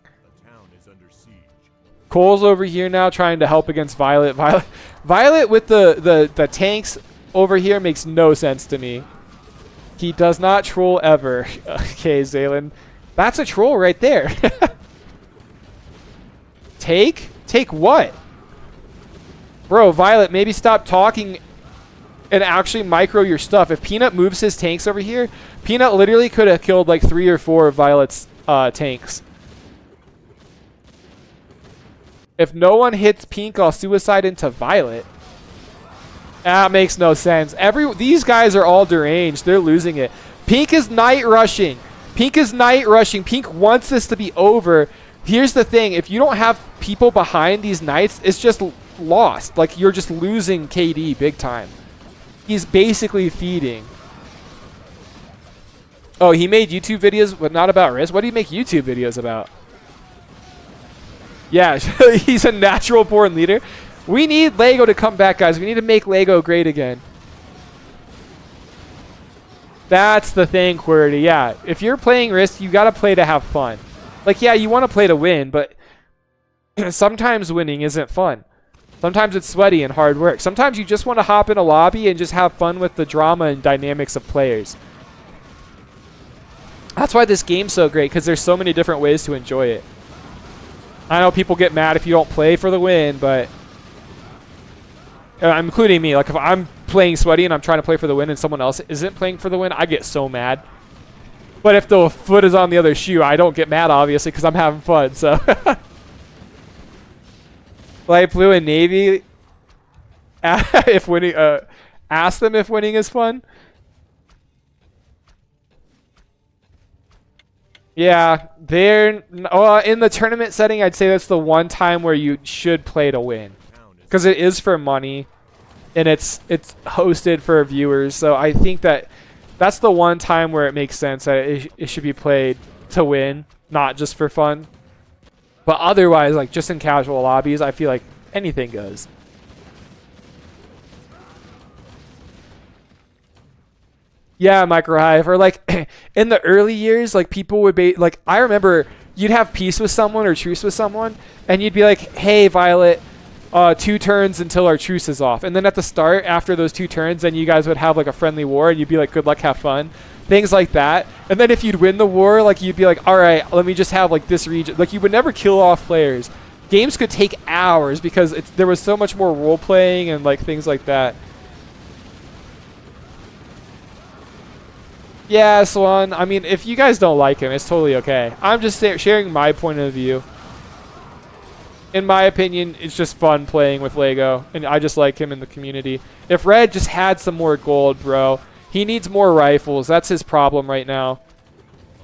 Cole's over here now trying to help against Violet. Violet with the tanks over here makes no sense to me. He does not troll ever. Okay, Zaylen. That's a troll right there. Take? Take what? Bro, Violet, maybe stop talking and actually micro your stuff. If Peanut moves his tanks over here, Peanut literally could have killed like 3 or 4 of Violet's tanks. If no one hits Pink, I'll suicide into Violet. That makes no sense. These guys are all deranged. They're losing it. Pink is night rushing. Pink is night rushing. Pink wants this to be over. Here's the thing. If you don't have people behind these knights, it's just lost. Like, you're just losing KD big time. He's basically feeding. Oh, he made YouTube videos, but not about Risk? What do you make YouTube videos about? Yeah, he's a natural born leader. We need Lego to come back, guys. We need to make Lego great again. That's the thing, Qwerty. Yeah, if you're playing Risk, you got to play to have fun. Like, yeah, you want to play to win, but sometimes winning isn't fun. Sometimes it's sweaty and hard work. Sometimes you just want to hop in a lobby and just have fun with the drama and dynamics of players. That's why this game's so great, because there's so many different ways to enjoy it. I know people get mad if you don't play for the win, but including me. Like, if I'm playing sweaty and I'm trying to play for the win and someone else isn't playing for the win, I get so mad. But if the foot is on the other shoe, I don't get mad, obviously, because I'm having fun. So, light blue and navy. If winning, ask them if winning is fun. Yeah, they're in the tournament setting. I'd say that's the one time where you should play to win, because it is for money, and it's hosted for viewers. So I think that's the one time where it makes sense that it should be played to win, not just for fun. But otherwise, like just in casual lobbies, I feel like anything goes. Yeah, Microhive. Or like in the early years, like people would be like, I remember you'd have peace with someone or truce with someone, and you'd be like, hey, Violet, 2 turns until our truce is off. And then at the start, after those 2 turns, then you guys would have like a friendly war, and you'd be like, good luck, have fun. Things like that. And then if you'd win the war, like you'd be like, all right, let me just have like this region. Like you would never kill off players. Games could take hours because there was so much more role playing and like things like that. Yeah, Swan. I mean, if you guys don't like him, it's totally okay. I'm just sharing my point of view. In my opinion, it's just fun playing with Lego, and I just like him in the community. If Red just had some more gold, bro. He needs more rifles. That's his problem right now.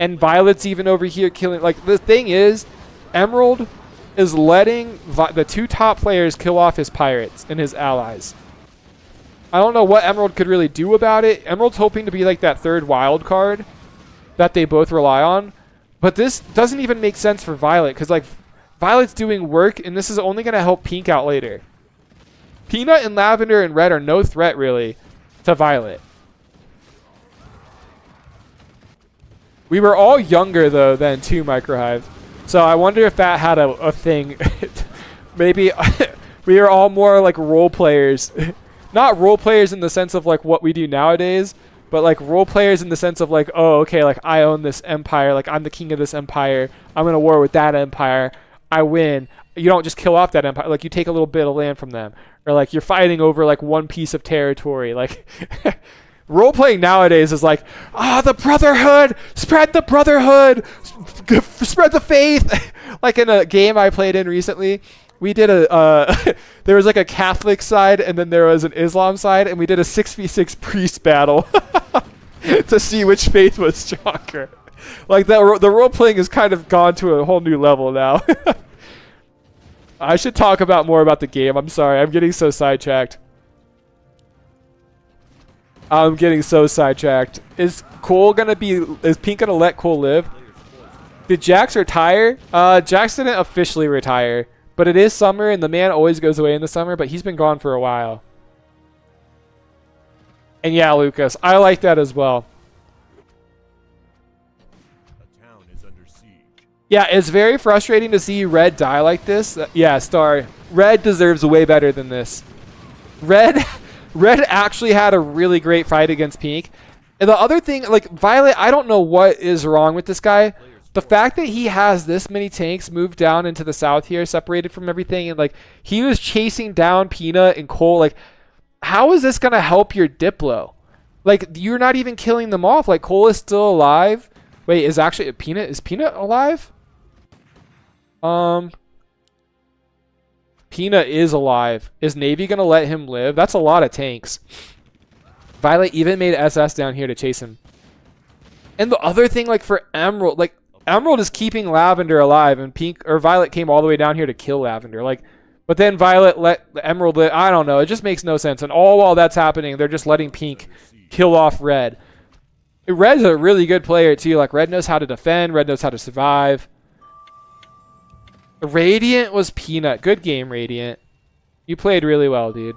And Violet's even over here killing. Like, the thing is, Emerald is letting the 2 top players kill off his pirates and his allies. I don't know what Emerald could really do about it. Emerald's hoping to be like that 3rd wild card that they both rely on. But this doesn't even make sense for Violet, because like Violet's doing work, and this is only going to help Pink out later. Peanut and Lavender and Red are no threat, really, to Violet. We were all younger, though, than 2 Microhive. So I wonder if that had a thing. Maybe we are all more like role players. Not role players in the sense of like what we do nowadays, but like role players in the sense of like, oh, okay, like I own this empire. Like I'm the king of this empire. I'm in a war with that empire. I win. You don't just kill off that empire. Like you take a little bit of land from them. Or like you're fighting over like one piece of territory. Like role playing nowadays is like, the brotherhood, spread the brotherhood, spread the faith. Like in a game I played in recently, we did there was like a Catholic side and then there was an Islam side, and we did a 6v6 priest battle to see which faith was stronger. Like the role playing has kind of gone to a whole new level now. I should talk more about the game. I'm sorry, I'm getting so sidetracked. Is Pink gonna let Cole live? Did Jax retire? Jax didn't officially retire, but it is summer and the man always goes away in the summer, but he's been gone for a while. And yeah, Lucas, I like that as well. A town is under siege. Yeah, it's very frustrating to see Red die like this. Yeah, Star. Red deserves way better than this. Red actually had a really great fight against Pink. And the other thing, like Violet, I don't know what is wrong with this guy. The fact that he has this many tanks moved down into the south here, separated from everything, and like he was chasing down Peanut and Cole. Like, how is this gonna help your Diplo? Like, you're not even killing them off. Like, Cole is still alive. Wait, is Peanut alive? Peanut is alive. Is Navy gonna let him live? That's a lot of tanks. Violet even made SS down here to chase him. And the other thing, like for Emerald, like Emerald is keeping Lavender alive, and Violet came all the way down here to kill Lavender. Like, but then Violet let Emerald live. I don't know. It just makes no sense. And all while that's happening, they're just letting Pink kill off Red. Red's a really good player too. Like Red knows how to defend. Red knows how to survive. Radiant was Peanut. Good game, Radiant. You played really well, dude.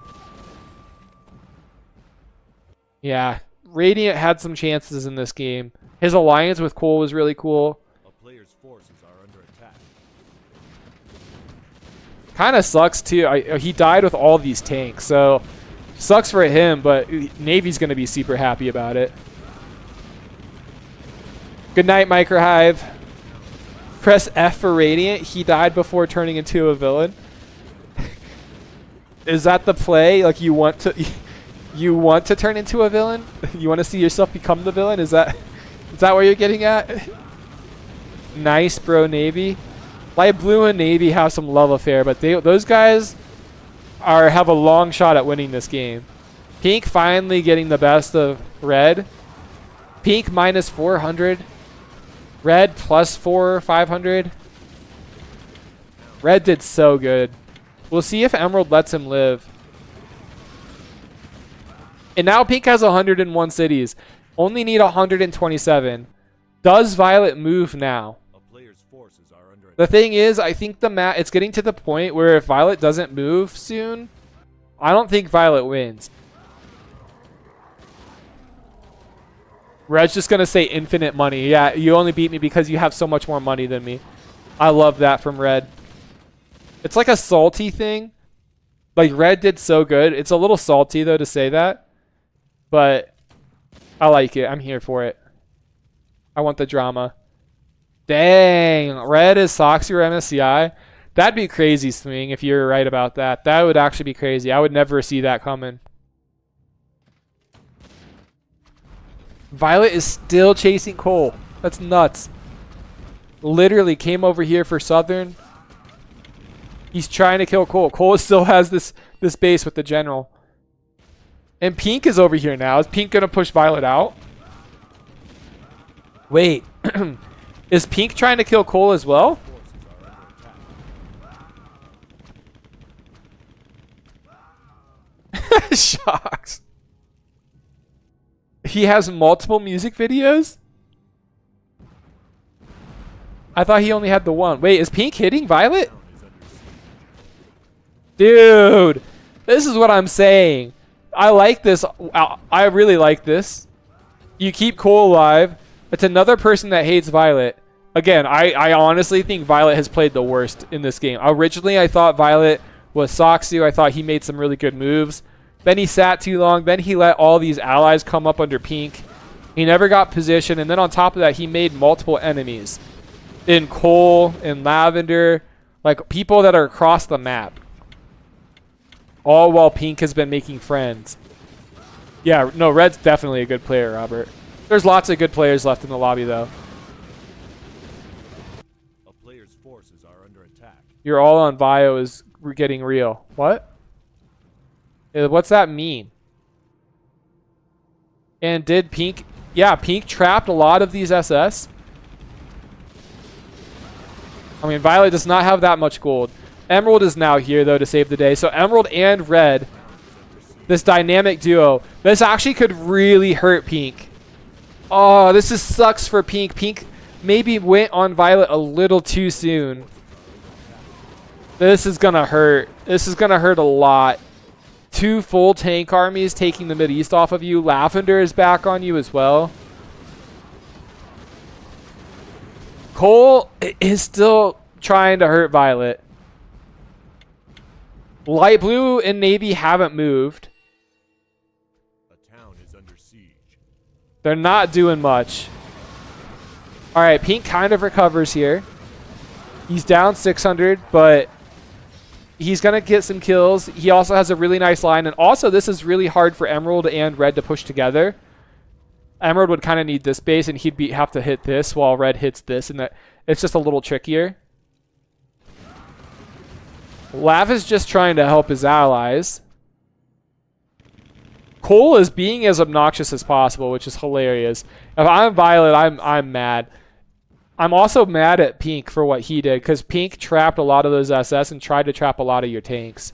Yeah, Radiant had some chances in this game. His alliance with Cole was really cool. A player's forces are under attack. Kind of sucks too. He died with all these tanks, so sucks for him, but Navy's going to be super happy about it. Good night, Microhive. Press F for Radiant. He died before turning into a villain. Is that the play? Like you want to turn into a villain? You want to see yourself become the villain? Is that what you're getting at? Nice, bro, Navy. Light Blue and Navy have some love affair, but those guys have a long shot at winning this game. Pink finally getting the best of Red. Pink minus 400. Red plus 500. Red did so good. We'll see if Emerald lets him live. And now Pink has 101 cities. Only need 127. Does Violet move now? A player's forces are under The thing is, I think it's getting to the point where if Violet doesn't move soon, I don't think Violet wins. Red's just going to say infinite money. Yeah, you only beat me because you have so much more money than me. I love that from Red. It's like a salty thing. Like, Red did so good. It's a little salty, though, to say that. But I like it. I'm here for it. I want the drama. Dang. Red is Soxy or MSCI. That'd be crazy, Swing, if you're right about that. That would actually be crazy. I would never see that coming. Violet is still chasing Cole. That's nuts. Literally came over here for Southern. He's trying to kill Cole. Cole still has this base with the general. And Pink is over here now. Is Pink going to push Violet out? Wait. Is Pink trying to kill Cole as well? Shocks. He has multiple music videos? I thought he only had the one. Wait, is pink hitting violet? Dude, this is what I'm saying. I like this. I really like this. You keep Cole alive. It's another person that hates violet. Again, I honestly think violet has played the worst in this game. Originally, I thought violet was Soxu. I thought he made some really good moves. Then he sat too long. Then he let all these allies come up under pink. He never got position. And then on top of that, he made multiple enemies. In Cole, in Lavender. Like, people that are across the map. All while pink has been making friends. Yeah, no, red's definitely a good player, Robert. There's lots of good players left in the lobby, though. A player's forces are under attack. You're all on Vio is getting real. What? What's that mean? And did pink... Yeah, pink trapped a lot of these SS. I mean, violet does not have that much gold. Emerald is now here, though, to save the day. So Emerald and red, this dynamic duo, this actually could really hurt pink. Oh, this sucks for pink. Pink maybe went on violet a little too soon. This is going to hurt. This is going to hurt a lot. 2 full tank armies taking the Mideast off of you. Lavender is back on you as well. Cole is still trying to hurt violet. Light blue and navy haven't moved. A town is under siege. They're not doing much. All right, pink kind of recovers here. He's down 600, but he's going to get some kills. He also has a really nice line. And also, this is really hard for Emerald and Red to push together. Emerald would kind of need this base, and he'd have to hit this while Red hits this. And that it's just a little trickier. Lav is just trying to help his allies. Cole is being as obnoxious as possible, which is hilarious. If I'm Violet, I'm mad. I'm also mad at Pink for what he did, because Pink trapped a lot of those SS and tried to trap a lot of your tanks.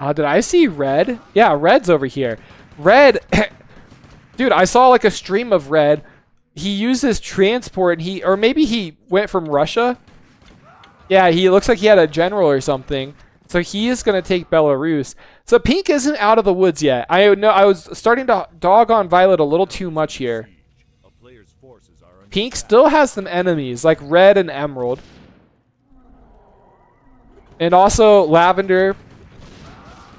Did I see Red? Yeah, Red's over here. Red, dude, I saw like a stream of Red. He uses transport, and or maybe he went from Russia. Yeah, he looks like he had a general or something. So he is going to take Belarus. So Pink isn't out of the woods yet. I know I was starting to dog on Violet a little too much here. Pink still has some enemies, like Red and Emerald. And also Lavender.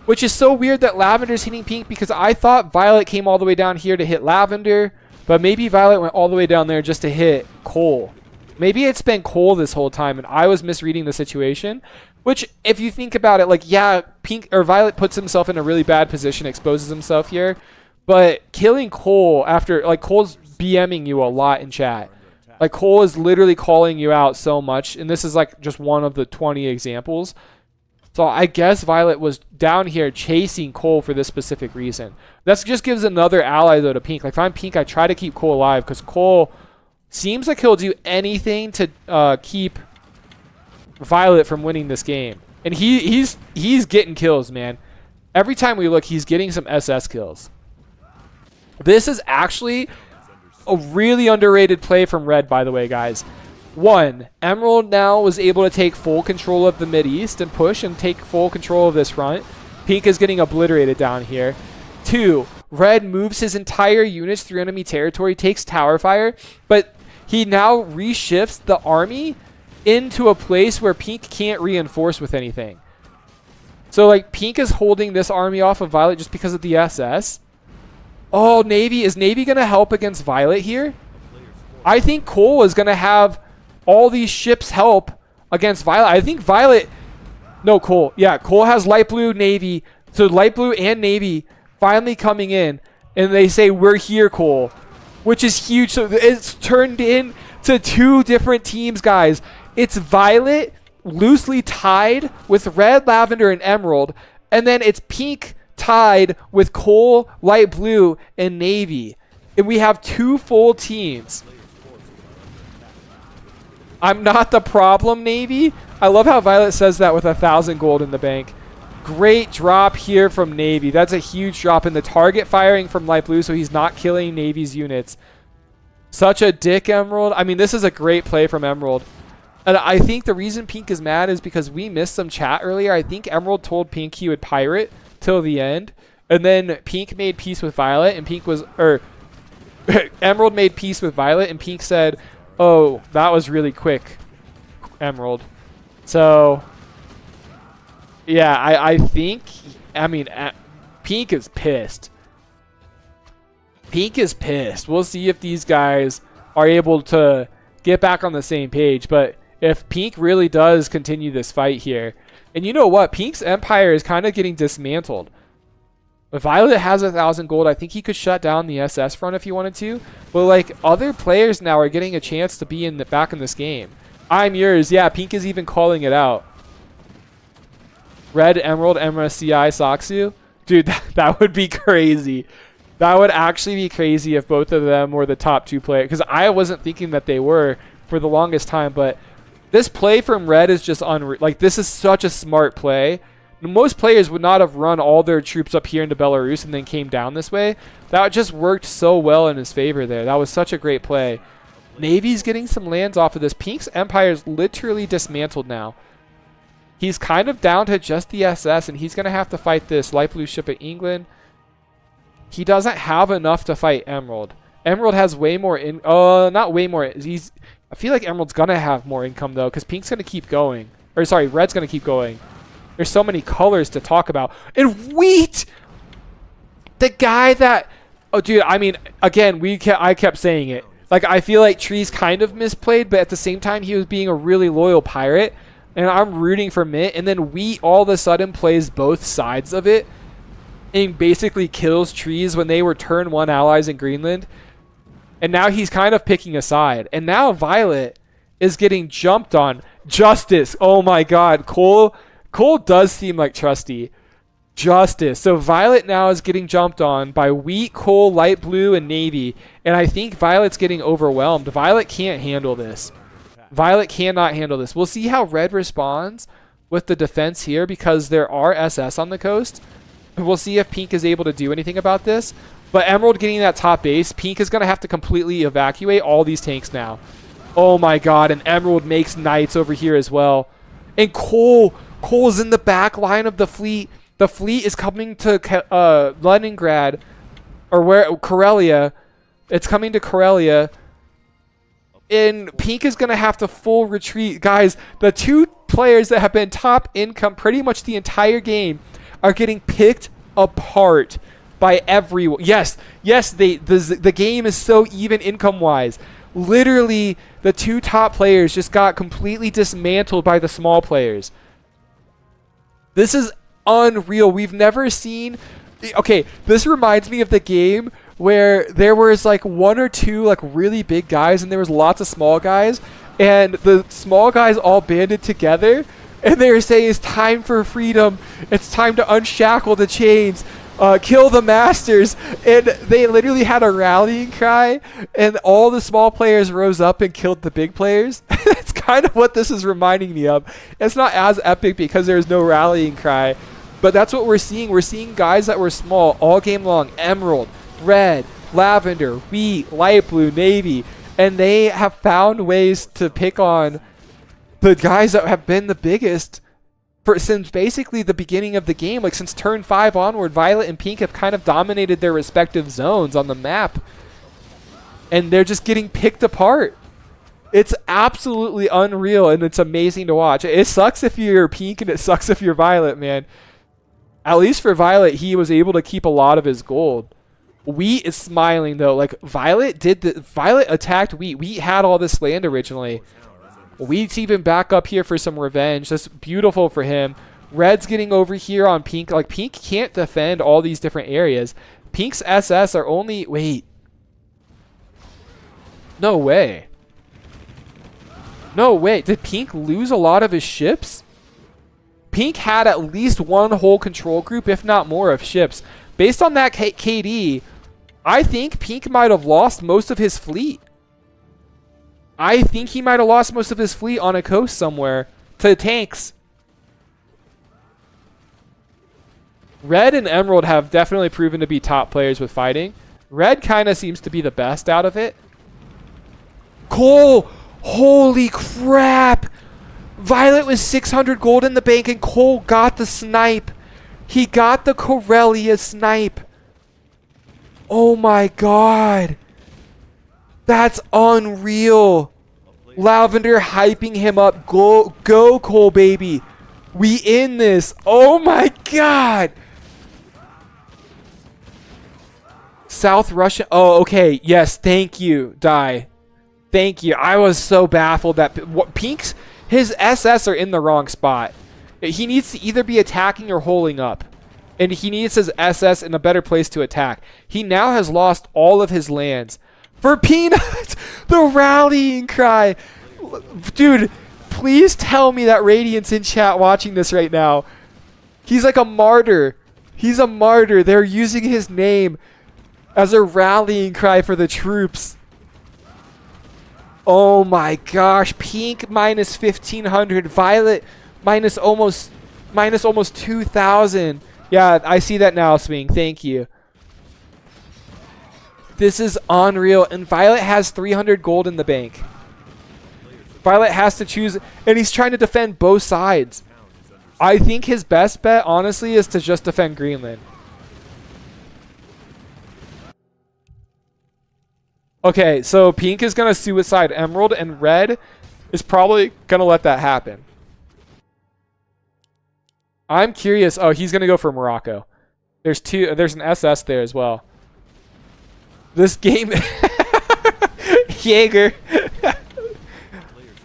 Which is so weird that Lavender's hitting Pink, because I thought Violet came all the way down here to hit Lavender. But maybe Violet went all the way down there just to hit Cole. Maybe it's been Cole this whole time, and I was misreading the situation. Which, if you think about it, like, yeah, Pink or Violet puts himself in a really bad position, exposes himself here. But killing Cole after, like, Cole's BMing you a lot in chat. Like, Cole is literally calling you out so much, and this is, like, just one of the 20 examples. So I guess Violet was down here chasing Cole for this specific reason. That just gives another ally, though, to Pink. Like, if I'm Pink, I try to keep Cole alive, because Cole seems like he'll do anything to keep Violet from winning this game. And he's getting kills, man. Every time we look, he's getting some SS kills. This is actually a really underrated play from Red, by the way, guys. 1, Emerald now was able to take full control of the Mideast and push and take full control of this front. Pink is getting obliterated down here. 2, Red moves his entire units through enemy territory, takes tower fire, but he now reshifts the army into a place where Pink can't reinforce with anything. So, like, Pink is holding this army off of Violet just because of the SS. Oh, Navy. Is Navy going to help against Violet here? I think Cole is going to have all these ships help against Violet. I think Violet... No, Cole. Yeah, Cole has light blue, Navy. So light blue and Navy finally coming in. And they say, we're here, Cole. Which is huge. So it's turned into 2 different teams, guys. It's Violet loosely tied with Red, Lavender, and Emerald. And then it's Pink tied with Cole, Light Blue, and Navy. And we have 2 full teams. I'm not the problem, Navy. I love how Violet says that with 1,000 gold in the bank. Great drop here from Navy. That's a huge drop in the target firing from light blue, so he's not killing Navy's units. Such a dick, Emerald. I mean, this is a great play from Emerald. And I think the reason Pink is mad is because we missed some chat earlier. I think Emerald told Pink he would pirate till the end. And then Pink made peace with Violet, and Pink was... Emerald made peace with Violet, and Pink said, oh, that was really quick, Emerald. So... yeah, I think, I mean, Pink is pissed. Pink is pissed. We'll see if these guys are able to get back on the same page. But if Pink really does continue this fight here, and you know what? Pink's empire is kind of getting dismantled. If Violet has 1,000 gold, I think he could shut down the SS front if he wanted to. But like, other players now are getting a chance to be back in this game. I'm yours. Yeah, Pink is even calling it out. Red, Emerald, MSCI, Saksu. Dude, that would be crazy. That would actually be crazy if both of them were the top 2 players. Because I wasn't thinking that they were for the longest time. But this play from Red is just unreal. Like, this is such a smart play. Most players would not have run all their troops up here into Belarus and then came down this way. That just worked so well in his favor there. That was such a great play. Navy's getting some lands off of this. Pink's empire is literally dismantled now. He's kind of down to just the SS, and he's going to have to fight this light blue ship of England. He doesn't have enough to fight Emerald. Emerald has way more not way more. I feel like Emerald's going to have more income, though, because Pink's going to keep going. Or, sorry, Red's going to keep going. There's so many colors to talk about. And Wheat! The guy that... oh, dude, I mean, again, I kept saying it. Like, I feel like Tree's kind of misplayed, but at the same time, he was being a really loyal pirate. And I'm rooting for Mint, and then Wheat all of a sudden plays both sides of it and basically kills Trees when they were turn 1 allies in Greenland. And now he's kind of picking a side. And now Violet is getting jumped on. Justice. Oh my god. Cole does seem like trusty. Justice. So Violet now is getting jumped on by Wheat, Cole, Light Blue, and Navy. And I think Violet's getting overwhelmed. Violet can't handle this. Violet cannot handle this. We'll see how Red responds with the defense here because there are SS on the coast. We'll see if Pink is able to do anything about this. But Emerald getting that top base, Pink is going to have to completely evacuate all these tanks now. Oh my god, and Emerald makes Knights over here as well. And Cole's in the back line of the fleet. The fleet is coming to Leningrad, or Karelia. It's coming to Karelia. And Pink is going to have to full retreat. Guys, the 2 players that have been top income pretty much the entire game are getting picked apart by everyone. Yes, the game is so even income-wise. Literally, the 2 top players just got completely dismantled by the small players. This is unreal. We've never seen... okay, this reminds me of the game where there was like 1 or 2 like really big guys and there was lots of small guys, and the small guys all banded together and they were saying it's time for freedom, it's time to unshackle the chains, kill the masters, and they literally had a rallying cry and all the small players rose up and killed the big players. That's kind of what this is reminding me of. It's not as epic because there's no rallying cry, but that's what we're seeing. We're seeing guys that were small all game long. Emerald, Red, Lavender, Wheat, Light Blue, Navy. And they have found ways to pick on the guys that have been the biggest since basically the beginning of the game. Like since turn 5 onward, Violet and Pink have kind of dominated their respective zones on the map. And they're just getting picked apart. It's absolutely unreal and it's amazing to watch. It sucks if you're Pink and it sucks if you're Violet, man. At least for Violet, he was able to keep a lot of his gold. Wheat is smiling though. Like Violet attacked Wheat. Wheat had all this land originally. Wheat's even back up here for some revenge. That's beautiful for him. Red's getting over here on Pink. Like Pink can't defend all these different areas. Pink's SS are only... wait. No way. No way. Did Pink lose a lot of his ships? Pink had at least 1 whole control group, if not more, of ships. Based on that KD, I think Pink might have lost most of his fleet. I think he might have lost most of his fleet on a coast somewhere to tanks. Red and Emerald have definitely proven to be top players with fighting. Red kind of seems to be the best out of it. Cole! Holy crap! Violet was 600 gold in the bank and Cole got the snipe. He got the Corellia snipe. Oh my god. That's unreal. Lavender hyping him up. Go, Cole, baby. We in this. Oh my god. South Russia. Oh, okay. Yes, thank you, Die. Thank you. I was so baffled that Pink's, his SS are in the wrong spot. He needs to either be attacking or holding up. And he needs his SS in a better place to attack. He now has lost all of his lands. For Peanut! The rallying cry! Dude, please tell me that Radiant's in chat watching this right now. He's like a martyr. He's a martyr. They're using his name as a rallying cry for the troops. Oh my gosh. Pink minus 1,500. Violet minus almost 2,000. Yeah, I see that now, Swing. Thank you. This is unreal. And Violet has 300 gold in the bank. Violet has to choose, and he's trying to defend both sides. I think his best bet, honestly, is to just defend Greenland. Okay, so Pink is going to suicide Emerald, and Red is probably going to let that happen. I'm curious. Oh, he's going to go for Morocco. There's an SS there as well. This game... Jaeger.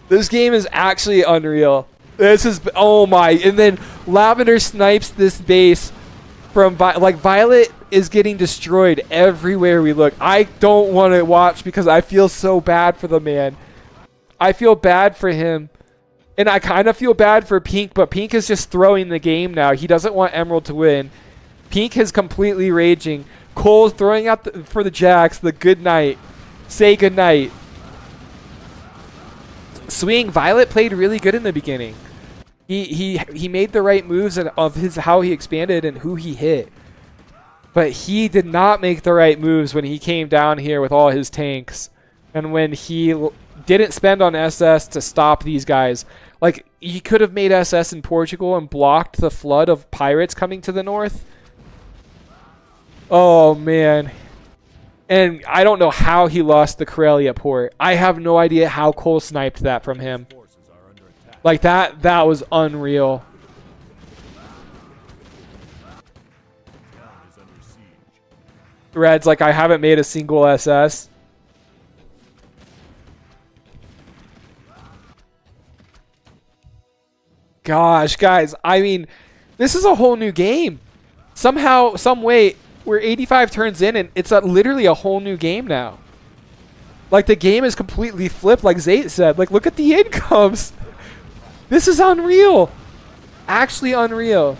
This game is actually unreal. This is... Oh my... And then Lavender snipes this base from... Like, Violet is getting destroyed everywhere we look. I don't want to watch because I feel so bad for the man. I feel bad for him. And I kind of feel bad for Pink, but Pink is just throwing the game now. He doesn't want Emerald to win. Pink is completely raging. Cole's throwing out for the Jacks the good night. Say good night. Swing, Violet played really good in the beginning. He made the right moves of how he expanded and who he hit. But he did not make the right moves when he came down here with all his tanks. And when he didn't spend on SS to stop these guys. Like, he could have made SS in Portugal and blocked the flood of pirates coming to the north. Oh, man. And I don't know how he lost the Corellia port. I have no idea how Cole sniped that from him. Like, that was unreal. Red's like, I haven't made a single SS. Gosh, guys, I mean, this is a whole new game. Somehow, some way, we're 85 turns in, and it's literally a whole new game now. Like, the game is completely flipped, like Zayt said. Like, look at the incomes. This is unreal. Actually unreal.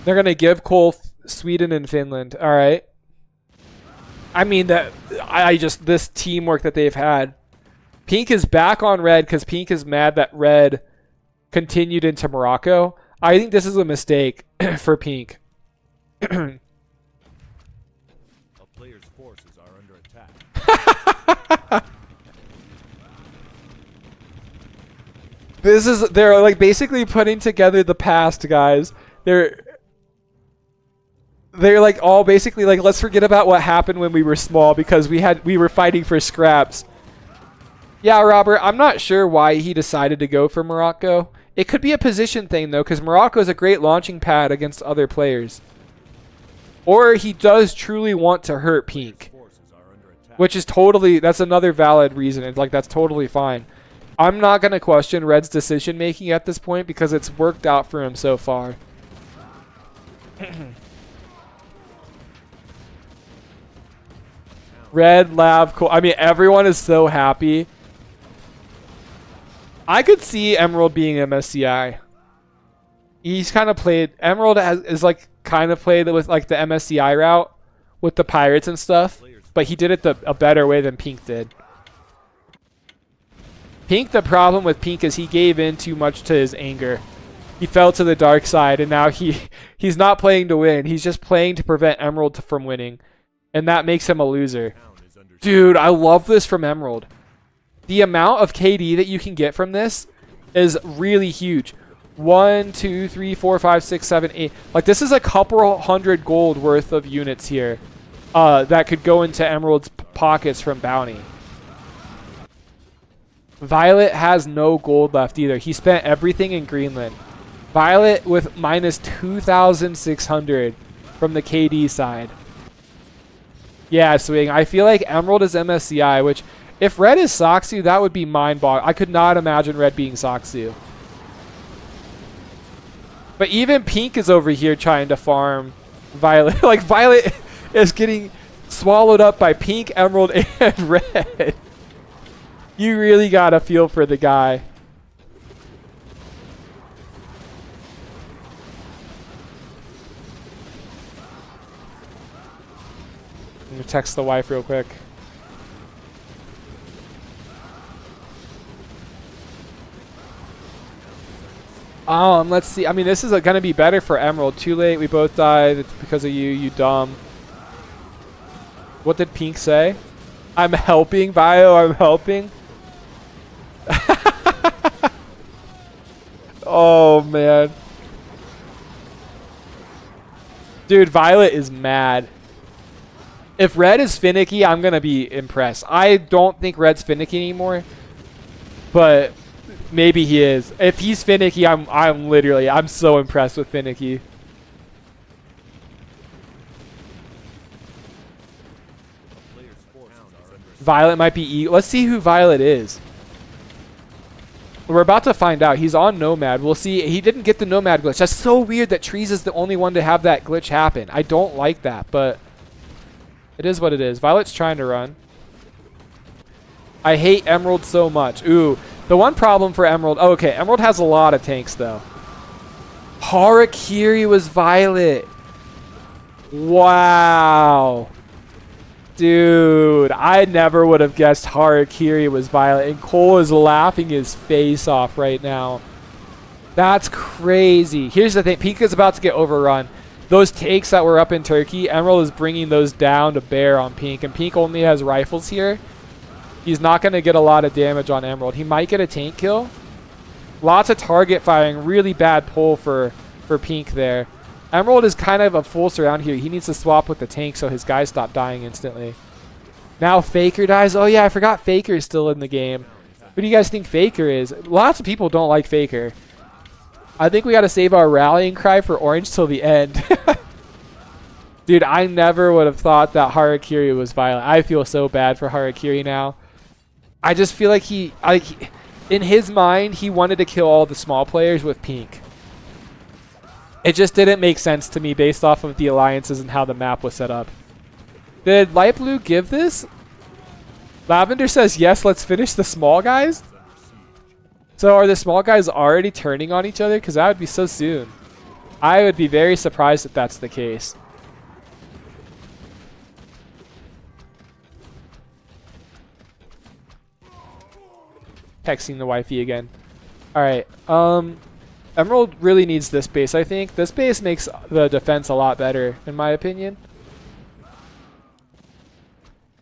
They're going to give Cole Sweden and Finland. All right. I mean, this teamwork that they've had. Pink is back on Red because Pink is mad that Red continued into Morocco. I think this is a mistake for Pink. A player's forces are under attack. They're like basically putting together the past, guys. They're like all basically like, let's forget about what happened when we were small because we were fighting for scraps. Yeah, Robert, I'm not sure why he decided to go for Morocco. It could be a position thing though, because Morocco is a great launching pad against other players. Or he does truly want to hurt Pink, which is totally, that's another valid reason. It's like, that's totally fine. I'm not going to question Red's decision making at this point because it's worked out for him so far. Red, Lav, cool. I mean, everyone is so happy. I could see Emerald being MSCI. He's kind of played, Emerald is like kind of played with like the MSCI route with the pirates and stuff, but he did it a better way than Pink did. Pink, the problem with Pink is he gave in too much to his anger. He fell to the dark side, and now he's not playing to win. He's just playing to prevent Emerald from winning, and that makes him a loser. Dude, I love this from Emerald. The amount of KD that you can get from this is really huge. 1, 2, 3, 4, 5, 6, 7, 8. Like, this is a couple hundred gold worth of units here that could go into Emerald's pockets from bounty. Violet has no gold left either. He spent everything in Greenland. Violet with minus 2,600 from the KD side. Yeah, Swing. I feel like Emerald is MSCI, which if Red is Soxu, that would be mind-boggling. I could not imagine Red being Soxu. But even Pink is over here trying to farm Violet. Like, Violet is getting swallowed up by Pink, Emerald, and Red. You really got to feel for the guy. I'm going to text the wife real quick. Let's see. I mean, this is going to be better for Emerald. Too late. We both died. It's because of you, you dumb. What did Pink say? I'm helping, Bio. I'm helping. Oh, man. Dude, Violet is mad. If Red is finicky, I'm going to be impressed. I don't think Red's finicky anymore. But maybe he is. If he's finicky, I'm so impressed with finicky. Violet might be let's see who Violet is. We're about to find out. He's on Nomad. We'll see. He didn't get the Nomad glitch. That's so weird that Trees is the only one to have that glitch happen. I don't like that, but it is what it is. Violet's trying to run. I hate Emerald so much. Ooh. The one problem for Emerald... Oh, okay, Emerald has a lot of tanks, though. Harakiri was Violet. Wow. Dude, I never would have guessed Harakiri was Violet. And Cole is laughing his face off right now. That's crazy. Here's the thing. Pika's about to get overrun. Those tanks that were up in Turkey, Emerald is bringing those down to bear on Pink. And Pink only has rifles here. He's not going to get a lot of damage on Emerald. He might get a tank kill. Lots of target firing. Really bad pull for Pink there. Emerald is kind of a full surround here. He needs to swap with the tank so his guys stop dying instantly. Now Faker dies. Oh, yeah, I forgot Faker is still in the game. Who do you guys think Faker is? Lots of people don't like Faker. I think we got to save our rallying cry for Orange till the end. Dude, I never would have thought that Harakiri was Violet. I feel so bad for Harakiri now. I just feel like in his mind, he wanted to kill all the small players with Pink. It just didn't make sense to me based off of the alliances and how the map was set up. Did Light Blue give this? Lavender says, yes, let's finish the small guys. So are the small guys already turning on each other? Because that would be so soon. I would be very surprised if that's the case. Texting the wifey again. Alright. Emerald really needs this base, I think. This base makes the defense a lot better, in my opinion.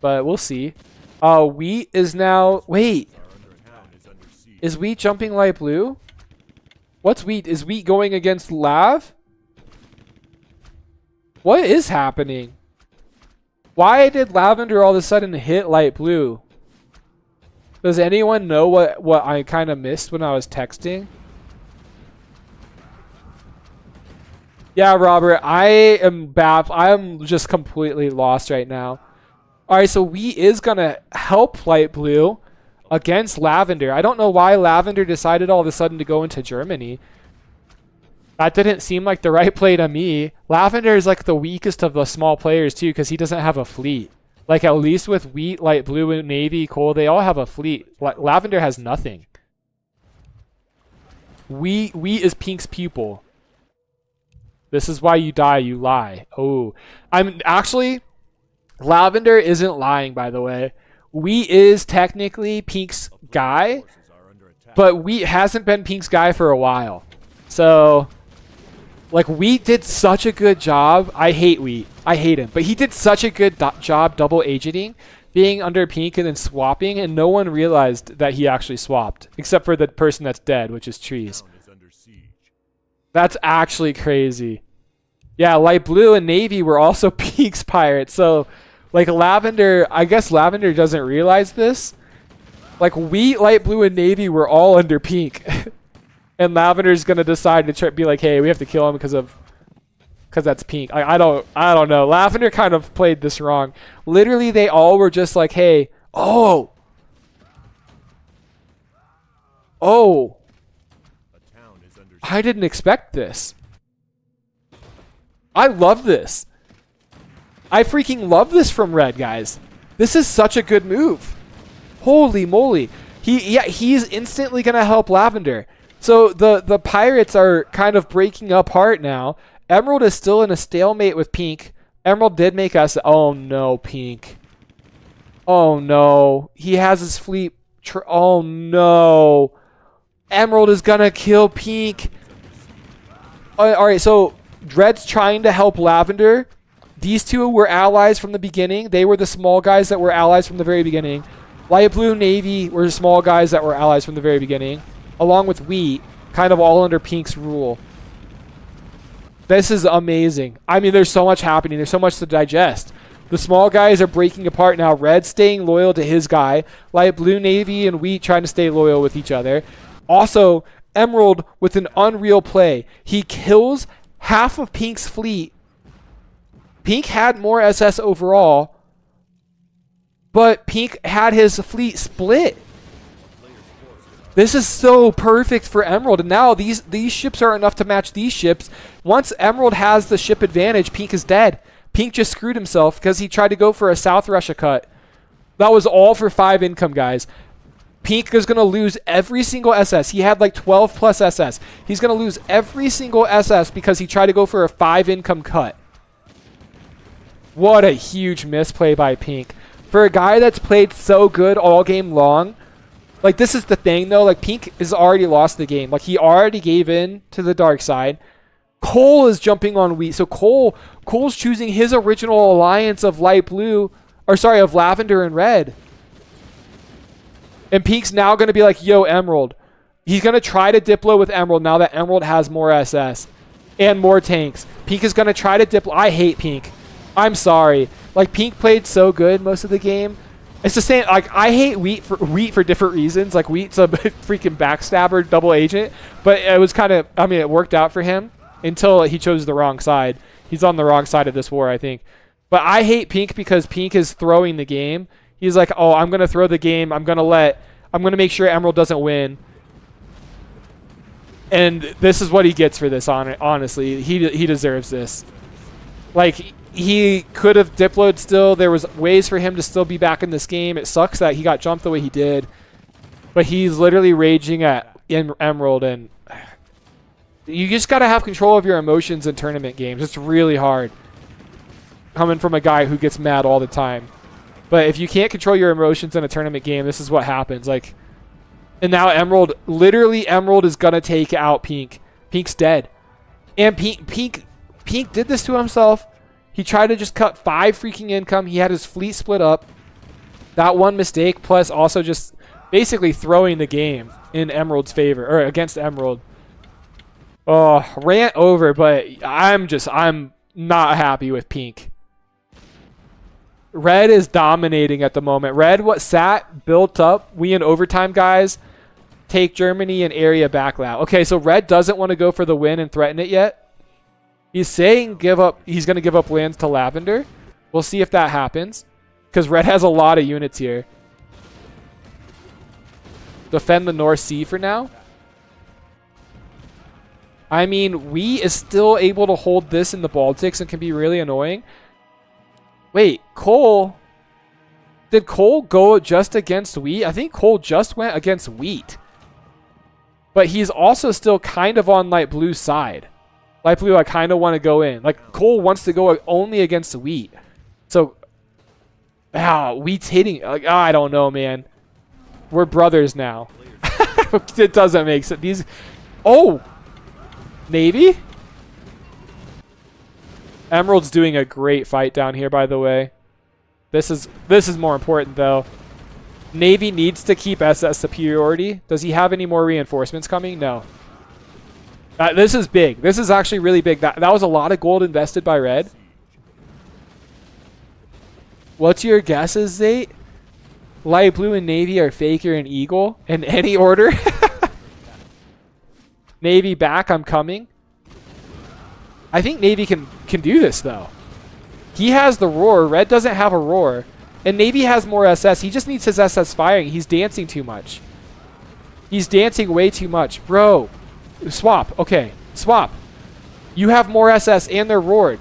But we'll see. Wheat is now... Wait. Is Wheat jumping Light Blue? What's Wheat? Is Wheat going against Lav? What is happening? Why did Lavender all of a sudden hit Light Blue? Does anyone know what I kind of missed when I was texting? Yeah, Robert, I am just completely lost right now. All right, so Wheat is going to help Light Blue against Lavender. I don't know why Lavender decided all of a sudden to go into Germany. That didn't seem like the right play to me. Lavender is like the weakest of the small players too because he doesn't have a fleet. Like, at least with Wheat, Light Blue, and Navy, Cole, they all have a fleet. Lavender has nothing. Wheat is Pink's pupil. This is why you die, you lie. Oh. I'm actually... Lavender isn't lying, by the way. Wheat is technically Pink's guy, but Wheat hasn't been Pink's guy for a while. So, like, Wheat did such a good job. I hate Wheat. I hate him. But he did such a good job double agenting, being under Pink and then swapping, and no one realized that he actually swapped, except for the person that's dead, which is Trees. Town is under siege. That's actually crazy. Yeah, Light Blue and Navy were also Pink's pirates. So, like, Lavender, I guess Lavender doesn't realize this. Like, Wheat, Light Blue, and Navy were all under Pink. And Lavender's going to decide to be like, hey, we have to kill him because that's Pink. I don't know. Lavender kind of played this wrong. Literally, they all were just like, hey, oh. A town is under I didn't expect this. I love this. I freaking love this from Red, guys. This is such a good move. Holy moly. He's instantly going to help Lavender. So the pirates are kind of breaking apart now. Emerald is still in a stalemate with Pink. Emerald did make us... Oh, no, Pink. Oh, no. He has his fleet... Oh, no. Emerald is going to kill Pink. All right, so Red's trying to help Lavender. These two were allies from the beginning. They were the small guys that were allies from the very beginning. Light Blue, Navy were the small guys that were allies from the very beginning, along with Wheat, kind of all under Pink's rule. This is amazing. I mean, there's so much happening. There's so much to digest. The small guys are breaking apart now. Red staying loyal to his guy. Light Blue, Navy, and Wheat trying to stay loyal with each other. Also, Emerald with an unreal play. He kills half of Pink's fleet. Pink had more SS overall, but Pink had his fleet split. This is so perfect for Emerald, and now these ships are enough to match these ships. Once Emerald has the ship advantage, Pink is dead. Pink just screwed himself because he tried to go for a South Russia cut. That was all for 5 income, guys. Pink is going to lose every single SS. He had like 12 plus SS. He's going to lose every single SS because he tried to go for a 5 income cut. What a huge misplay by Pink. For a guy that's played so good all game long, like, this is the thing, though. Like, Pink has already lost the game. Like, he already gave in to the dark side. Cole is jumping on Wheat. So Cole's choosing his original alliance of Light Blue, or sorry, of Lavender and Red. And Pink's now going to be like, yo, Emerald. He's going to try to Diplo with Emerald now that Emerald has more SS and more tanks. Pink is going to try to Diplo. I hate Pink. I'm sorry. Like, Pink played so good most of the game. It's the same. Like, I hate Wheat for different reasons. Like, Wheat's a freaking backstabber, double agent. But it was kind of, I mean, it worked out for him until he chose the wrong side. He's on the wrong side of this war, I think. But I hate Pink because Pink is throwing the game. He's like, oh, I'm going to throw the game. I'm going to make sure Emerald doesn't win. And this is what he gets for this, honestly. He deserves this. Like, he could have Diploed still. There was ways for him to still be back in this game. It sucks that he got jumped the way he did. But he's literally raging at Emerald. And you just got to have control of your emotions in tournament games. It's really hard. Coming from a guy who gets mad all the time. But if you can't control your emotions in a tournament game, this is what happens. Like, and now Emerald is going to take out Pink. Pink's dead. And Pink did this to himself. He tried to just cut 5 freaking income. He had his fleet split up. That one mistake, plus also just basically throwing the game in Emerald's favor, or against Emerald. Oh, rant over, but I'm not happy with Pink. Red is dominating at the moment. Red, built up. We in overtime, guys. Take Germany and area back now. Okay, so Red doesn't want to go for the win and threaten it yet. He's saying he's going to give up lands to Lavender. We'll see if that happens. Because Red has a lot of units here. Defend the North Sea for now. I mean, Wheat is still able to hold this in the Baltics and can be really annoying. Wait, Cole... Did Cole go just against Wheat? I think Cole just went against Wheat. But he's also still kind of on Light Blue's side. Light Blue, I kind of want to go in. Like, Cole wants to go only against Wheat. So, Wheat's hitting. Like, I don't know, man. We're brothers now. It doesn't make sense. These... Oh! Navy? Emerald's doing a great fight down here, by the way. This is more important, though. Navy needs to keep SS superiority. Does he have any more reinforcements coming? No. This is big. This is actually really big. That was a lot of gold invested by Red. What's your guesses, Zate? Light blue and Navy are Faker and Eagle in any order. Navy back, I'm coming. I think Navy can do this, though. He has the roar. Red doesn't have a roar. And Navy has more SS. He just needs his SS firing. He's dancing too much. He's dancing way too much. Bro. Swap. Okay. Swap. You have more SS and they're roared.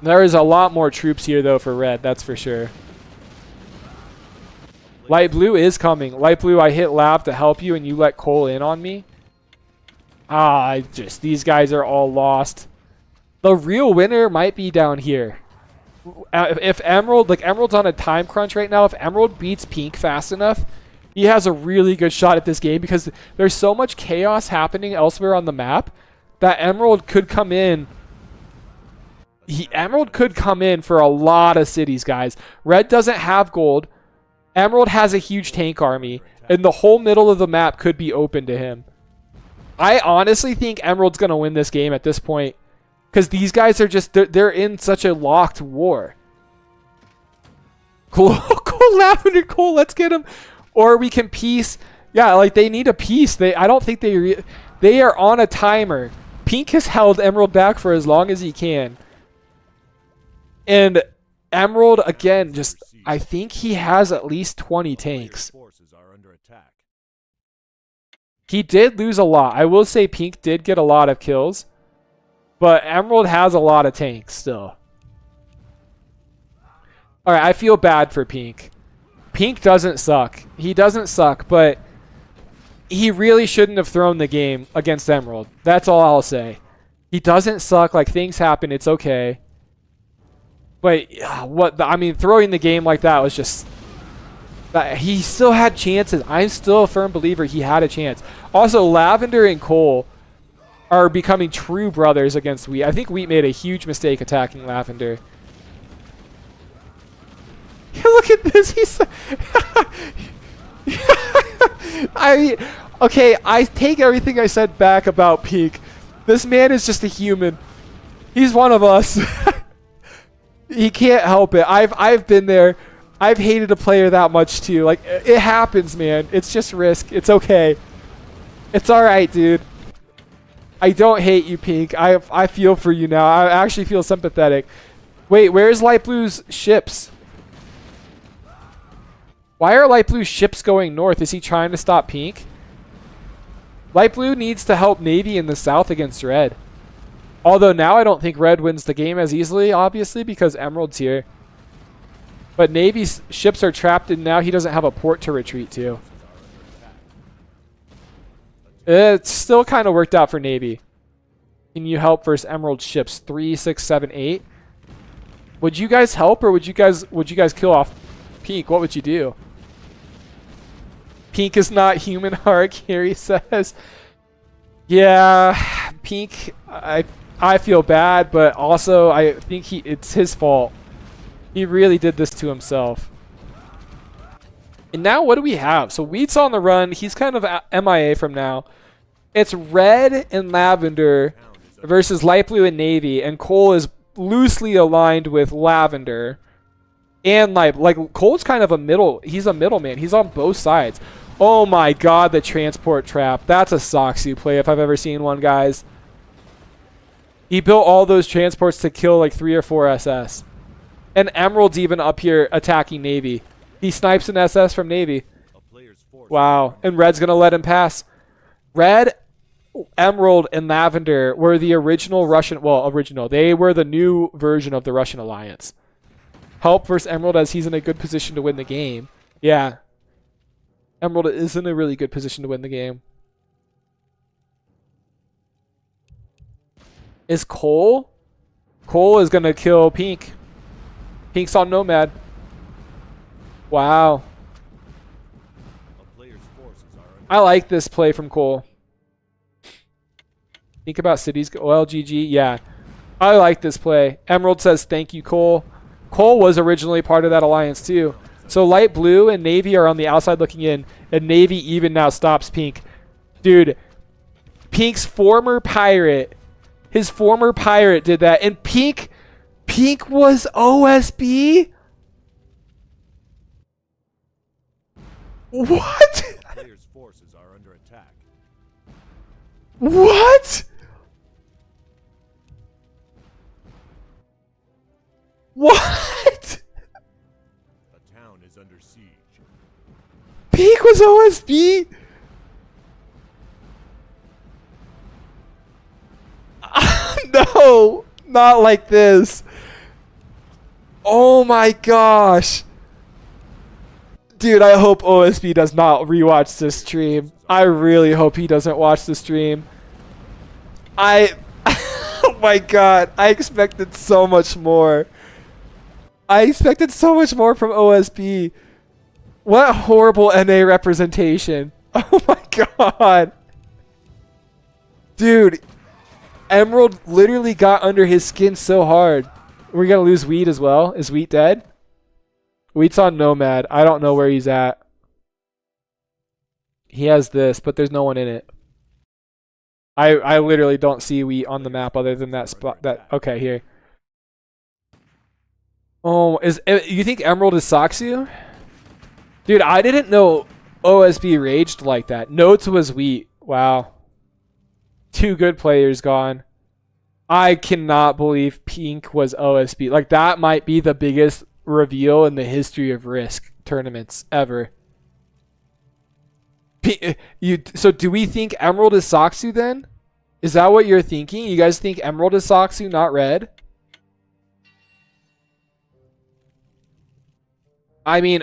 There is a lot more troops here, though, for Red. That's for sure. Light blue is coming. Light blue, I hit Lav to help you and you let Cole in on me. These guys are all lost. The real winner might be down here. If Emerald, Emerald's on a time crunch right now. If Emerald beats Pink fast enough, he has a really good shot at this game because there's so much chaos happening elsewhere on the map that Emerald could come in. Emerald could come in for a lot of cities, guys. Red doesn't have gold. Emerald has a huge tank army, and the whole middle of the map could be open to him. I honestly think Emerald's going to win this game at this point because these guys are just, they're in such a locked war. Cool, Lavender, cool, let's get him. Or we can piece. Yeah, like they need a piece. I don't think they are on a timer. Pink has held Emerald back for as long as he can. And Emerald, again, I think he has at least 20 tanks. He did lose a lot. I will say Pink did get a lot of kills. But Emerald has a lot of tanks still. Alright, I feel bad for Pink. Pink doesn't suck. He doesn't suck, but he really shouldn't have thrown the game against Emerald. That's all I'll say. He doesn't suck. Like, things happen. It's okay. But throwing the game like that was just... he still had chances. I'm still a firm believer he had a chance. Also, Lavender and Cole are becoming true brothers against Wheat. I think Wheat made a huge mistake attacking Lavender. Look at this. He's... okay, I take everything I said back about Pink. This man is just a human. He's one of us. He can't help it. I've been there. I've hated a player that much too. Like, it happens, man. It's just risk. It's okay. It's all right, dude. I don't hate you, Pink. I feel for you now. I actually feel sympathetic. Wait, where's Light Blue's ships? Why are Light Blue's ships going north? Is he trying to stop Pink? Light Blue needs to help Navy in the south against Red. Although now I don't think Red wins the game as easily, obviously, because Emerald's here. But Navy's ships are trapped, and now he doesn't have a port to retreat to. It still kind of worked out for Navy. Can you help versus Emerald ships? 3, 6, 7, 8. Would you guys help, or would you guys kill off Pink? What would you do? Pink is not human heart, Harry says. Yeah, Pink, I feel bad, but also I think it's his fault. He really did this to himself. And now what do we have? So Wheat's on the run. He's kind of MIA from now. It's Red and Lavender versus Light Blue and Navy. And Cole is loosely aligned with Lavender. And like Cole's kind of a middle. He's a middleman. He's on both sides. Oh my god, the transport trap. That's a Soxy play if I've ever seen one, guys. He built all those transports to kill like 3 or 4 SS. And Emerald's even up here attacking Navy. He snipes an SS from Navy. Wow. And Red's going to let him pass. Red, Emerald, and Lavender were the original Russian... Well, original. They were the new version of the Russian Alliance. Help versus Emerald as he's in a good position to win the game. Yeah. Emerald is in a really good position to win the game. Is Cole? Cole is going to kill Pink. Pink's on Nomad. Wow. forces are under I like this play from Cole. Think about cities. OLGG. Yeah. I like this play. Emerald says, thank you, Cole. Cole was originally part of that alliance, too. So light blue and navy are on the outside looking in. And navy even now stops pink. Dude, pink's former pirate. His former pirate did that. And pink was OSB? What? players' forces are under attack. What? What? A town is under siege. Peak was OSB? No, not like this. Oh my gosh. Dude, I hope OSB does not rewatch this stream. I really hope he doesn't watch the stream. Oh my god, I expected so much more. I expected so much more from OSB. What horrible NA representation. Oh my god. Dude, Emerald literally got under his skin so hard. We're gonna lose Wheat as well. Is Wheat dead? Wheat's on Nomad. I don't know where he's at. He has this, but there's no one in it. I literally don't see Wheat on the map other than that spot. Okay, here. Oh, you think Emerald is Soxu? Dude, I didn't know OSB raged like that. Notes was Wheat. Wow. 2 good players gone. I cannot believe Pink was OSB. Like, that might be the biggest reveal in the history of Risk tournaments ever. So do we think Emerald is Soxu then? Is that what you're thinking? You guys think Emerald is Soxu, not Red? I mean,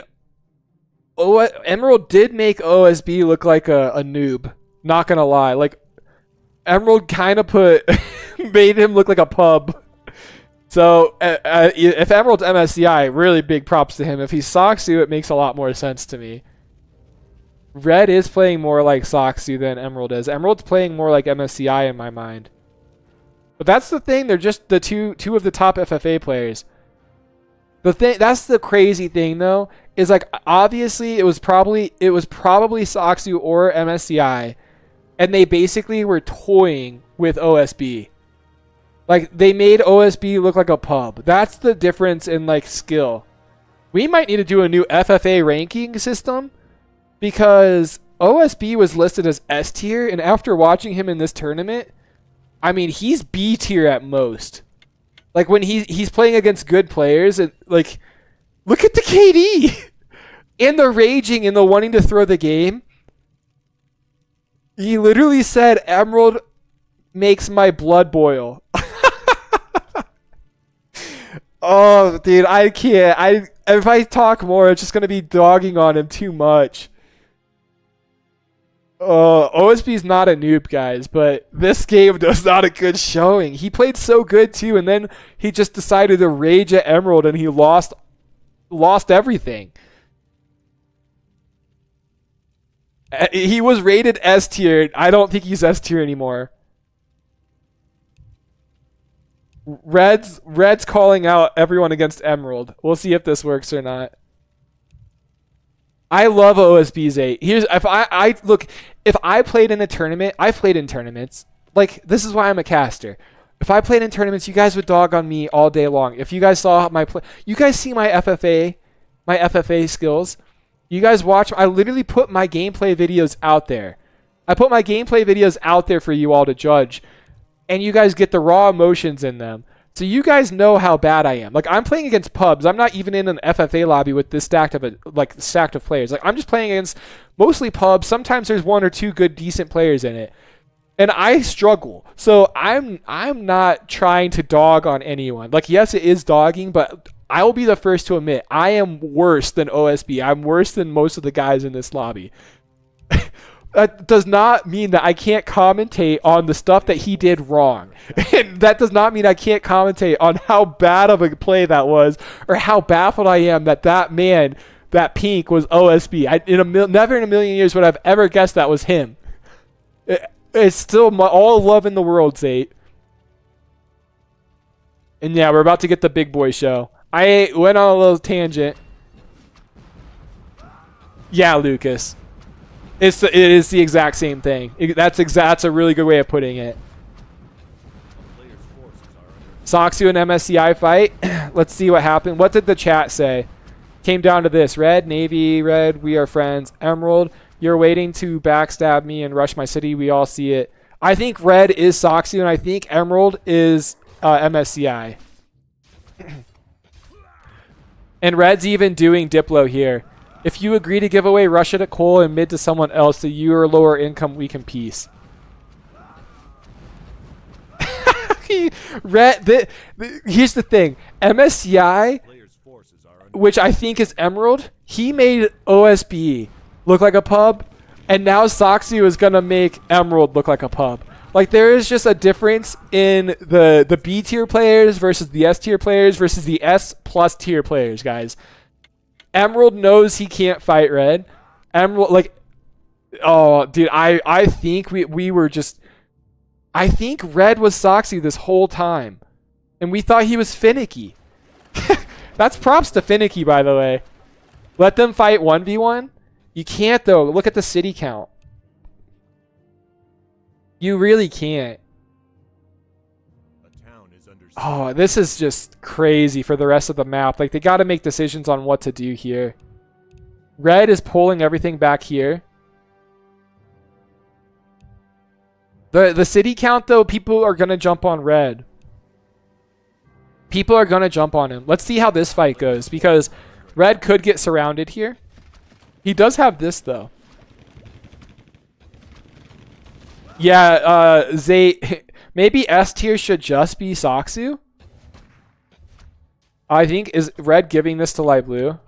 Emerald did make OSB look like a noob. Not gonna lie. Like, Emerald kind of made him look like a pub. So, if Emerald's MSCI, really big props to him. If he's Soxu, it makes a lot more sense to me. Red is playing more like Soxu than Emerald is. Emerald's playing more like MSCI in my mind. But that's the thing. They're just the two of the top FFA players. That's the crazy thing, though, is like obviously it was probably Soxu or MSCI, and they basically were toying with OSB. Like, they made OSB look like a pub. That's the difference in, like, skill. We might need to do a new FFA ranking system because OSB was listed as S tier, and after watching him in this tournament, I mean, he's B tier at most. Like, when he's playing against good players, and, like, look at the KD! And the raging and the wanting to throw the game. He literally said, Emerald makes my blood boil. Oh, dude, I can't. If I talk more, it's just going to be dogging on him too much. OSB's not a noob, guys, but this game was not a good showing. He played so good, too, and then he just decided to rage at Emerald, and he lost everything. He was rated S tier. I don't think he's S tier anymore. Red's calling out everyone against Emerald. We'll see if this works or not. I love OSB's 8. Here's if I played in a tournament, I've played in tournaments. Like, this is why I'm a caster. If I played in tournaments, you guys would dog on me all day long. If you guys saw my play, you guys see my FFA skills. You guys watch. I literally put my gameplay videos out there. I put my gameplay videos out there for you all to judge. And you guys get the raw emotions in them. So you guys know how bad I am. Like, I'm playing against pubs. I'm not even in an FFA lobby with this stacked of players. Like, I'm just playing against mostly pubs. Sometimes there's 1 or 2 good, decent players in it. And I struggle. So I'm not trying to dog on anyone. Like, yes, it is dogging, but I will be the first to admit I am worse than OSB. I'm worse than most of the guys in this lobby. That does not mean that I can't commentate on the stuff that he did wrong. And that does not mean I can't commentate on how bad of a play that was or how baffled I am that man that pink was OSB. Never in a million years would I've ever guessed that was him. It's still all love in the world, Zate. And yeah, we're about to get the big boy show. I went on a little tangent. Yeah, Lucas. It is the exact same thing. That's a really good way of putting it. Soxu and MSCI fight. Let's see what happened. What did the chat say? Came down to this. Red, Navy, Red, we are friends. Emerald, you're waiting to backstab me and rush my city. We all see it. I think Red is Soxu, and I think Emerald is MSCI. And Red's even doing Diplo here. If you agree to give away Russia to coal and mid to someone else, so you are lower income, we can peace. Here's the thing. MSCI, which I think is Emerald, he made OSB look like a pub, and now Soxu is going to make Emerald look like a pub. Like, there is just a difference in the B tier players versus the S tier players versus the S plus tier players, guys. Emerald knows he can't fight Red. Emerald, like, oh, dude, I think we were just, I think Red was Soxy this whole time, and we thought he was finicky. That's props to finicky, by the way. Let them fight 1v1. You can't, though. Look at the city count. You really can't. Oh, this is just crazy for the rest of the map. Like, they got to make decisions on what to do here. Red is pulling everything back here. The city count, though, people are going to jump on Red. People are going to jump on him. Let's see how this fight goes, because Red could get surrounded here. He does have this, though. Yeah, maybe S tier should just be Soxu. I think, is Red giving this to light blue?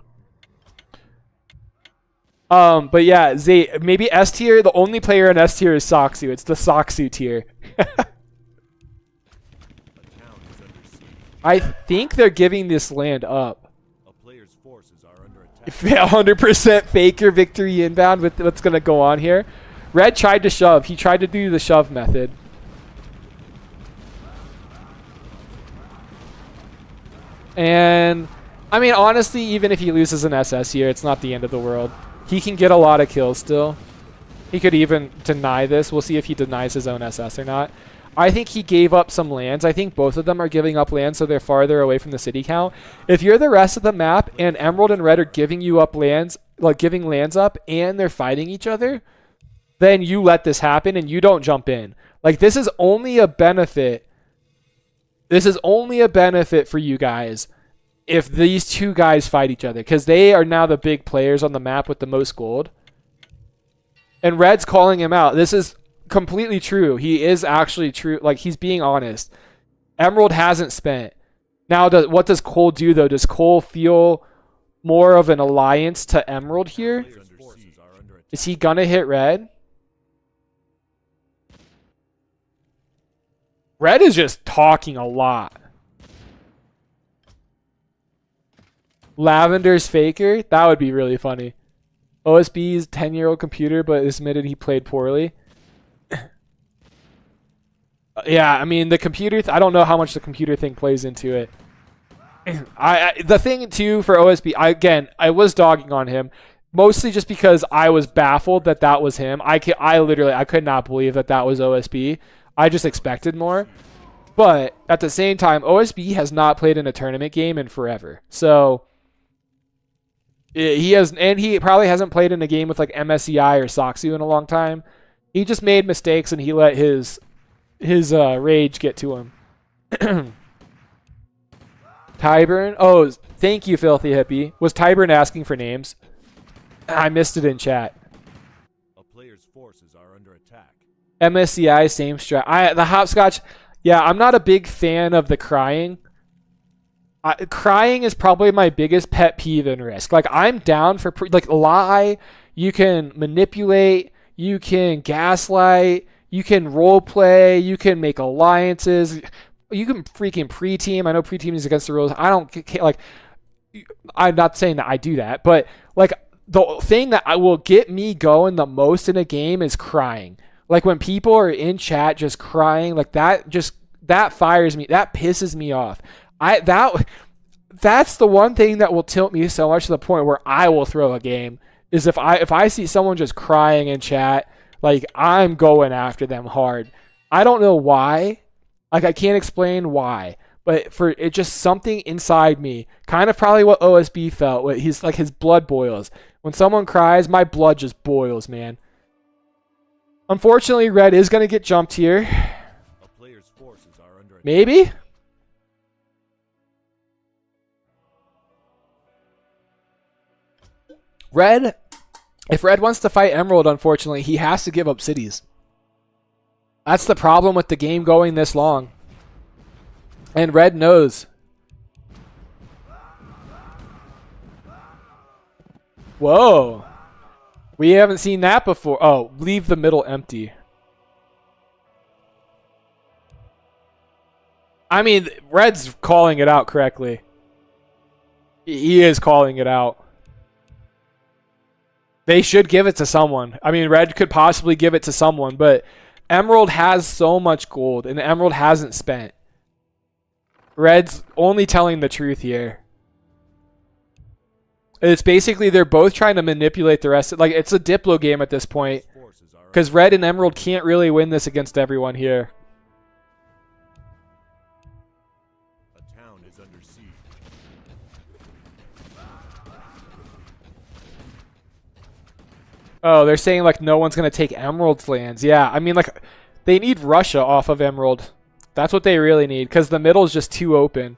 But yeah, maybe S tier, the only player in S tier is Soxu. It's the Soxu tier. I think they're giving this land up. A player's forces are under attack. 100% faker victory inbound with what's going to go on here. Red tried to shove. He tried to do the shove method. And, I mean, honestly, even if he loses an SS here, it's not the end of the world. He can get a lot of kills still. He could even deny this. We'll see if he denies his own SS or not. I think he gave up some lands. I think both of them are giving up lands, so they're farther away from the city count. If you're the rest of the map and Emerald and Red are giving you up lands, like giving lands up, and they're fighting each other, then you let this happen and you don't jump in. Like, this is only a benefit. This is only a benefit for you guys if these two guys fight each other, because they are now the big players on the map with the most gold. And Red's calling him out. This is completely true. He is actually true. Like, he's being honest. Emerald hasn't spent. Now, what does Cole do, though? Does Cole feel more of an alliance to Emerald here? Is he gonna hit Red? Red is just talking a lot. Lavender's faker? That would be really funny. OSB's 10-year-old computer, but admitted he played poorly. Yeah, I mean, the computer... I don't know how much the computer thing plays into it. The thing, too, for OSB... I was dogging on him. Mostly just because I was baffled that that was him. I could not believe that that was OSB. I just expected more. But, at the same time, OSB has not played in a tournament game in forever. So... He probably hasn't played in a game with like MSCI or Soxu in a long time. He just made mistakes and he let his rage get to him. Tyburn? Oh, thank you, Filthy Hippie. Was Tyburn asking for names? I missed it in chat. A player's forces are under attack. MSCI, same strat. The hopscotch. Yeah, I'm not a big fan of the crying. Crying is probably my biggest pet peeve in Risk. Like, I'm down for lie. You can manipulate. You can gaslight. You can role play. You can make alliances. You can freaking pre-team. I know pre-team is against the rules. I don't care. Like, I'm not saying that I do that, but Like, the thing that will get me going the most in a game is crying. Like, when people are in chat just crying, like, that fires me. That pisses me off. That's the one thing that will tilt me so much to the point where I will throw a game, is if I see someone just crying in chat, like, I'm going after them hard. I don't know why. Like, I can't explain why. But for it, just something inside me, kind of probably what OSB felt. He's like, his blood boils. When someone cries, my blood just boils, man. Unfortunately, red is going to get jumped here. A player's forces are under attack. Maybe? Red, if red wants to fight Emerald, unfortunately, he has to give up cities. That's the problem with the game going this long. And red knows. Whoa. We haven't seen that before. Oh, leave the middle empty. I mean, red's calling it out correctly. He is calling it out. They should give it to someone. I mean, red could possibly give it to someone, but Emerald has so much gold, and Emerald hasn't spent. Red's only telling the truth here. It's basically they're both trying to manipulate the rest. Like, it's a Diplo game at this point, because red and Emerald can't really win this against everyone here. A town is under siege. Oh, they're saying like no one's gonna take Emerald's lands. Yeah, I mean, like, they need Russia off of Emerald. That's what they really need, because the middle is just too open.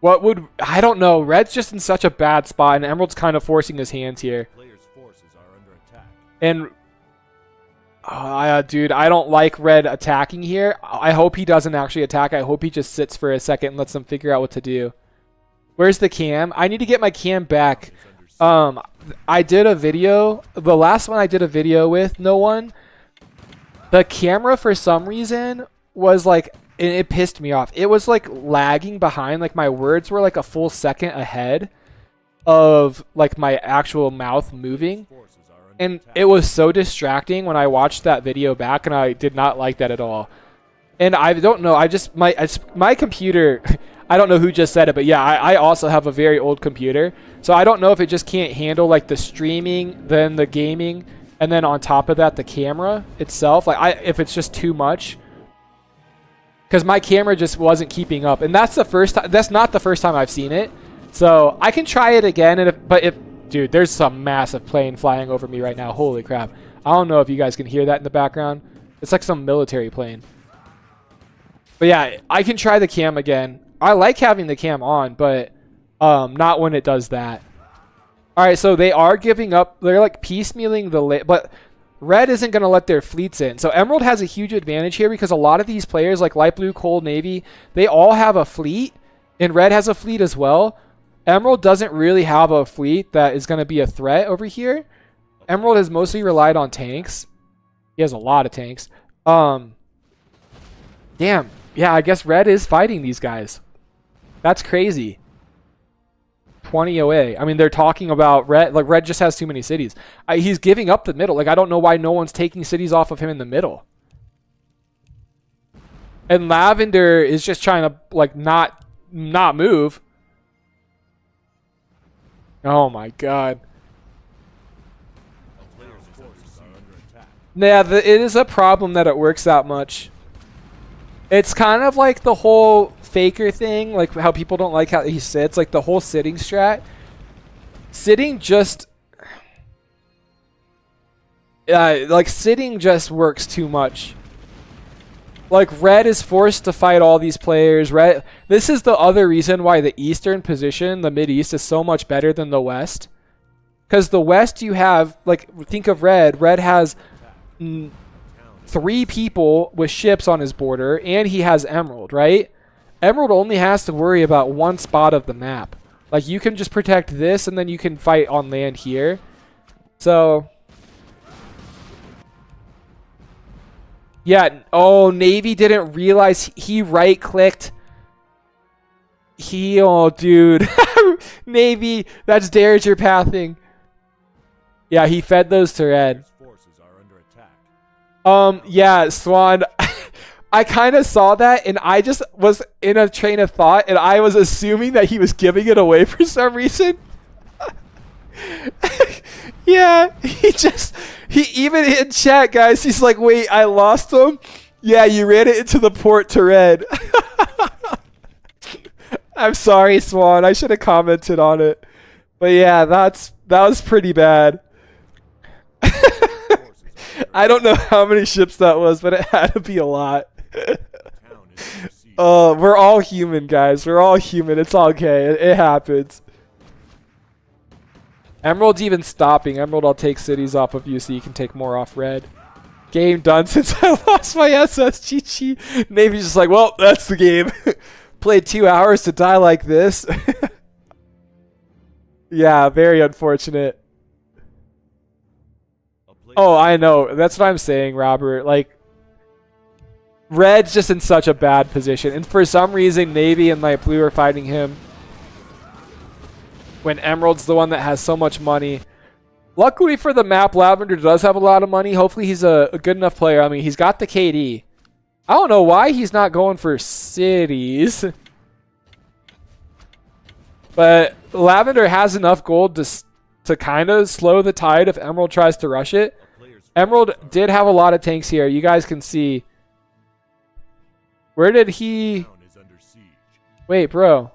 What would... I don't know. Red's just in such a bad spot, and Emerald's kind of forcing his hands here. Player's forces are under attack. And... dude, I don't like red attacking here. I hope he doesn't actually attack. I hope he just sits for a second and lets them figure out what to do. Where's the cam? I need to get my cam back. I did a video. The last one I did a video with no one. The camera, for some reason, was like, and it pissed me off. It was like lagging behind. Like, my words were like a full second ahead of like my actual mouth moving. And it was so distracting when I watched that video back, and I did not like that at all. And I don't know. My computer, I don't know who just said it, but yeah, I also have a very old computer. So I don't know if it just can't handle like the streaming, then the gaming, and then on top of that, the camera itself. Like, if it's just too much. Because my camera just wasn't keeping up. And that's the first time. That's not the first time I've seen it. So I can try it again. Dude, there's some massive plane flying over me right now. Holy crap. I don't know if you guys can hear that in the background. It's like some military plane. But yeah, I can try the cam again. I like having the cam on, but not when it does that. All right, so they are giving up. They're like piecemealing the but red isn't going to let their fleets in. So Emerald has a huge advantage here because a lot of these players like light blue, coal, navy, they all have a fleet, and red has a fleet as well. Emerald doesn't really have a fleet that is going to be a threat over here. Emerald has mostly relied on tanks. He has a lot of tanks. Damn. Yeah, I guess red is fighting these guys. That's crazy. 20 OA. I mean, they're talking about red. Like, red just has too many cities. He's giving up the middle. Like, I don't know why no one's taking cities off of him in the middle. And lavender is just trying to like not move. Oh my god. Player's forces are under attack. Yeah, it is a problem that it works that much. It's kind of like the whole faker thing, like how people don't like how he sits, like the whole sitting strat. Sitting just works too much. Like, red is forced to fight all these players. This is the other reason why the eastern position, the mid-east, is so much better than the west. Because the west, you have, like, think of red. Red has 3 people with ships on his border, and he has Emerald, right? Emerald only has to worry about one spot of the map. Like, you can just protect this, and then you can fight on land here. So... yeah, oh, Navy didn't realize he right-clicked. Oh, dude. Navy, that's Derringer pathing. Yeah, he fed those to red. Forces are under attack. Yeah, Swan. I kind of saw that, and I just was in a train of thought, and I was assuming that he was giving it away for some reason. Yeah, he even in chat, guys, he's like, wait, I lost him? Yeah, you ran it into the port to red. I'm sorry, Swan. I should have commented on it. But yeah, that was pretty bad. I don't know how many ships that was, but it had to be a lot. We're all human, guys. We're all human. It's okay. It happens. Emerald's even stopping. Emerald, I'll take cities off of you so you can take more off red. Game done since I lost my SSGG. Navy's just like, well, that's the game. Played 2 hours to die like this. Yeah, very unfortunate. Oh, I know. That's what I'm saying, Robert. Like, red's just in such a bad position. And for some reason, Navy and light blue are fighting him. When Emerald's the one that has so much money. Luckily for the map, Lavender does have a lot of money. Hopefully he's a good enough player. I mean, he's got the KD. I don't know why he's not going for cities. But Lavender has enough gold to kind of slow the tide if Emerald tries to rush it. Emerald did have a lot of tanks here. You guys can see. Where did he... Wait, bro.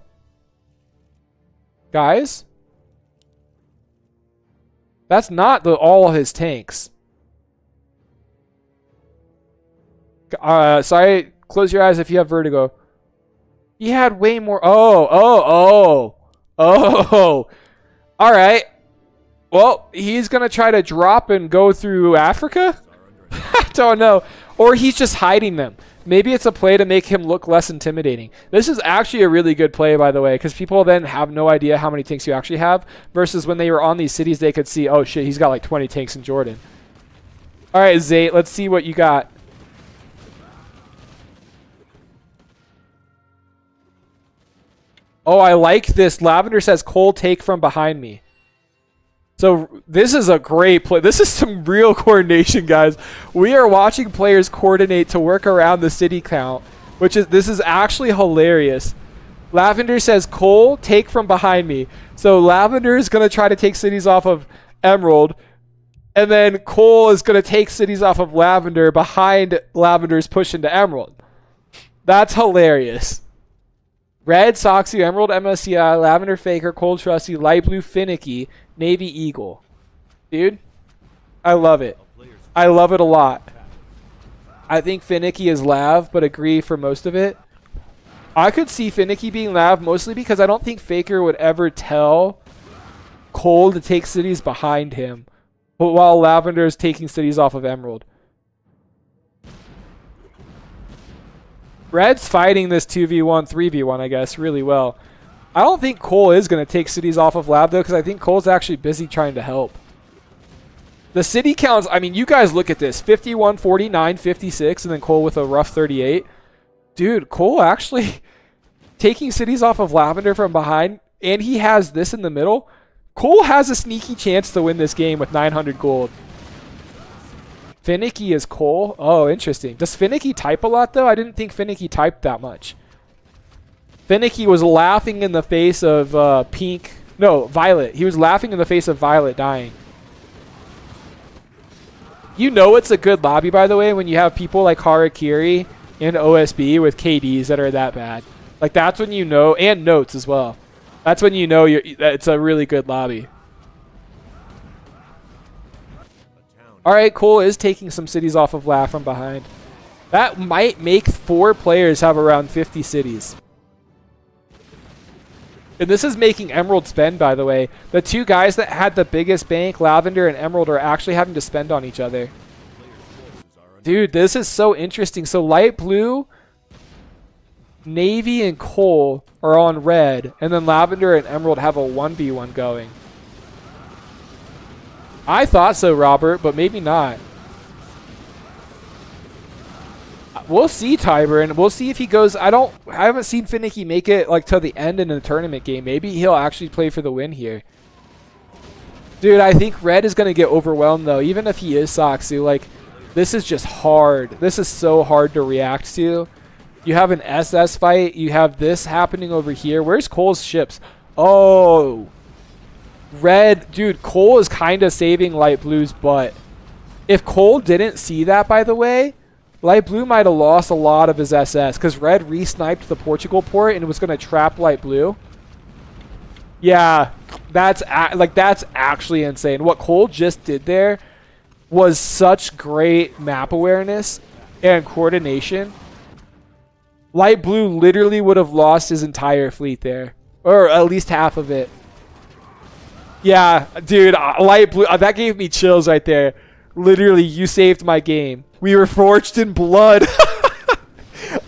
Guys? That's not all his tanks. Sorry, close your eyes if you have vertigo. He had way more... Oh. Alright. Well, he's going to try to drop and go through Africa? I don't know. Or he's just hiding them. Maybe it's a play to make him look less intimidating. This is actually a really good play, by the way, because people then have no idea how many tanks you actually have, versus when they were on these cities, they could see, oh shit, he's got like 20 tanks in Jordan. All right, Zate, let's see what you got. Oh, I like this. Lavender says, Cole, take from behind me. So this is a great play. This is some real coordination, guys. We are watching players coordinate to work around the city count, this is actually hilarious. Lavender says, Cole, take from behind me. So Lavender is going to try to take cities off of Emerald, and then Cole is going to take cities off of Lavender behind Lavender's push into Emerald. That's hilarious. Red, Soxy, Emerald, MSCI, Lavender, Faker, Cold, Trusty, Light Blue, Finicky, Navy, Eagle. Dude, I love it. I love it a lot. I think Finicky is Lav, but agree for most of it. I could see Finicky being Lav mostly because I don't think Faker would ever tell Cole to take cities behind him, but while Lavender is taking cities off of Emerald. Red's fighting this 2v1, 3v1, I guess, really well. I don't think Cole is going to take cities off of Lab, though, because I think Cole's actually busy trying to help. The city counts, I mean, you guys look at this. 51, 49, 56, and then Cole with a rough 38. Dude, Cole actually taking cities off of Lavender from behind, and he has this in the middle. Cole has a sneaky chance to win this game with 900 gold. Finicky is Cole. Oh, interesting. Does Finicky type a lot, though? I didn't think Finicky typed that much. Finicky was laughing in the face of Violet. He was laughing in the face of Violet dying. You know it's a good lobby, by the way, when you have people like Harakiri and OSB with KDs that are that bad. Like, that's when you know, and notes as well. That's when you know that it's a really good lobby. All right, Cole is taking some cities off of Laugh from behind. That might make 4 players have around 50 cities. And this is making Emerald spend, by the way. The 2 guys that had the biggest bank, Lavender and Emerald, are actually having to spend on each other. Dude, this is so interesting. So Light Blue, Navy, and Cole are on red. And then Lavender and Emerald have a 1v1 going. I thought so, Robert, but maybe not. we'll see Tyburn. We'll see if he goes. I haven't seen Finicky make it like to the end in a tournament game. Maybe he'll actually play for the win here. Dude, I think Red is going to get overwhelmed though. Even if he is Saksu, like this is just hard. This is so hard to react to. You have an SS fight. You have this happening over here. Where's Cole's ships? Oh, Red, dude, Cole is kind of saving Light Blue's butt. If Cole didn't see that, by the way, Light Blue might have lost a lot of his SS because Red re-sniped the Portugal port and was going to trap Light Blue. Yeah, that's actually insane. What Cole just did there was such great map awareness and coordination. Light Blue literally would have lost his entire fleet there, or at least half of it. Yeah, dude, Light Blue, that gave me chills right there. Literally, you saved my game. We were forged in blood.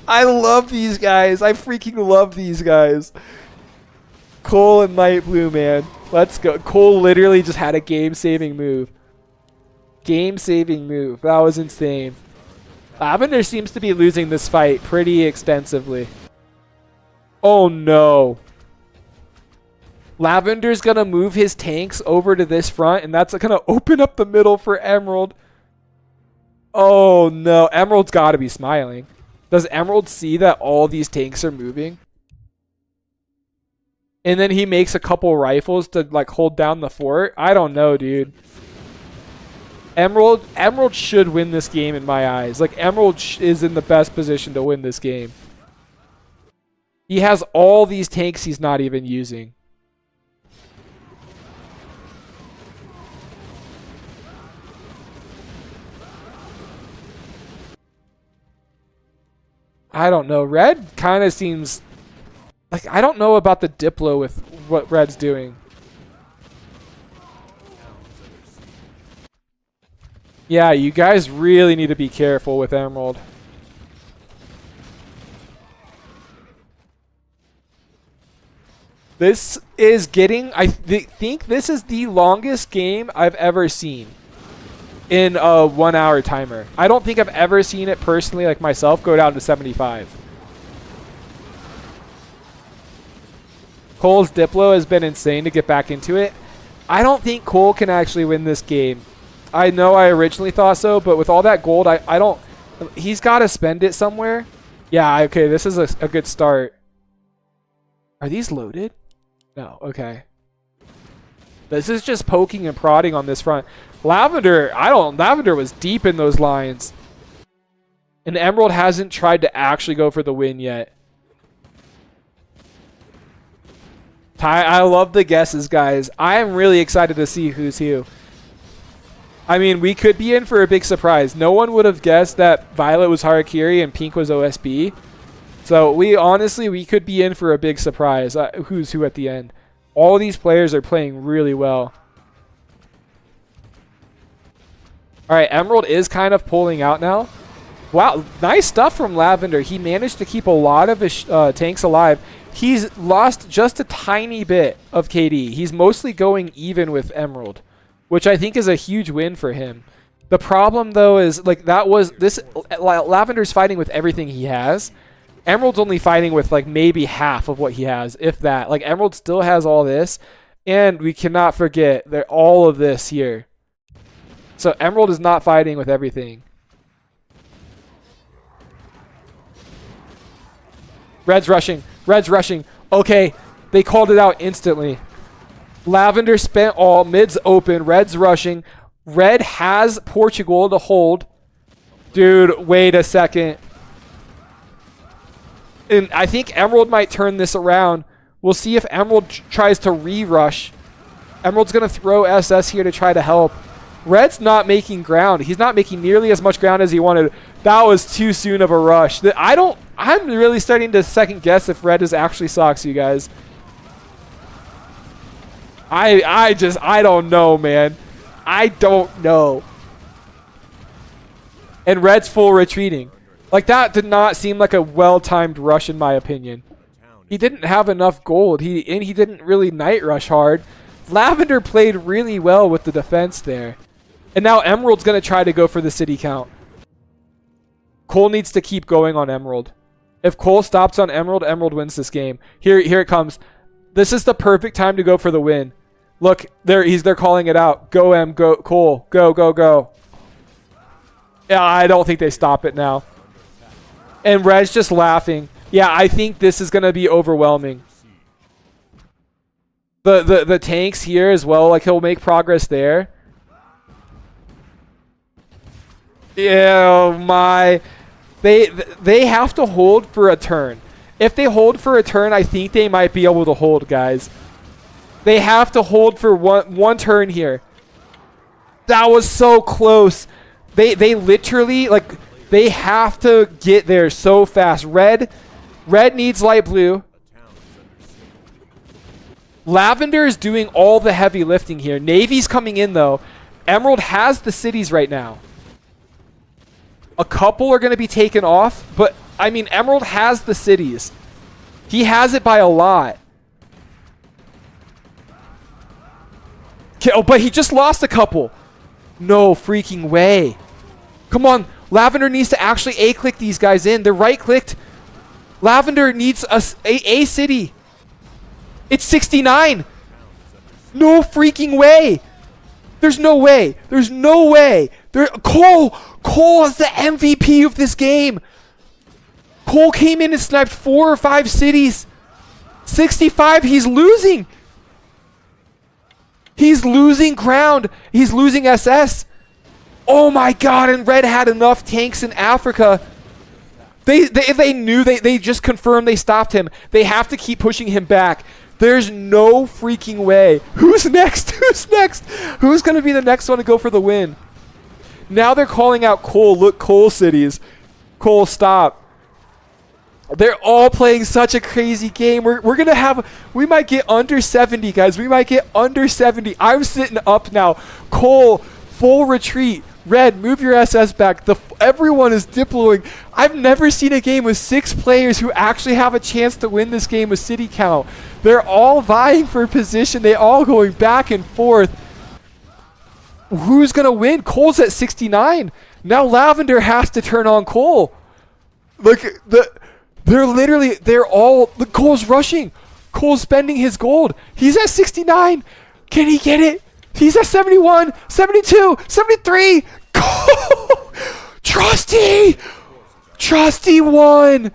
I love these guys. I freaking love these guys. Cole and Light Blue, man. Let's go. Cole literally just had a game-saving move. Game-saving move. That was insane. Lavender seems to be losing this fight pretty extensively. Oh, no. Lavender's going to move his tanks over to this front, and that's going to open up the middle for Emerald. Oh, no. Emerald's got to be smiling. Does Emerald see that all these tanks are moving? And then he makes a couple rifles to, like, hold down the fort? I don't know, dude. Emerald should win this game in my eyes. Like, Emerald is in the best position to win this game. He has all these tanks he's not even using. I don't know. Red kind of seems... like, I don't know about the Diplo with what Red's doing. Yeah, you guys really need to be careful with Emerald. This is getting... I think this is the longest game I've ever seen in a 1 hour timer. I don't think I've ever seen it personally, like myself, go down to 75. Cole's Diplo has been insane to get back into it. I don't think Cole can actually win this game. I know I originally thought so, but with all that gold, I don't... he's got to spend it somewhere. Yeah, okay, this is a good start. Are these loaded? No, okay. This is just poking and prodding on this front. Lavender, Lavender was deep in those lines. And Emerald hasn't tried to actually go for the win yet. I love the guesses, guys. I am really excited to see who's who. I mean, we could be in for a big surprise. No one would have guessed that Violet was Harakiri and Pink was OSB. So we could be in for a big surprise. Who's who at the end. All these players are playing really well. All right, Emerald is kind of pulling out now. Wow, nice stuff from Lavender. He managed to keep a lot of his tanks alive. He's lost just a tiny bit of KD. He's mostly going even with Emerald, which I think is a huge win for him. The problem, though, is like Lavender's fighting with everything he has. Emerald's only fighting with like maybe half of what he has, if that. Like Emerald still has all this, and we cannot forget that all of this here. So Emerald is not fighting with everything. Red's rushing. Red's rushing. Okay, they called it out instantly. Lavender spent all. Mid's open. Red's rushing. Red has Portugal to hold. Dude, wait a second. And I think Emerald might turn this around. We'll see if Emerald tries to re-rush. Emerald's going to throw SS here to try to help. Red's not making ground. He's not making nearly as much ground as he wanted. That was too soon of a rush. I'm really starting to second guess if Red is actually Sox, you guys. I don't know, man. I don't know. And Red's full retreating. Like, that did not seem like a well-timed rush, in my opinion. He didn't have enough gold. He didn't really night rush hard. Lavender played really well with the defense there. And now Emerald's going to try to go for the city count. Cole needs to keep going on Emerald. If Cole stops on Emerald, Emerald wins this game. Here it comes. This is the perfect time to go for the win. Look, they're calling it out. Go M, go Cole, go. Yeah, I don't think they stop it now. And Red's just laughing. Yeah, I think this is gonna be overwhelming. The tanks here as well, like he'll make progress there. Yeah, my. They have to hold for a turn. If they hold for a turn, I think they might be able to hold, guys. They have to hold for one turn here. That was so close. They literally, like, they have to get there so fast. Red needs light blue. Lavender is doing all the heavy lifting here. Navy's coming in, though. Emerald has the cities right now. A couple are going to be taken off, but, I mean, Emerald has the cities. He has it by a lot. Okay, oh, but he just lost a couple. No freaking way. Come on. Lavender needs to actually A-click these guys in. They're right-clicked. Lavender needs a city. It's 69. No freaking way. There's no way. There's no way. Cole is the MVP of this game. Cole came in and sniped 4 or 5 cities. 65. He's losing. He's losing ground. He's losing SS. Oh my god, and Red had enough tanks in Africa. They knew, they just confirmed they stopped him. They have to keep pushing him back. There's no freaking way. Who's next? Who's next? Who's going to be the next one to go for the win? Now they're calling out Cole. Look, Cole cities. Cole, stop. They're all playing such a crazy game. We're going to have, we might get under 70, guys. We might get under 70. I'm sitting up now. Cole, full retreat. Red, move your SS back. Everyone is diploing. I've never seen a game with 6 players who actually have a chance to win this game with city count. They're all vying for position. They all going back and forth. Who's going to win? Cole's at 69. Now Lavender has to turn on Cole. Look, they're all, look, Cole's rushing. Cole's spending his gold. He's at 69. Can he get it? He's at 71, 72, 73. Trusty! Trusty won.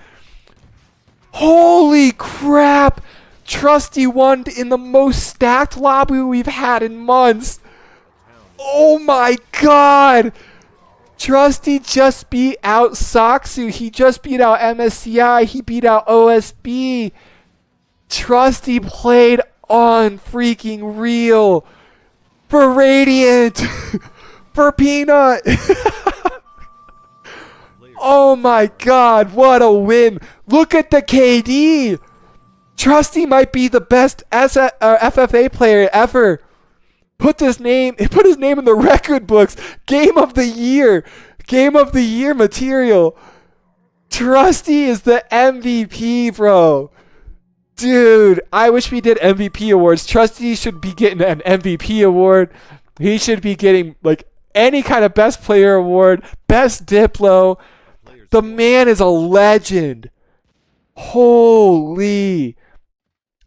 Holy crap. Trusty won in the most stacked lobby we've had in months. Oh my god. Trusty just beat out Saksu. He just beat out MSCI. He beat out OSB. Trusty played on freaking real. For Radiant. For Peanut. Oh my god, what a win. Look at the KD. Trusty might be the best FFA player ever. Put his name in the record books. Game of the year. Game of the year material. Trusty is the MVP, bro. Dude, I wish we did MVP awards. Trusty should be getting an MVP award. He should be getting like any kind of best player award, best Diplo. The man is a legend. Holy.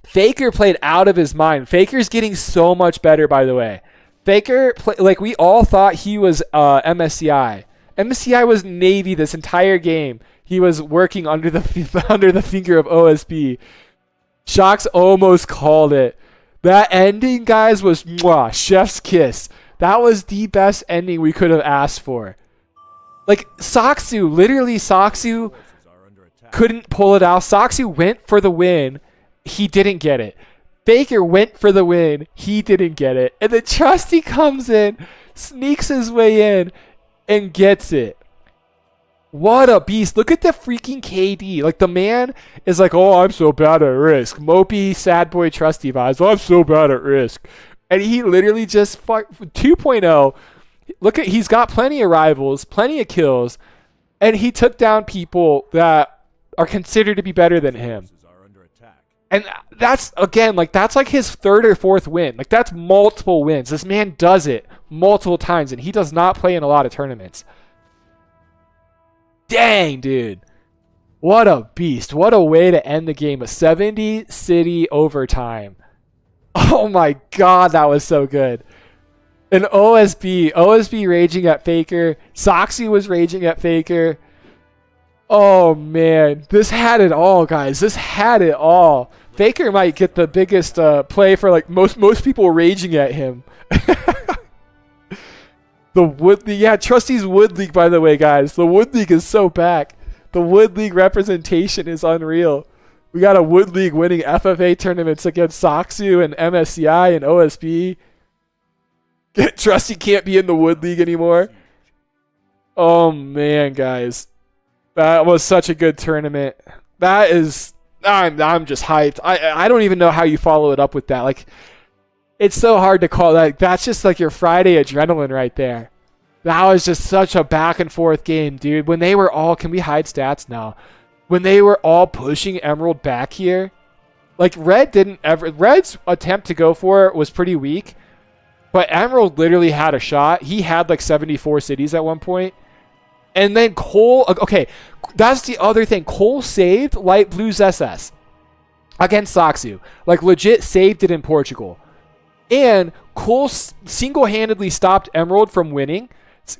Faker played out of his mind. Faker's getting so much better, by the way. Faker, like we all thought he was MSCI. MSCI was Navy this entire game. He was working under the finger of OSB. Shocks almost called it. That ending, guys, was mwah, chef's kiss. That was the best ending we could have asked for. Like, Saksu, literally Saksu couldn't pull it out. Saksu went for the win. He didn't get it. Faker went for the win. He didn't get it. And then Trusty comes in, sneaks his way in, and gets it. What a beast. Look at the freaking KD. Like, the man is like, oh, I'm so bad at Risk. Mopey, sad boy, Trusty vibes. Oh, I'm so bad at Risk. And he literally just 2.0. Look at, he's got plenty of rivals, plenty of kills, and he took down people that are considered to be better than him. And that's, again, like, that's like his 3rd or 4th win. Like, that's multiple wins. This man does it multiple times, and he does not play in a lot of tournaments. Dang, dude. What a beast. What a way to end the game. A 70 city overtime. Oh my god, that was so good. An OSB raging at Faker. Soxy was raging at Faker. Oh man, this had it all, guys. This had it all. Faker might get the biggest play for like most people raging at him. Trusty's Wood League, by the way, guys. The Wood League is so back. The Wood League representation is unreal. We got a Wood League winning FFA tournaments against Soxu and MSCI and OSB. Trusty can't be in the Wood League anymore. Oh man, guys. That was such a good tournament. That is, I'm just hyped. I don't even know how you follow it up with that. Like, it's so hard to call that. That's just like your Friday adrenaline right there. That was just such a back and forth game, dude. When they were all, can we hide stats now? When they were all pushing Emerald back here, like Red's attempt to go for it was pretty weak, but Emerald literally had a shot. He had like 74 cities at one point. And then Cole, okay, that's the other thing. Cole saved Light Blue's SS against Soxu. Like, legit saved it in Portugal. And Cole single-handedly stopped Emerald from winning.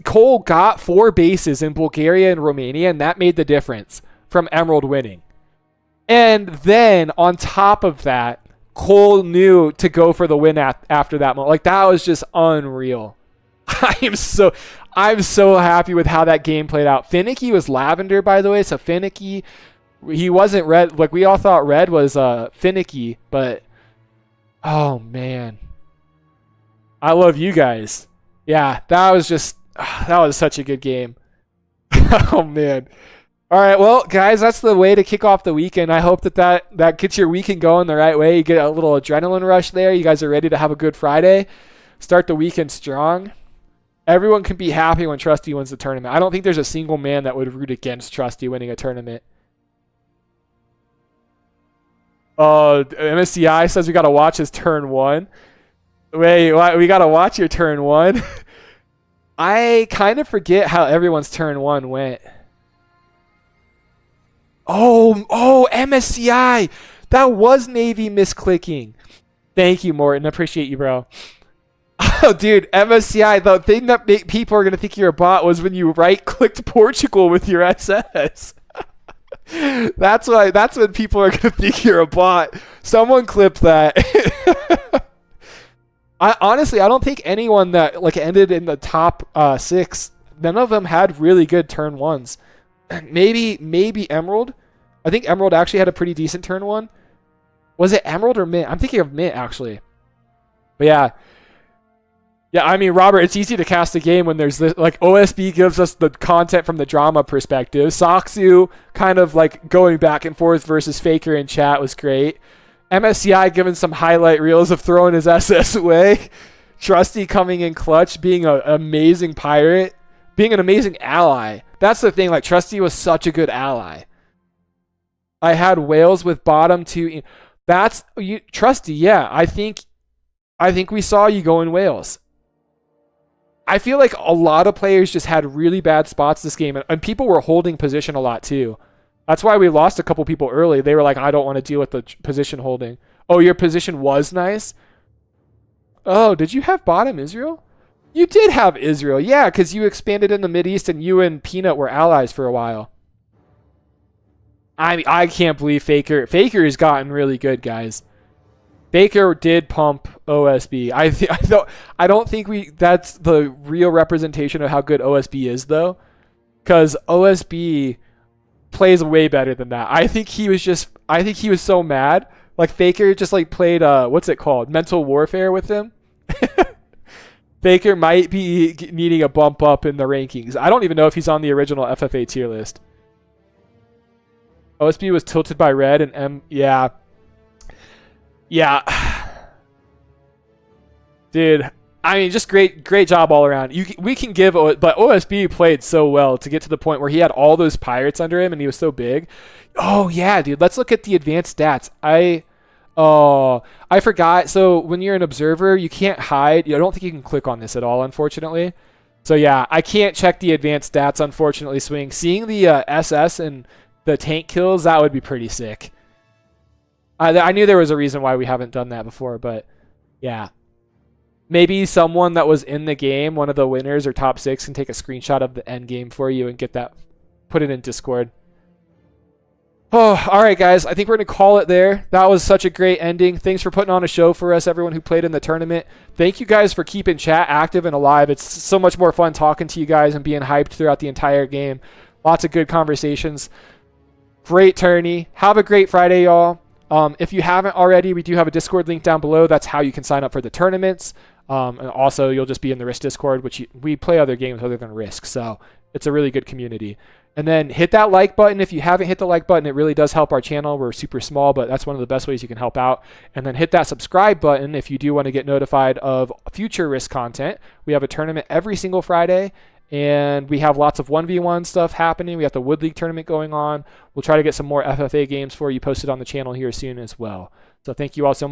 Cole got 4 bases in Bulgaria and Romania, and that made the difference from Emerald winning. And then, on top of that, Cole knew to go for the win after that moment. Like, that was just unreal. I'm so happy with how that game played out. Finicky was Lavender, by the way. So Finicky, he wasn't Red. Like, we all thought Red was Finicky, but oh man, I love you guys. Yeah, that was such a good game. Oh man. All right, well, guys, that's the way to kick off the weekend. I hope that gets your weekend going the right way. You get a little adrenaline rush there. You guys are ready to have a good Friday. Start the weekend strong. Everyone can be happy when Trusty wins the tournament. I don't think there's a single man that would root against Trusty winning a tournament. MSCI says we got to watch his turn 1. Wait, we got to watch your turn 1? I kind of forget how everyone's turn 1 went. Oh, MSCI. That was Navy misclicking. Thank you, Morton. Appreciate you, bro. Oh, dude, MSCI, the thing that people are going to think you're a bot was when you right-clicked Portugal with your SS. That's when people are going to think you're a bot. Someone clip that. Honestly, I don't think anyone that like ended in the top 6, none of them had really good turn 1s. Maybe Emerald. I think Emerald actually had a pretty decent turn 1. Was it Emerald or Mint? I'm thinking of Mint, actually. But yeah. Yeah, I mean, Robert, it's easy to cast a game when there's this, like, OSB gives us the content from the drama perspective. Soxu kind of like going back and forth versus Faker in chat was great. MSCI giving some highlight reels of throwing his SS away. Trusty coming in clutch, being an amazing pirate, being an amazing ally. That's the thing, like, Trusty was such a good ally. I had Wales with bottom 2. That's you, Trusty, yeah. I think we saw you go in Wales. I feel like a lot of players just had really bad spots this game, and people were holding position a lot too. That's why we lost a couple people early. They were like, I don't want to deal with the position holding. Oh, your position was nice? Oh, did you have bottom Israel? You did have Israel, yeah, because you expanded in the Mideast and you and Peanut were allies for a while. I can't believe Faker. Faker has gotten really good, guys. Faker did pump OSB. I don't think that's the real representation of how good OSB is, though, because OSB plays way better than that. I think he was so mad. Like, Faker just like played what's it called? Mental warfare with him. Faker might be needing a bump up in the rankings. I don't even know if he's on the original FFA tier list. OSB was tilted by red and yeah. Dude, I mean, just great job all around. We can give, but OSB played so well to get to the point where he had all those pirates under him and he was so big. Oh yeah, dude. Let's look at the advanced stats. I forgot. So when you're an observer, you can't hide. I don't think you can click on this at all, unfortunately. So yeah, I can't check the advanced stats, unfortunately, Swing. Seeing the SS and the tank kills, that would be pretty sick. I knew there was a reason why we haven't done that before, but yeah. Maybe someone that was in the game, one of the winners or top 6, can take a screenshot of the end game for you and get that, put it in Discord. Oh, all right, guys. I think we're going to call it there. That was such a great ending. Thanks for putting on a show for us, everyone who played in the tournament. Thank you guys for keeping chat active and alive. It's so much more fun talking to you guys and being hyped throughout the entire game. Lots of good conversations. Great tourney. Have a great Friday, y'all. If you haven't already, we do have a Discord link down below. That's how you can sign up for the tournaments. And also, you'll just be in the Risk Discord, which we play other games other than Risk. So it's a really good community. And then hit that like button. If you haven't hit the like button, it really does help our channel. We're super small, but that's one of the best ways you can help out. And then hit that subscribe button if you do want to get notified of future Risk content. We have a tournament every single Friday, and we have lots of 1v1 stuff happening. We have the Wood League tournament going on. We'll try to get some more FFA games for you posted on the channel here soon as well. So thank you all so much.